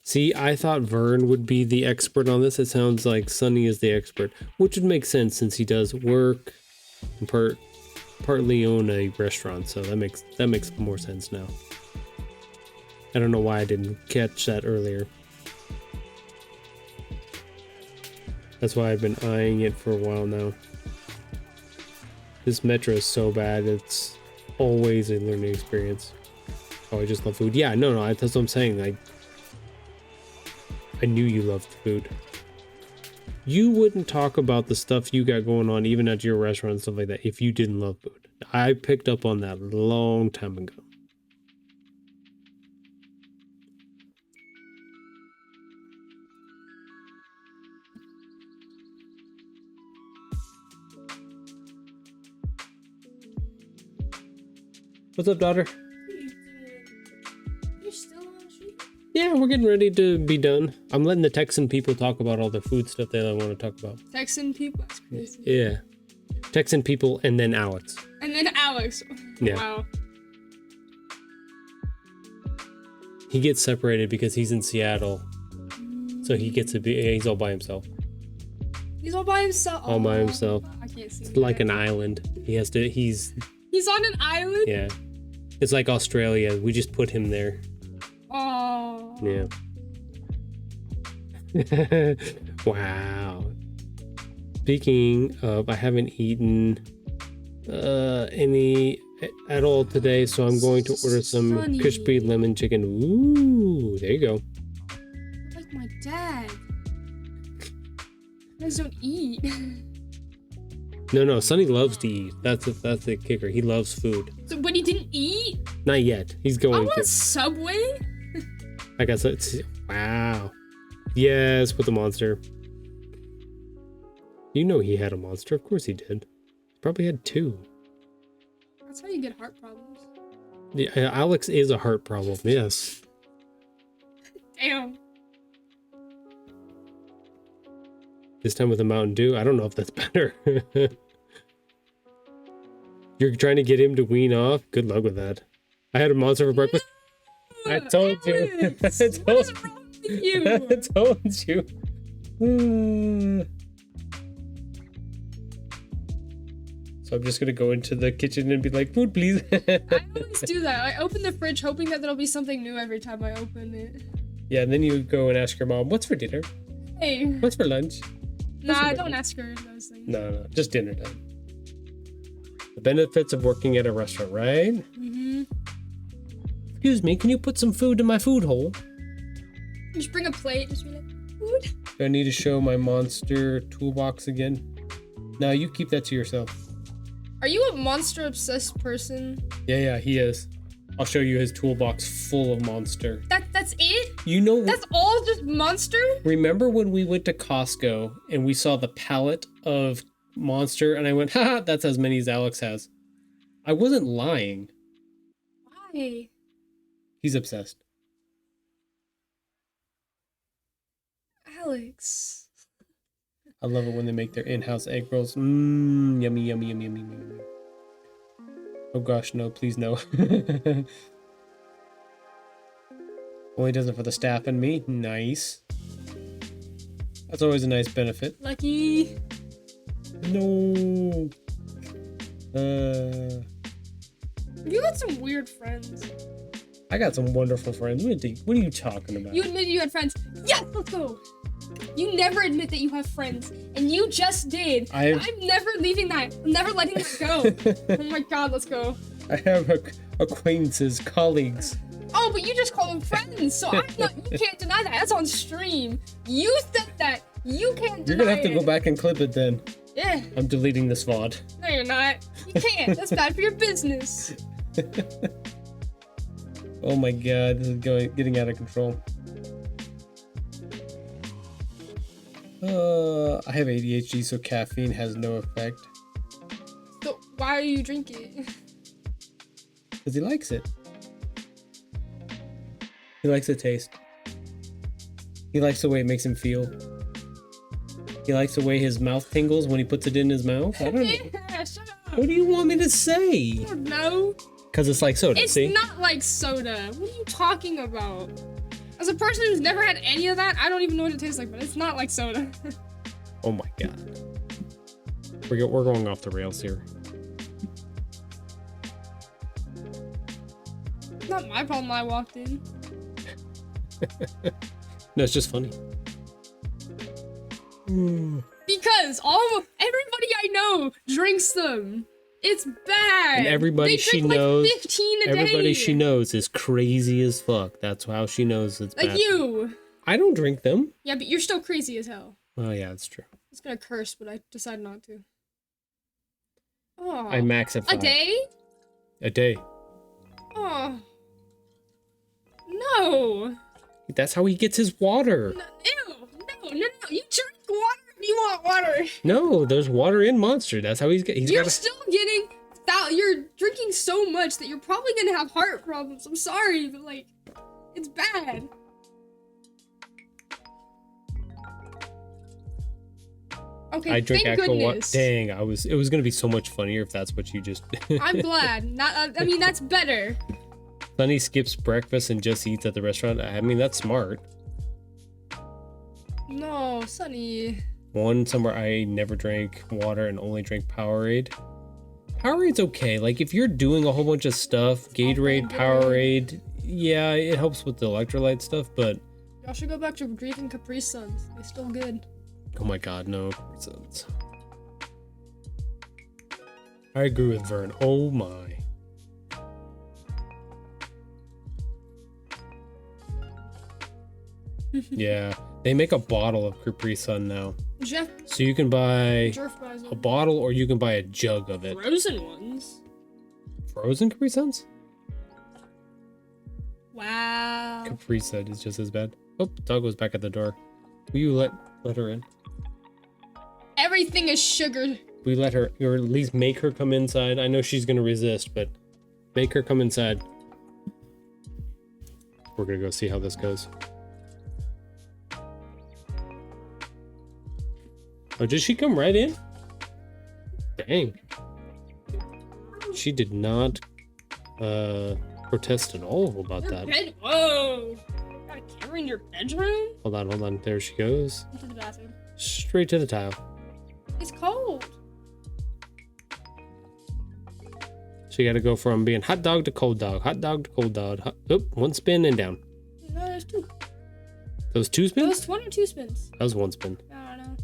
See, I thought Vern would be the expert on this. It sounds like Sunny is the expert, which would make sense since he does work and partly own a restaurant. So that makes more sense now. I don't know why I didn't catch that earlier. That's why I've been eyeing it for a while now. This metro is so bad, it's always a learning experience. Oh, I just love food. Yeah, no, that's what I'm saying. I knew you loved food. You wouldn't talk about the stuff you got going on, even at your restaurant and stuff like that, if you didn't love food. I picked up on that a long time ago. What's up, daughter? What are you doing? You're still on stream? Yeah, we're getting ready to be done. I'm letting the Texan people talk about all the food stuff they want to talk about. Texan people? That's crazy. Yeah. Texan people and then Alex. And then Alex. Yeah. Wow. He gets separated because he's in Seattle. So he gets to be, he's all by himself. He's all by himself. All by himself. I can't see It's like an island. He's on an island? yeah. It's like Australia. We just put him there. Oh. Yeah. Wow. Speaking of, I haven't eaten any at all today, so I'm going to order some Sunny. crispy lemon chicken. Ooh, there you go. You're like my dad. You guys don't eat. No, Sonny loves to eat. That's the kicker. He loves food. So, but he didn't eat? Not yet. He's I going want to. Subway? I guess it's wow. Yes, with the monster. You know he had a monster. Of course he did. Probably had two. That's how you get heart problems. Yeah, Alex is a heart problem. Yes. Damn. This time with a Mountain Dew. I don't know if that's better. You're trying to get him to wean off. Good luck with that. I had a monster for breakfast. I told you. Alex, I what told is wrong with you? I told you. So I'm just gonna go into the kitchen and be like, food, please. I always do that. I open the fridge hoping that there'll be something new every time I open it. Yeah, and then you go and ask your mom, what's for dinner? Hey. What's for lunch? Nah, don't ask her those things. No, just dinner time. The benefits of working at a restaurant, right? Mm-hmm. Excuse me, can you put some food in my food hole? Just bring a plate. Just be like, food. Do I need to show my monster toolbox again? No, you keep that to yourself. Are you a monster obsessed person? Yeah, he is. I'll show you his toolbox full of monster. That's it? You know, That's all just monster? remember when we went to Costco and we saw the pallet of monster and I went, haha, that's as many as Alex has. I wasn't lying. Why? He's obsessed. Alex. I love it when they make their in-house egg rolls. Mmm, yummy, yummy, yummy, yummy, yummy. Oh gosh, no, please no. Only does it for the staff and me. Nice. That's always a nice benefit. Lucky. No. You got some weird friends. I got some wonderful friends. What are you talking about? You admitted you had friends. Yes, let's go. You never admit that you have friends, and you just did. I'm never leaving that. I'm never letting that go. Oh my god, let's go. I have acquaintances, colleagues. Oh, but you just call them friends, so I'm not. You can't deny that. That's on stream. You said that. You can't deny You're gonna have to it. go back and clip it then. Yeah. I'm deleting this VOD. No, you're not. You can't. That's bad for your business. Oh my god, this is getting out of control. I have ADHD, so caffeine has no effect. So why are you drinking? Because he likes it. He likes the taste. He likes the way it makes him feel. He likes the way his mouth tingles when he puts it in his mouth. I don't know. Yeah, shut up. What do you want me to say? I don't know. Because it's like soda, It's see? not like soda. What are you talking about? As a person who's never had any of that, I don't even know what it tastes like, but it's not like soda. Oh my god. We're going off the rails here. It's not my problem I walked in. No, it's just funny. Because everybody I know drinks them. It's bad. And everybody they she drink knows, like 15 a everybody day. she knows is crazy as fuck. That's how she knows it's Like bad. you. I don't drink them. Yeah, but you're still crazy as hell. Oh yeah, that's true. I was gonna curse, but I decided not to. Oh. I max at 5. A day? A day. Oh. No. That's how he gets his water. No, ew. No. You drink water if you want water. No, there's water in Monster. That's how he's You're got. still getting you're drinking so much that you're probably gonna have heart problems. I'm sorry, but like, it's bad. Okay, I drink thank actual water. goodness. Dang, it was gonna be so much funnier if that's what you just. I'm glad. I mean, that's better. Sunny skips breakfast and just eats at the restaurant. I mean, that's smart. No, Sunny. One summer I never drank water and only drank Powerade. Powerade's okay. Like if you're doing a whole bunch of stuff, Gatorade, Powerade, yeah, it helps with the electrolyte stuff, but Y'all should go back to drinking Capri Suns. They're still good. oh my god, no. Reasons. I agree with Vern. Oh my. Yeah, they make a bottle of Capri Sun now. Jeff So you can buy buys a them. bottle or you can buy a jug of it. Frozen ones. Frozen Capri Suns? Wow. Capri Sun is just as bad. Oh, dog was back at the door. Will you let her in? Everything is sugar. We let her, or at least make her come inside. I know she's gonna resist, but make her come inside. We're gonna go see how this goes. Oh, did she come right in? Dang. She did not protest at all about that. Whoa. Got a camera in your bedroom? Hold on. There she goes. Into the bathroom. Straight to the tile. It's cold. So you gotta go from being hot dog to cold dog. Hot dog to cold dog. One spin and down. No, there's 2. Those 2 That spins? was 1 or 2 spins. That was 1 spin. I don't know.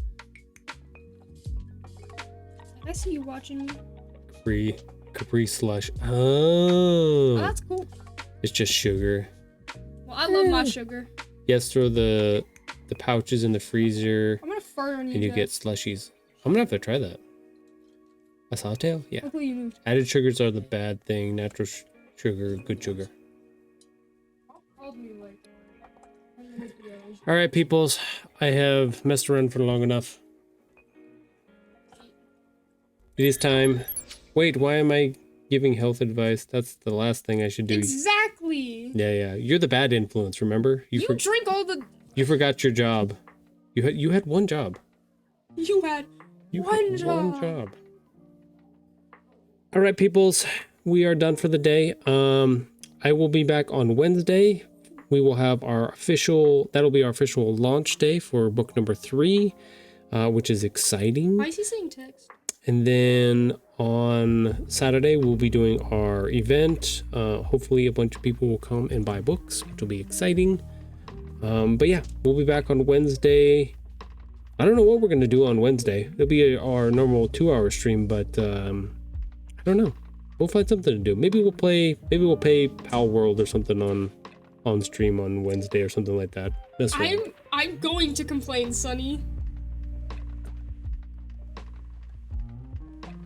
I see you watching me. Capri slush. Oh. Oh, that's cool. It's just sugar. Well, I love my sugar. Yes, throw the pouches in the freezer I'm gonna fart on you. and you Jeff. get slushies. I'm gonna have to try that. A Sawtail? Yeah. Hopefully you moved. Added sugars are the bad thing. Natural sugar, good sugar. All right, peoples. I have messed around for long enough. It is time. Wait, why am I giving health advice? That's the last thing I should do. Exactly. Yeah. You're the bad influence, remember? You drink all the. You forgot your job. You had one job. You had one job. All right, peoples. We are done for the day. I will be back on Wednesday. We will have that'll be our official launch day for book number 3, which is exciting. Why is he saying text? And then on Saturday, we'll be doing our event. Hopefully a bunch of people will come and buy books, which will be exciting. But yeah, we'll be back on Wednesday. I don't know what we're going to do on Wednesday. It'll be our normal 2-hour stream, but I don't know. We'll find something to do. Maybe we'll play Pal World or something on stream on Wednesday or something like that. That's right. I'm going to complain, Sonny.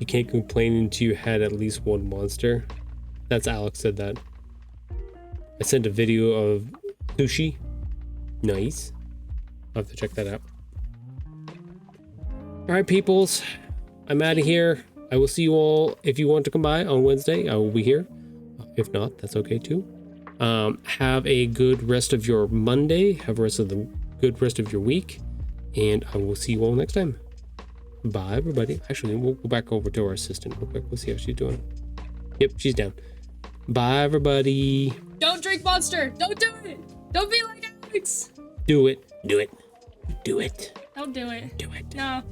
You can't complain until you had at least one monster. That's Alex said that. I sent a video of sushi. Nice. I'll have to check that out. Alright, peoples. I'm out of here. I will see you all. If you want to come by on Wednesday, I will be here. If not, that's okay too. Have a good rest of your Monday. Have a good rest of your week. And I will see you all next time. Bye, everybody. Actually, we'll go back over to our assistant real quick. We'll see how she's doing. Yep, she's down. Bye, everybody. Don't drink Monster. Don't do it. Don't be like Alex. Do it. Do it. Do it. Don't do it. Do it. No.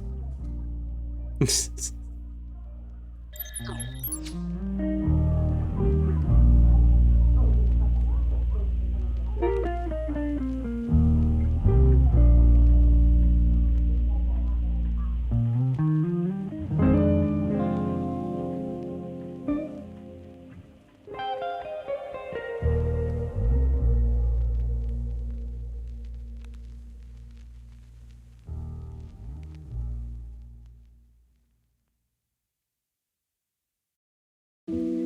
Bye.